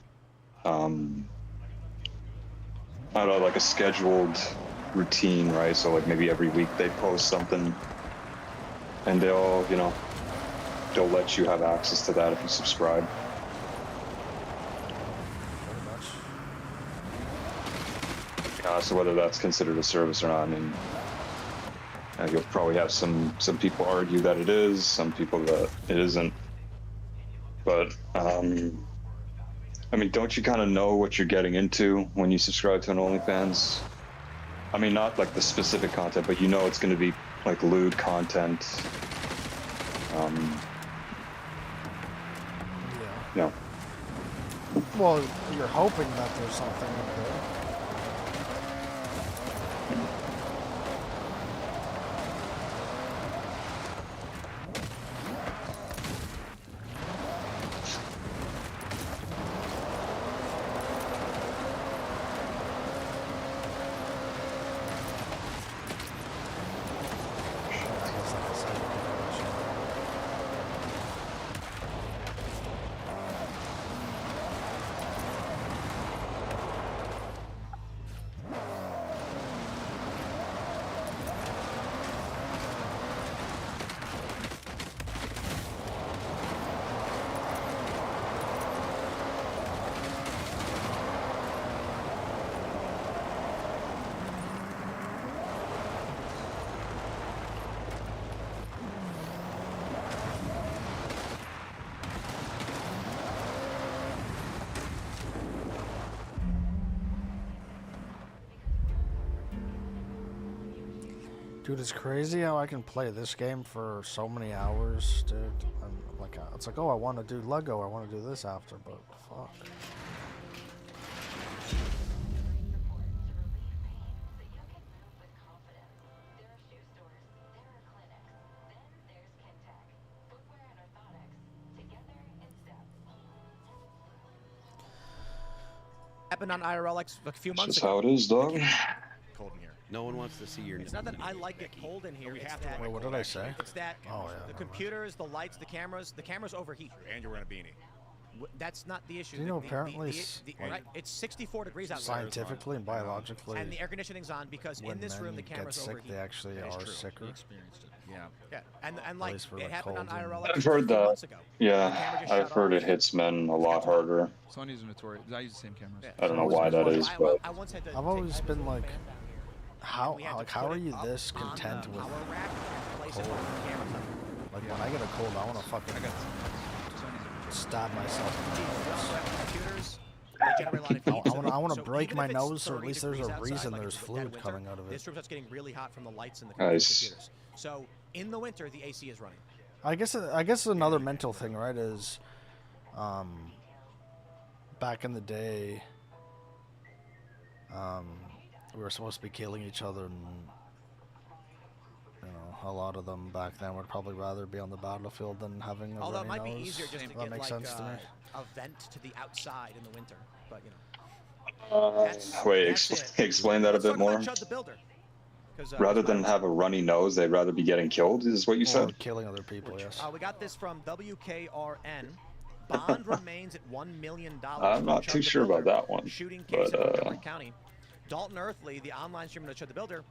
I don't know, like a scheduled routine, right? So like maybe every week they post something, and they'll, you know, they'll let you have access to that if you subscribe. So whether that's considered a service or not, I mean, you'll probably have some people argue that it is, some people that it isn't. But I mean, don't you kind of know what you're getting into when you subscribe to an OnlyFans? I mean, not like the specific content, but you know it's going to be like lewd content. You know. Well, you're hoping that there's something in there. Dude, it's crazy how I can play this game for so many hours, dude. I'm like, it's like, oh, I want to do Lego, I want to do this after, but fuck. Happened on IRL like a few months That's ago. how it is, dog. Cold in here. No one wants to see your. It's not that I like it cold in here. It's that. Wait, what did I say? It's that. Oh, yeah, the computers, the lights, the cameras overheat. And you're wearing a beanie. That's not the issue. You know, apparently right, it's 64 degrees outside. Scientifically and biologically, and the air conditioning's on because in this room the cameras get sick, overheat. they actually are sicker. Yeah, and like it happened on IRL. I've heard that. Yeah, I've heard it hits men a lot harder. Sony's inventory. I use the same cameras. I don't know why that is, but I've always been like, how are you this content with cold? Like when I get a cold, I want to fucking stab myself in the nose. I want to break my nose, so at least there's a reason there's fluid coming out of it. This room starts getting really hot from the lights and the computers. So in the winter, the AC is running. I guess another mental thing, right, is back in the day, we were supposed to be killing each other, and you know, a lot of them back then would probably rather be on the battlefield than having a Although it runny might be nose. easier just to That get makes like sense to me. a vent to the outside in the winter, but you know. Wait, explain that a bit more. Chud the Builder. Rather than have a runny nose, they'd rather be getting killed, is what you said? Killing other people, yes. We got this from WKRN. Bond remains at $1 million. I'm not too sure about that one. Shooting case in Montgomery County. Dalton Earthley, the online streamer of Chud the Builder,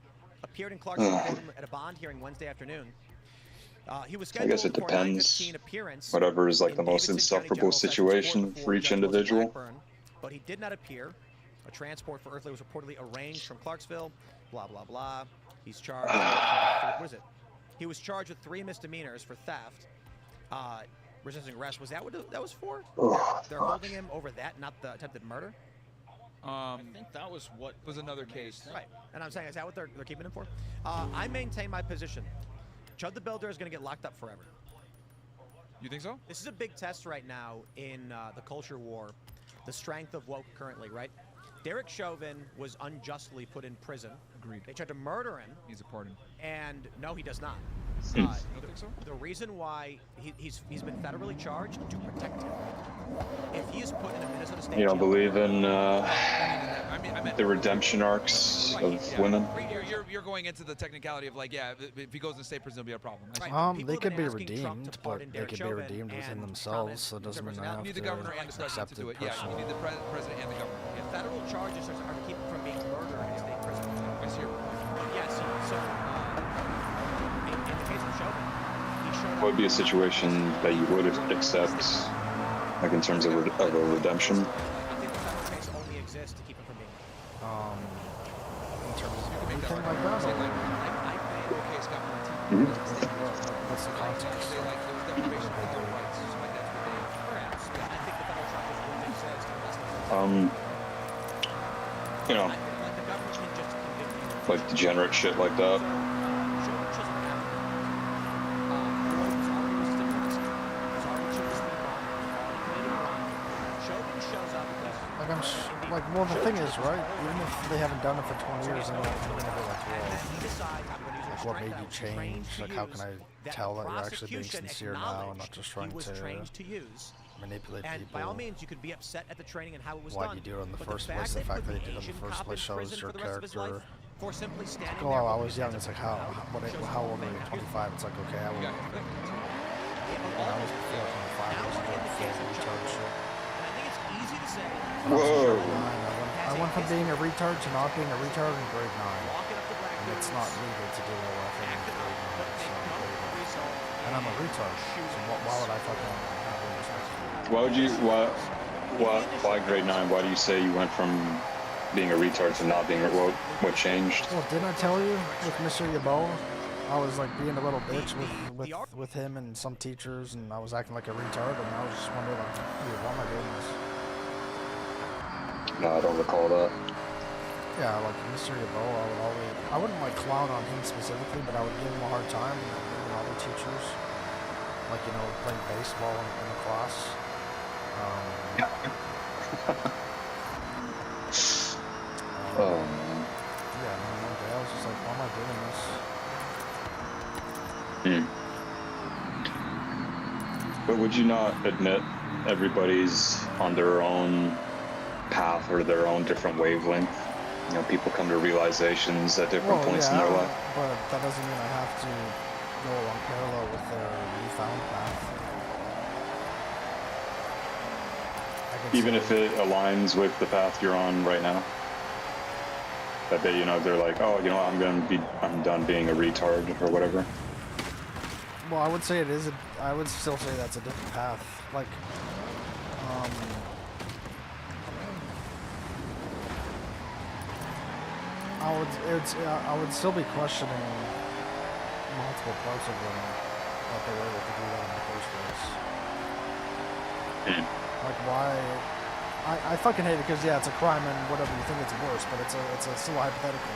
appeared in Clarksville at a bond hearing Wednesday afternoon. He was scheduled I guess it for a depends. 9:15 appearance. Whatever is like the most Davidson County insufferable General Sessions situation Court for each Judge Melissa individual. Blackburn, but he did not appear. A transport for Earthley was reportedly arranged from Clarksville. Blah blah blah. He's charged. What is it? He was charged with 3 misdemeanors for theft, resisting arrest. Was that what that was for? They're holding him over that, not the attempted murder. I think that was what was another case. Right, and I'm saying, is that what they're keeping him for? I maintain my position. Chud the Builder is going to get locked up forever. You think so? This is a big test right now in the culture war, the strength of woke currently, right? Derek Chauvin was unjustly put in prison Agreed. They tried to murder him. He's a pardon. And no, he does not. You don't think so? The reason why he's been federally charged to protect him. If he is put in a Minnesota state You don't jail, believe in the redemption arcs of women? You're going into the technicality of like, yeah, if he goes to state prison, it'll be a problem. They could be redeemed, but they could be redeemed within themselves, so it doesn't mean I have You need the governor and the president to do it. Yeah, you need the president and the governor. If federal charges are to keep him from being murdered in state prison. I see your point. Yes. So in the case of Chauvin, he showed up. What would be a situation that you would accept, like in terms of a redemption? I think the federal case only exists to keep him from being in terms of anything like that? What's the context? You know, like degenerate shit like that. Well, the thing is, right, even if they haven't done it for 20 years, and they're going to be like, well, what made you change? Like, how can I tell that you're actually being sincere now and not just trying to manipulate people? By all means, you could be upset at the training and how it was Why done. do you do it in the first place? The fact that you did it in the first place shows your character. For simply standing Oh, I was young. It's like, how old are you? 25. It's like, okay, I was before 25. I was doing full retard shit. Whoa. I went from being a retard to not being a retard in grade 9. And it's not legal to do all that thing in grade 9. So, and I'm a retard. So why would I fucking have any respect for Why grade 9? Why do you say you went from being a retard to not being what changed? Well, didn't I tell you with Mr. Yaboa? I was like being a little bitch with him and some teachers, and I was acting like a retard, and I was just wondering like, why am I doing this? No, I don't recall that. Yeah, like Mr. Yaboa, I wouldn't like clown on him specifically, but I would give him a hard time, and other teachers, like, you know, playing baseball in the class. Oh man. Yeah, one day I was just like, why am I doing this? But would you not admit everybody's on their own path or their own different wavelength? You know, people come to realizations at different points in their life. But that doesn't mean I have to go along parallel with their newfound path. Even if it aligns with the path you're on right now? That they, you know, they're like, oh, you know, I'm done being a retard or whatever. Well, I would say it is. I would still say that's a different path. Like, I would still be questioning multiple parts of them that they were able to do that in the first place. Like, why? I fucking hate it because, yeah, it's a crime and whatever, you think it's worse, but it's still hypothetical.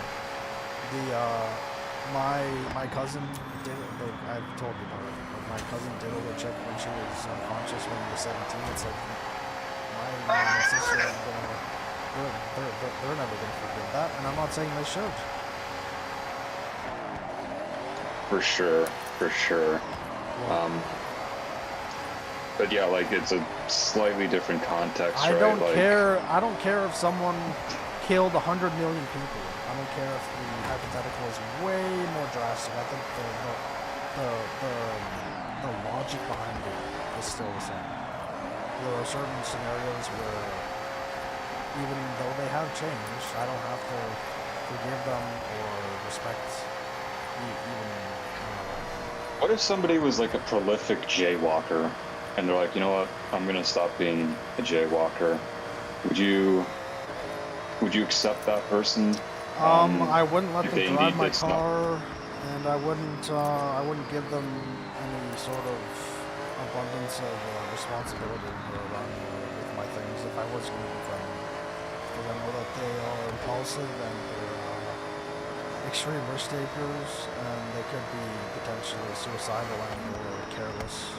My cousin did it, I've told you about it, but my cousin did a check when she was unconscious when she was 17. It's like, my mom and sister, they're never going to forget that, and I'm not saying they should. For sure. But yeah, like, it's a slightly different context, I right? don't care if someone killed 100 million people. I don't care if the hypothetical is way more drastic. I think the logic behind it is still the same. There are certain scenarios where, even though they have changed, I don't have to forgive them or respect even. What if somebody was like a prolific jaywalker, and they're like, you know what, I'm gonna stop being a jaywalker? Would you accept that person? I wouldn't let them drive my car, and I wouldn't give them any sort of abundance of responsibility around with my things if I was going to be friendly. Because I know that they are impulsive and they're extreme risk takers, and they could be potentially suicidal or careless,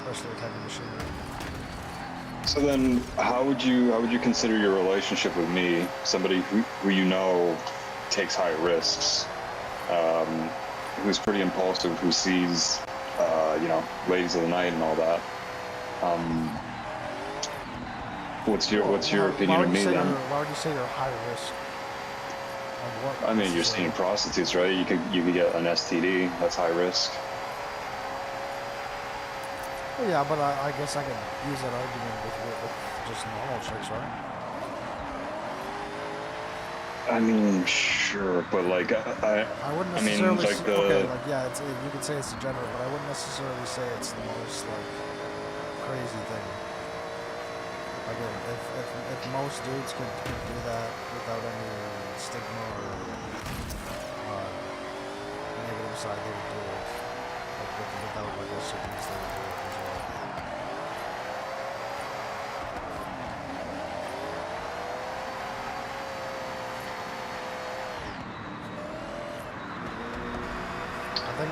especially with heavy machinery. So then, how would you consider your relationship with me, somebody who you know takes high risks, who's pretty impulsive, who sees, you know, ladies of the night and all that. What's your opinion of me then? Why would you say you're high risk? Of what? I mean, you're seeing prostitutes, right? You could get an STD. That's high risk. Well, yeah, but I guess I could use that argument with just normal chicks, right? I mean, sure, but like I wouldn't necessarily like say, the okay, like yeah, you could say it's degenerate, but I wouldn't necessarily say it's the most like crazy thing. Like if most dudes could do that without any stigma or negative side, they would do it. Like without like a sickness, they would do it as well.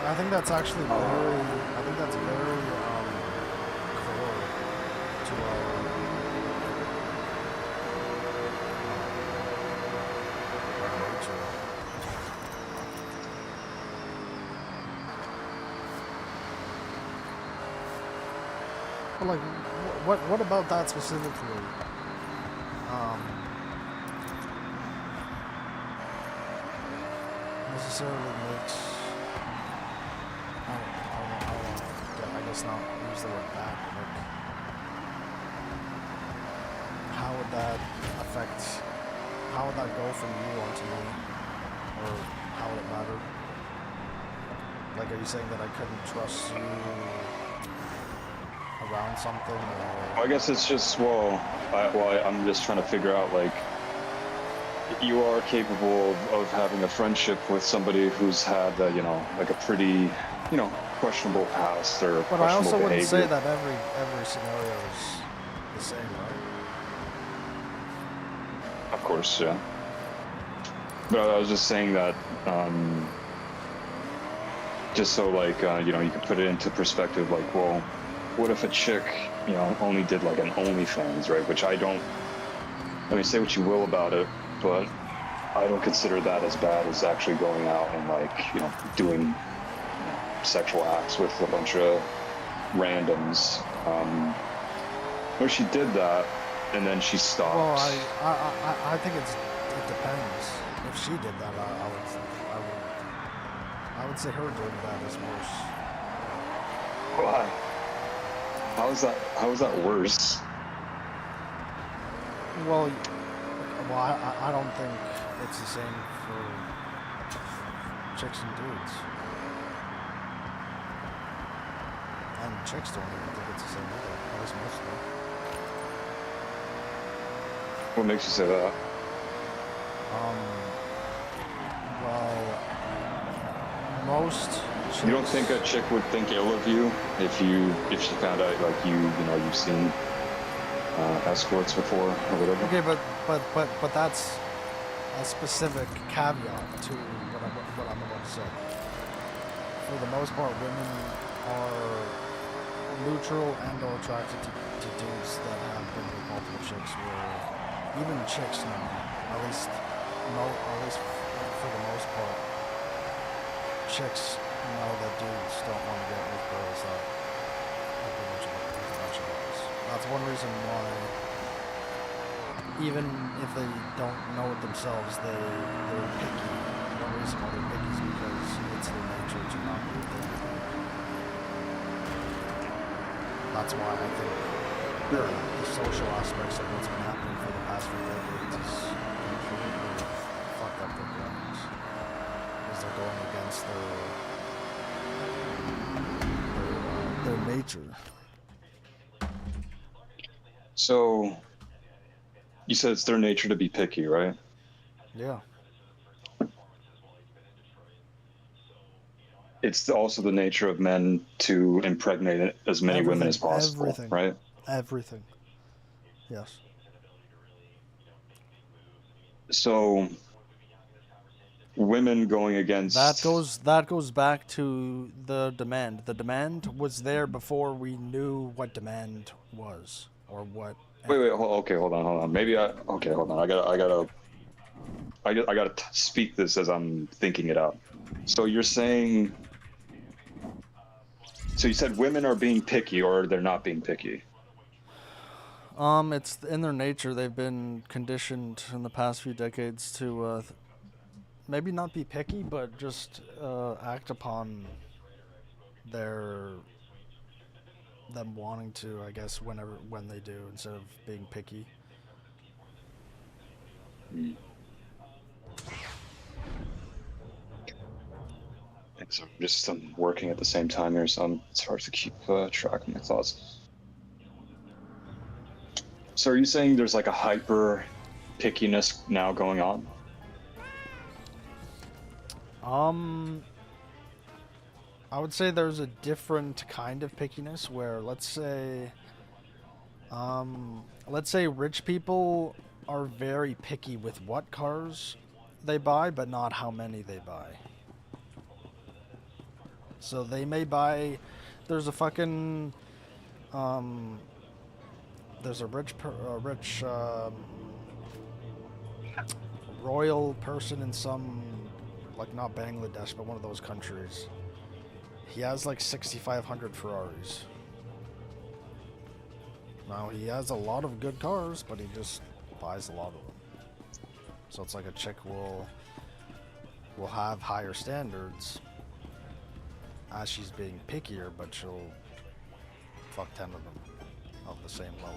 I think that's actually very, I think that's very core to our nature. But like, what about that specifically? Necessarily makes. I guess not use the word bad, but like, how would that affect, how would that go from you onto me, or how would it matter? Like, are you saying that I couldn't trust you around something, or? I guess it's just, I'm just trying to figure out, like, you are capable of having a friendship with somebody who's had, you know, like a pretty, you know, questionable past or but I also questionable wouldn't behavior. say that every scenario is the same, right? Of course, yeah. But I was just saying that, just so like, you know, you could put it into perspective, like, well, what if a chick, you know, only did like an OnlyFans, right? Which I mean, say what you will about it, but I don't consider that as bad as actually going out and like, you know, doing sexual acts with a bunch of randoms. Or she did that and then she stopped. Well, I think it depends. If she did that, I would say her doing that is worse. Why? How is that worse? Well, I don't think it's the same for chicks and dudes. And chicks don't even think it's the same either, at least most of them. What makes you say that? Well, most chicks... You don't think a chick would think ill of you if she found out, like, you've seen escorts before or whatever? Okay, but that's a specific caveat to what I'm about to say. For the most part, women are neutral and or attracted to dudes that have been with multiple chicks, where even chicks know, at least for the most part, chicks know that dudes don't want to get with girls that have been with a bunch of guys. That's one reason why, even if they don't know it themselves, they're picky. One reason why they're picky is because it's their nature to not be with them. That's why I think the social aspects of what's been happening for the past few decades is completely fucked up their brains. Because they're going against their nature. So, you said it's their nature to be picky, right? Yeah. It's also the nature of men to impregnate as many women as possible, right? Everything. Yes. So, women going against... That goes back to the demand. The demand was there before we knew what demand was, or what... Wait, hold on. Maybe hold on. I gotta I gotta speak this as I'm thinking it out. So you're saying, so you said women are being picky, or they're not being picky? It's in their nature. They've been conditioned in the past few decades to maybe not be picky, but just act upon them wanting to, I guess, when they do, instead of being picky. So just working at the same time here, so it's hard to keep track of my thoughts. So are you saying there's like a hyper pickiness now going on? I would say there's a different kind of pickiness where, let's say rich people are very picky with what cars they buy, but not how many they buy. So they may buy, there's a fucking, there's a rich royal person in some, like, not Bangladesh, but one of those countries. He has like 6,500 Ferraris. Now, he has a lot of good cars, but he just buys a lot of them. So it's like a chick will have higher standards as she's being pickier, but she'll fuck 10 of them of the same level.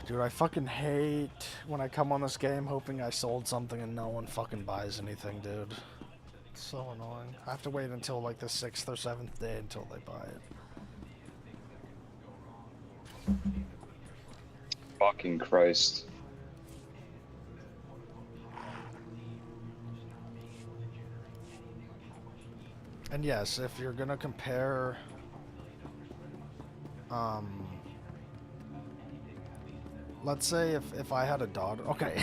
Dude, I fucking hate when I come on this game hoping I sold something and no one fucking buys anything, dude. It's so annoying. I have to wait until like the 6th or 7th day until they buy it. Fucking Christ. And yes, if you're gonna compare, let's say if I had a daughter, okay.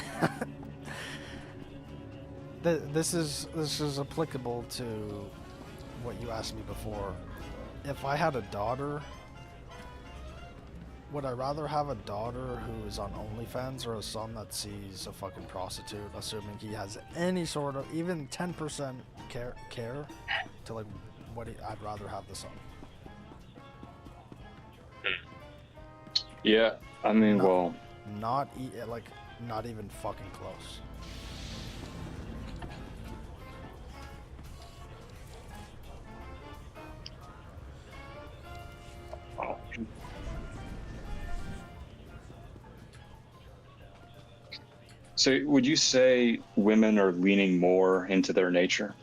This is applicable to what you asked me before. If I had a daughter, would I rather have a daughter who is on OnlyFans or a son that sees a fucking prostitute, assuming he has any sort of, even 10% care to like what I'd rather have the son. Yeah, I mean, well, not even fucking close. So would you say women are leaning more into their nature?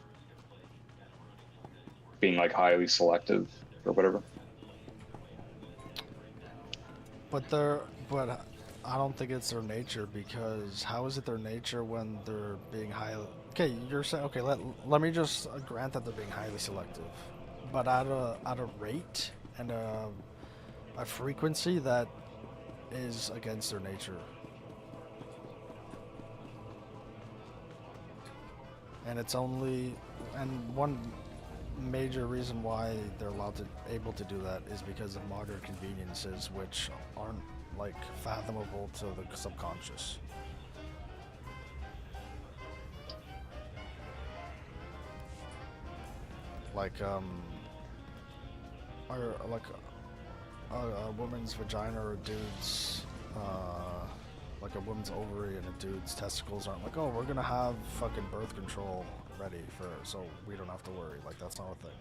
Being like highly selective or whatever? But I don't think it's their nature, because how is it their nature when they're being highly... Okay, you're saying, okay, let me just grant that they're being highly selective, but at a rate and a frequency that is against their nature. And it's only, and one major reason why they're able to do that is because of modern conveniences, which aren't like fathomable to the subconscious. Like a woman's vagina or a dude's like a woman's ovary and a dude's testicles aren't like, oh, we're gonna have fucking birth control ready so we don't have to worry. Like, that's not a thing.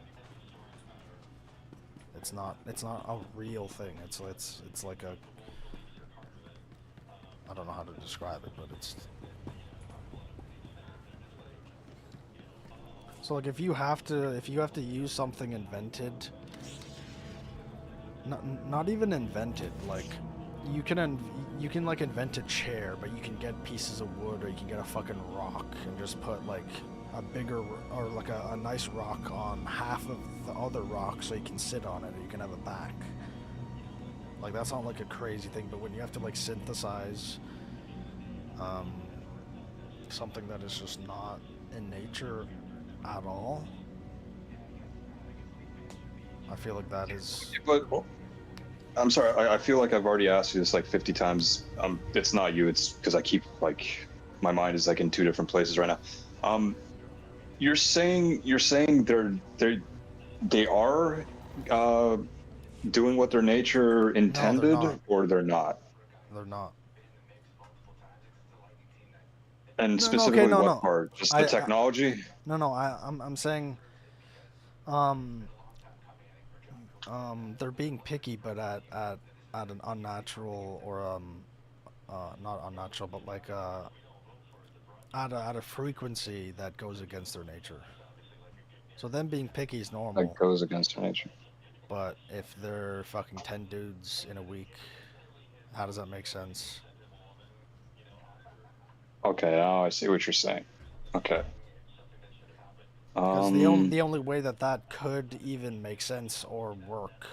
It's not a real thing. It's like a, I don't know how to describe it, but it's, so like if you have to use something invented, not even invented, like you can like invent a chair, but you can get pieces of wood, or you can get a fucking rock and just put like a bigger, or like a nice rock on half of the other rock so you can sit on it, or you can have a back. Like, that's not like a crazy thing, but when you have to like synthesize something that is just not in nature at all, I feel like that is... I'm sorry. I feel like I've already asked you this like 50 times. It's not you. It's because I keep like my mind is like in two different places right now. You're saying they are doing what their nature intended, not. or they're not? They're not. And No, specifically, okay, no, what no. part? Just the technology? No. I'm saying, they're being picky, but at an unnatural or not unnatural, but like at a frequency that goes against their nature. So them being picky is normal. That goes against their nature. But if they're fucking 10 dudes in a week, how does that make sense? Okay, now I see what you're saying. Okay. Because the only way that could even make sense or work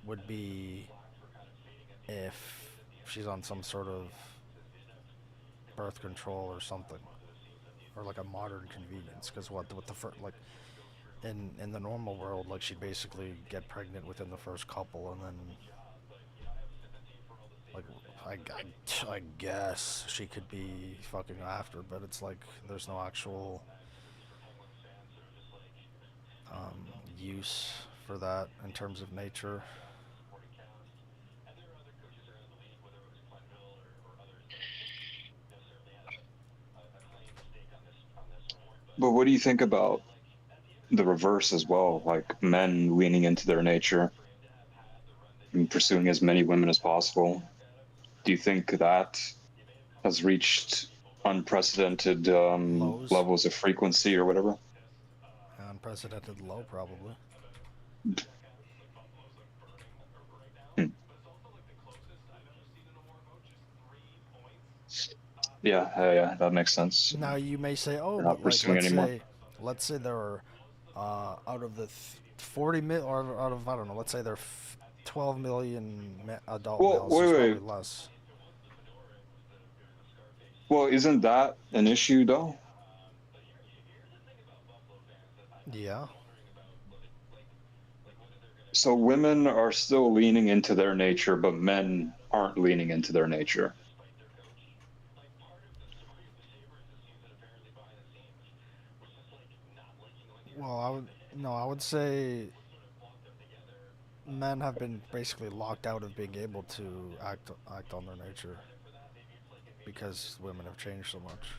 would be if she's on some sort of birth control or something, or like a modern convenience. Because what the first, like in the normal world, like she'd basically get pregnant within the first couple, and then like I guess she could be fucking after, but it's like there's no actual use for that in terms of nature. But what do you think about the reverse as well? Like men leaning into their nature and pursuing as many women as possible. Do you think that has reached unprecedented levels of frequency or whatever? Unprecedented low, probably. Yeah, that makes sense. Now you may say, oh, They're but not like pursuing anymore. let's say there are out of the 40 mil, or out of, I don't know, let's say there are 12 million adult males. There's probably less. Well, isn't that an issue though? Yeah. So women are still leaning into their nature, but men aren't leaning into their nature. Well, I would say men have been basically locked out of being able to act on their nature because women have changed so much.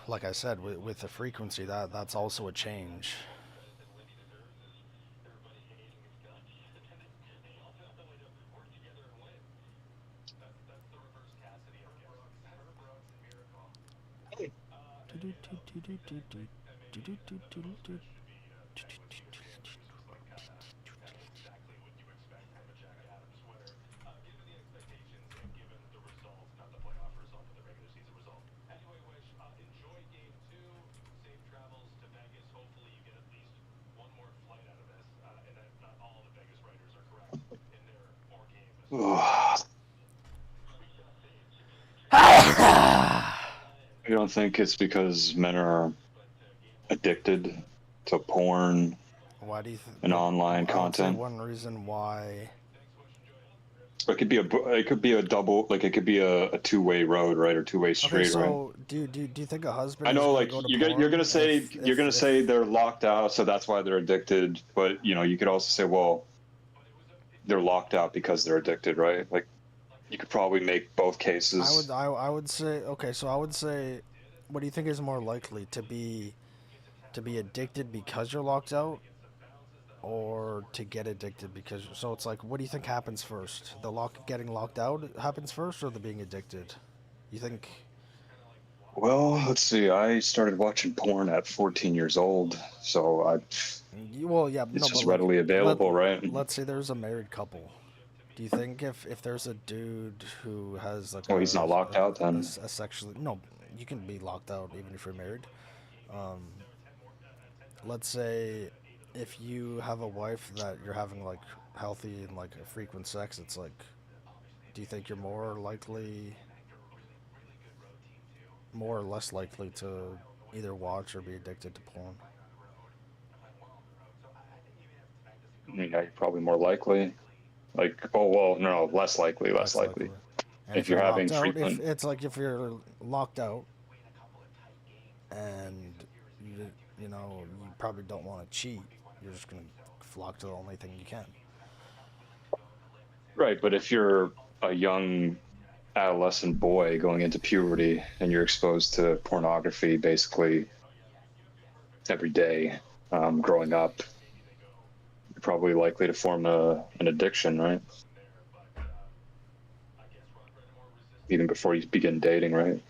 Like I said, with the frequency, that's also a change. You don't think it's because men are addicted to porn Why do you and online content? One reason why. Or it could be a double, like it could be a two-way road, right, or two-way street, okay, so, right? do you think a husband? I know, is like go to you're gonna say if, say they're locked out, so that's why they're addicted. But you could also say, well, they're locked out because they're addicted, right? Like you could probably make both cases. I would say, okay, so I would say, what do you think is more likely to be addicted because you're locked out, or to get addicted because, so it's like, what do you think happens first? Getting locked out happens first, or the being addicted? You think? Well, let's see. I started watching porn at 14 years old, so it's just readily available, right? Let's say there's a married couple. Do you think if there's a dude who has like he's not locked out then. A sexually, no, you can be locked out even if you're married. Let's say if you have a wife that you're having like healthy and like frequent sex, it's like, do you think you're more or less likely to either watch or be addicted to porn? Yeah, you're probably more likely. Like, oh well, no, less likely, less likely. And If you're having locked out, frequent, if it's like if you're locked out, and you know you probably don't want to cheat, you're just gonna flock to the only thing you can. right? But if you're a young adolescent boy going into puberty and you're exposed to pornography basically every day, growing up, you're probably likely to form an addiction, right? Even before you begin dating, right?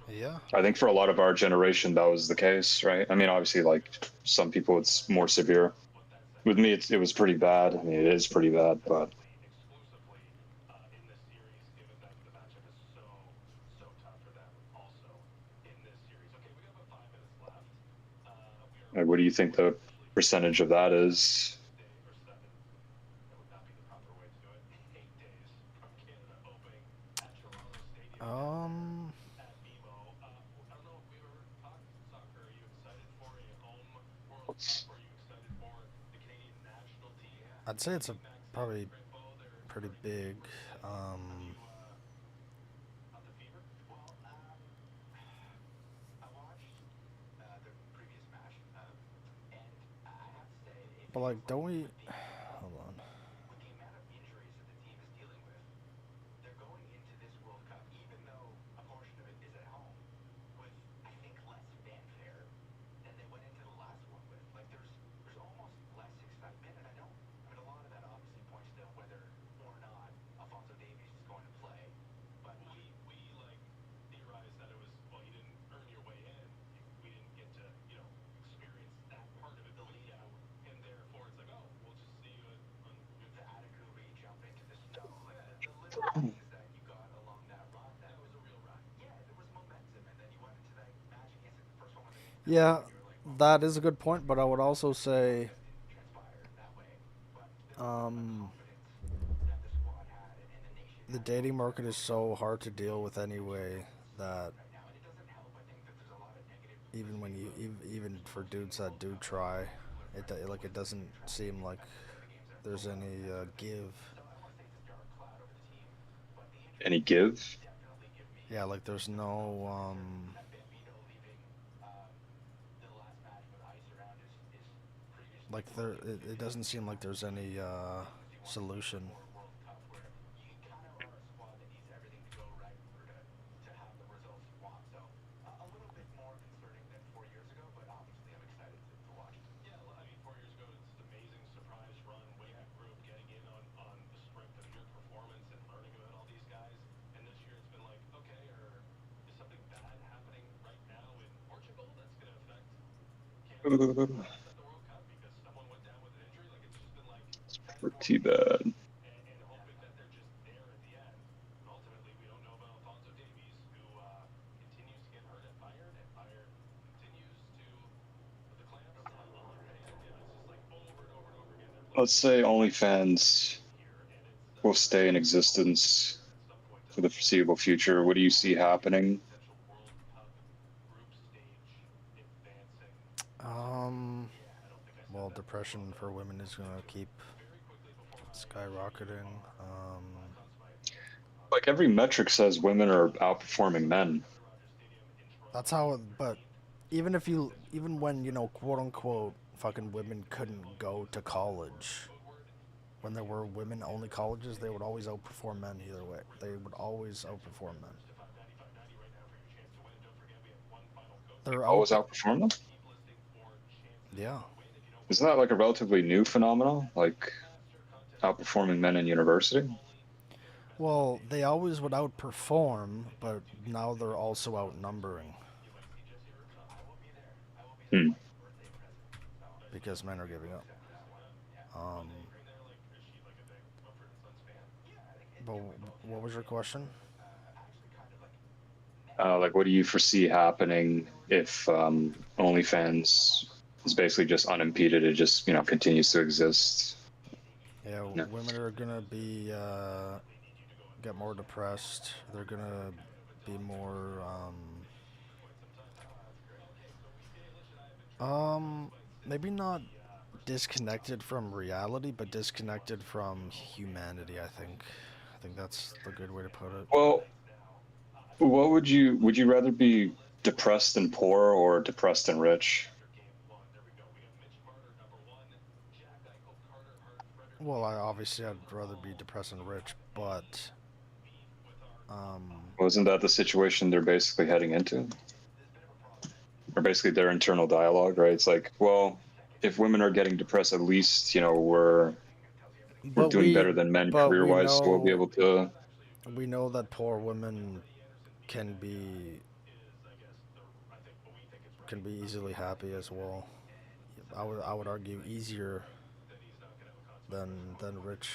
Yeah. I think for a lot of our generation, that was the case, right? I mean, obviously, like some people, it's more severe. With me, it was pretty bad. I mean, it is pretty bad, but like, what do you think the percentage of that is? I'd say it's probably pretty big. But like, don't we? Hold on. Yeah, that is a good point, but I would also say, the dating market is so hard to deal with anyway that even when you even for dudes that do try, it doesn't seem like there's any give. Any give? Yeah, like there's no like it doesn't seem like there's any solution. It's pretty bad. Let's say OnlyFans will stay in existence for the foreseeable future. What do you see happening? Well, depression for women is gonna keep skyrocketing. Like every metric says women are outperforming men. That's how. But even when quote unquote fucking women couldn't go to college, when there were women-only colleges, they would always outperform men either way. They would always outperform men. They're Always outperform them? Yeah. Isn't that like a relatively new phenomenon? Like outperforming men in university? Well, they always would outperform, but now they're also outnumbering. Because men are giving up. But what was your question? Like, what do you foresee happening if OnlyFans is basically just unimpeded? It just continues to exist. Yeah, women are gonna be get more depressed. They're gonna be more maybe not disconnected from reality, but disconnected from humanity. I think that's the good way to put it. Well, what would you rather be depressed and poor or depressed and rich? Well, obviously I'd rather be depressed and rich, but wasn't that the situation they're basically heading into? Or basically their internal dialogue, right? It's like, well, if women are getting depressed, at least, you know, we're doing better than men career-wise, so we'll be able to. We know that poor women can be easily happy as well. I would argue easier than rich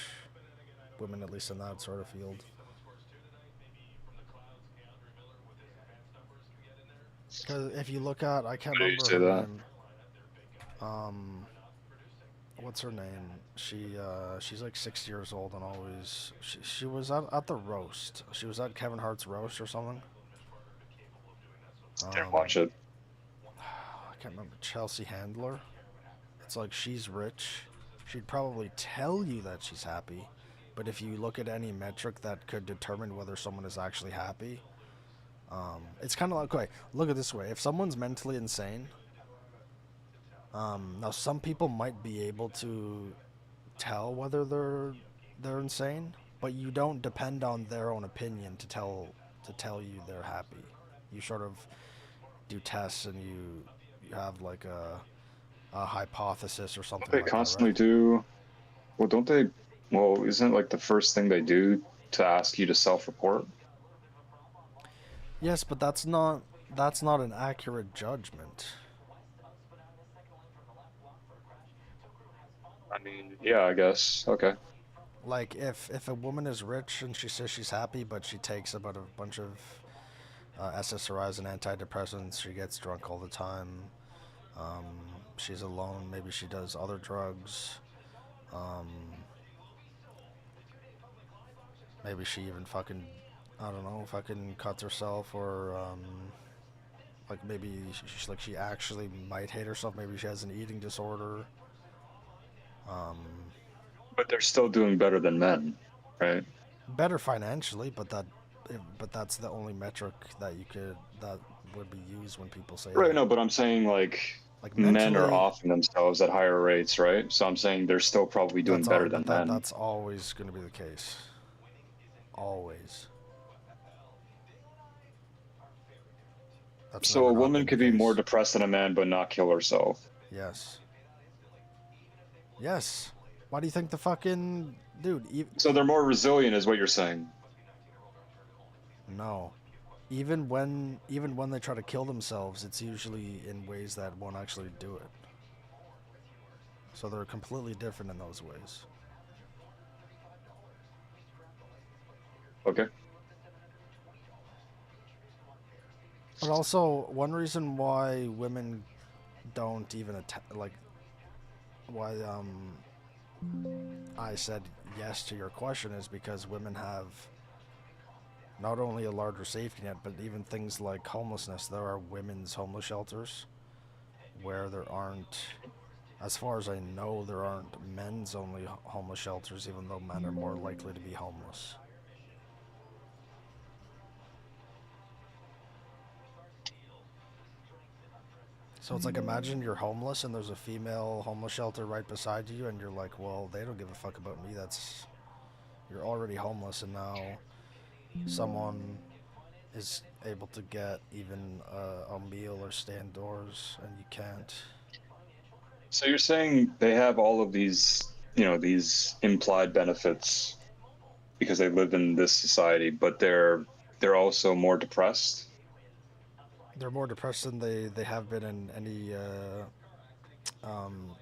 women, at least in that sort of field. Because if you look at, I can't remember her name. What's her name? She's like 60 years old and always she was at the roast. She was at Kevin Hart's roast or something. Didn't watch it. I can't remember. Chelsea Handler. It's like she's rich. She'd probably tell you that she's happy, but if you look at any metric that could determine whether someone is actually happy, it's kind of like, okay, look at it this way. If someone's mentally insane, now some people might be able to tell whether they're insane, but you don't depend on their own opinion to tell you they're happy. You sort of do tests and you have like a hypothesis or something. They like constantly that, right? do. Well, don't they? Well, isn't it like the first thing they do to ask you to self-report? Yes, but that's not an accurate judgment. I mean, yeah, I guess. Okay. Like if a woman is rich and she says she's happy, but she takes about a bunch of SSRIs and antidepressants, she gets drunk all the time. She's alone. Maybe she does other drugs. Maybe she even fucking, I don't know, fucking cuts herself, or like maybe she actually might hate herself. Maybe she has an eating disorder. But they're still doing better than men, right? Better financially, but that's the only metric that would be used when people say Right. that. No, but I'm saying like men are offing themselves at higher rates, right? So I'm saying they're still probably doing better than men. That's always going to be the case. Always. So a woman could be more depressed than a man, but not kill herself. Yes. Yes. Why do you think the fucking dude? So they're more resilient, is what you're saying? No. Even when they try to kill themselves, it's usually in ways that won't actually do it. So they're completely different in those ways. Okay. But also, one reason why women don't even why I said yes to your question is because women have not only a larger safety net, but even things like homelessness. There are women's homeless shelters where there aren't, as far as I know, there aren't men's only homeless shelters, even though men are more likely to be homeless. So it's like, imagine you're homeless and there's a female homeless shelter right beside you, and you're like, well, they don't give a fuck about me. You're already homeless, and now someone is able to get even a meal or stay indoors, and you can't. So you're saying they have all of these, you know, these implied benefits because they live in this society, but they're also more depressed? They're more depressed than they have been in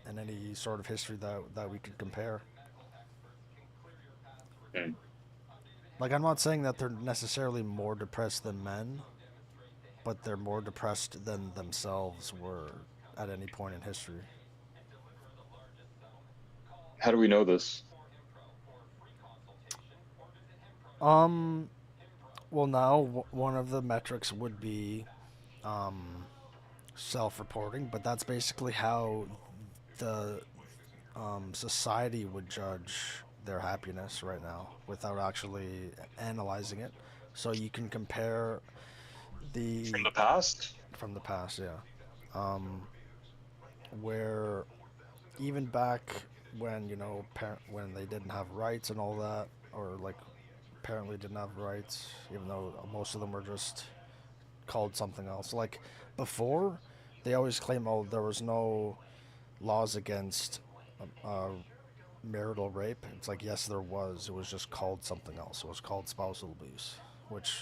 any sort of history that we could compare. Mm. Like, I'm not saying that they're necessarily more depressed than men, but they're more depressed than themselves were at any point in history. How do we know this? Well, now one of the metrics would be self-reporting, but that's basically how the society would judge their happiness right now without actually analyzing it. So you can compare From the past? From the past, yeah. Where even back when, you know, when they didn't have rights and all that, or like apparently didn't have rights, even though most of them were just called something else. Like before, they always claim, oh, there was no laws against marital rape. It's like, yes, there was. It was just called something else. It was called spousal abuse, which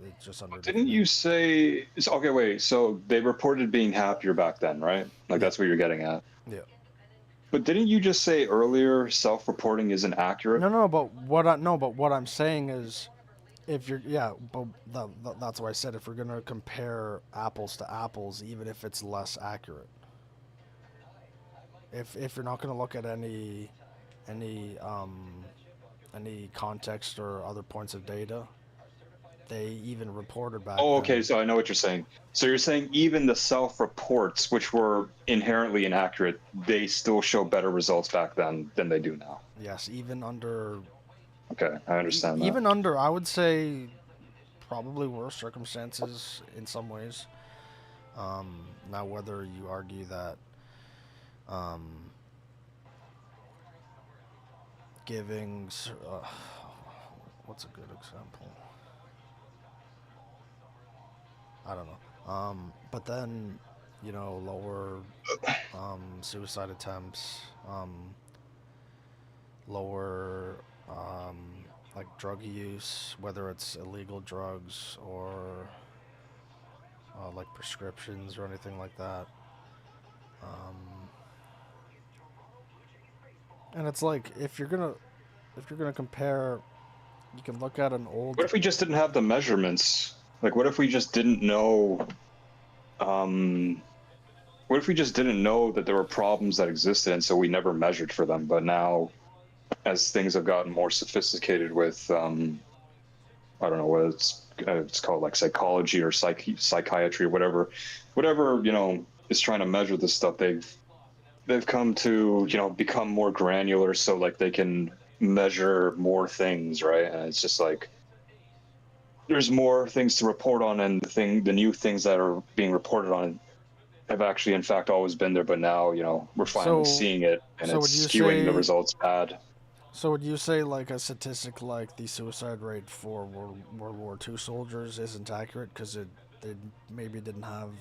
it's just under. Didn't you say? Okay, wait. So they reported being happier back then, right? Like that's what you're getting at. Yeah. But didn't you just say earlier self-reporting isn't accurate? No, but what I'm saying is, if you're that's why I said if we're gonna compare apples to apples, even if it's less accurate. If you're not gonna look at any context or other points of data, they even reported back. Oh, okay. So I know what you're saying. So you're saying even the self-reports, which were inherently inaccurate, they still show better results back then than they do now. Yes, even under. Okay, I understand that. Even under, I would say, probably worse circumstances in some ways. Now, whether you argue that giving, what's a good example? I don't know. But then, you know, lower suicide attempts, lower like drug use, whether it's illegal drugs or like prescriptions or anything like that. And it's like if you're gonna compare, you can look at an old. What if we just didn't have the measurements? Like, what if we just didn't know? What if we just didn't know that there were problems that existed, and so we never measured for them? But now, as things have gotten more sophisticated with, I don't know what it's called, like psychology or psychiatry or whatever, you know, is trying to measure this stuff. They've come to, you know, become more granular, so like they can measure more things, right? And it's just like there's more things to report on, and the new things that are being reported on have actually, in fact, always been there, but now, you know, we're finally seeing it, and it's skewing the results bad. So would you say like a statistic like the suicide rate for World War II soldiers isn't accurate because they maybe didn't have?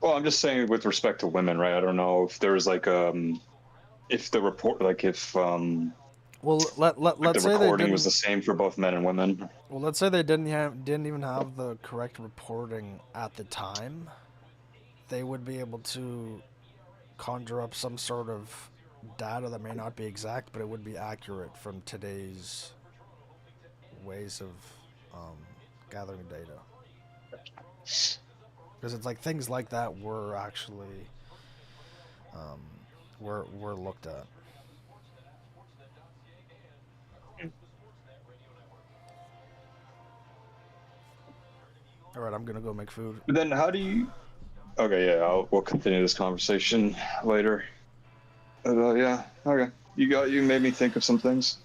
Well, I'm just saying with respect to women, right? I don't know if there's like if the report, like if well, let's say the recording was the same for both men and women. Well, let's say they didn't even have the correct reporting at the time. They would be able to conjure up some sort of data that may not be exact, but it would be accurate from today's ways of gathering data. Because it's like things like that were actually were looked at. All right, I'm gonna go make food. But then, how do you? Okay, yeah, we'll continue this conversation later. Yeah, okay. You made me think of some things.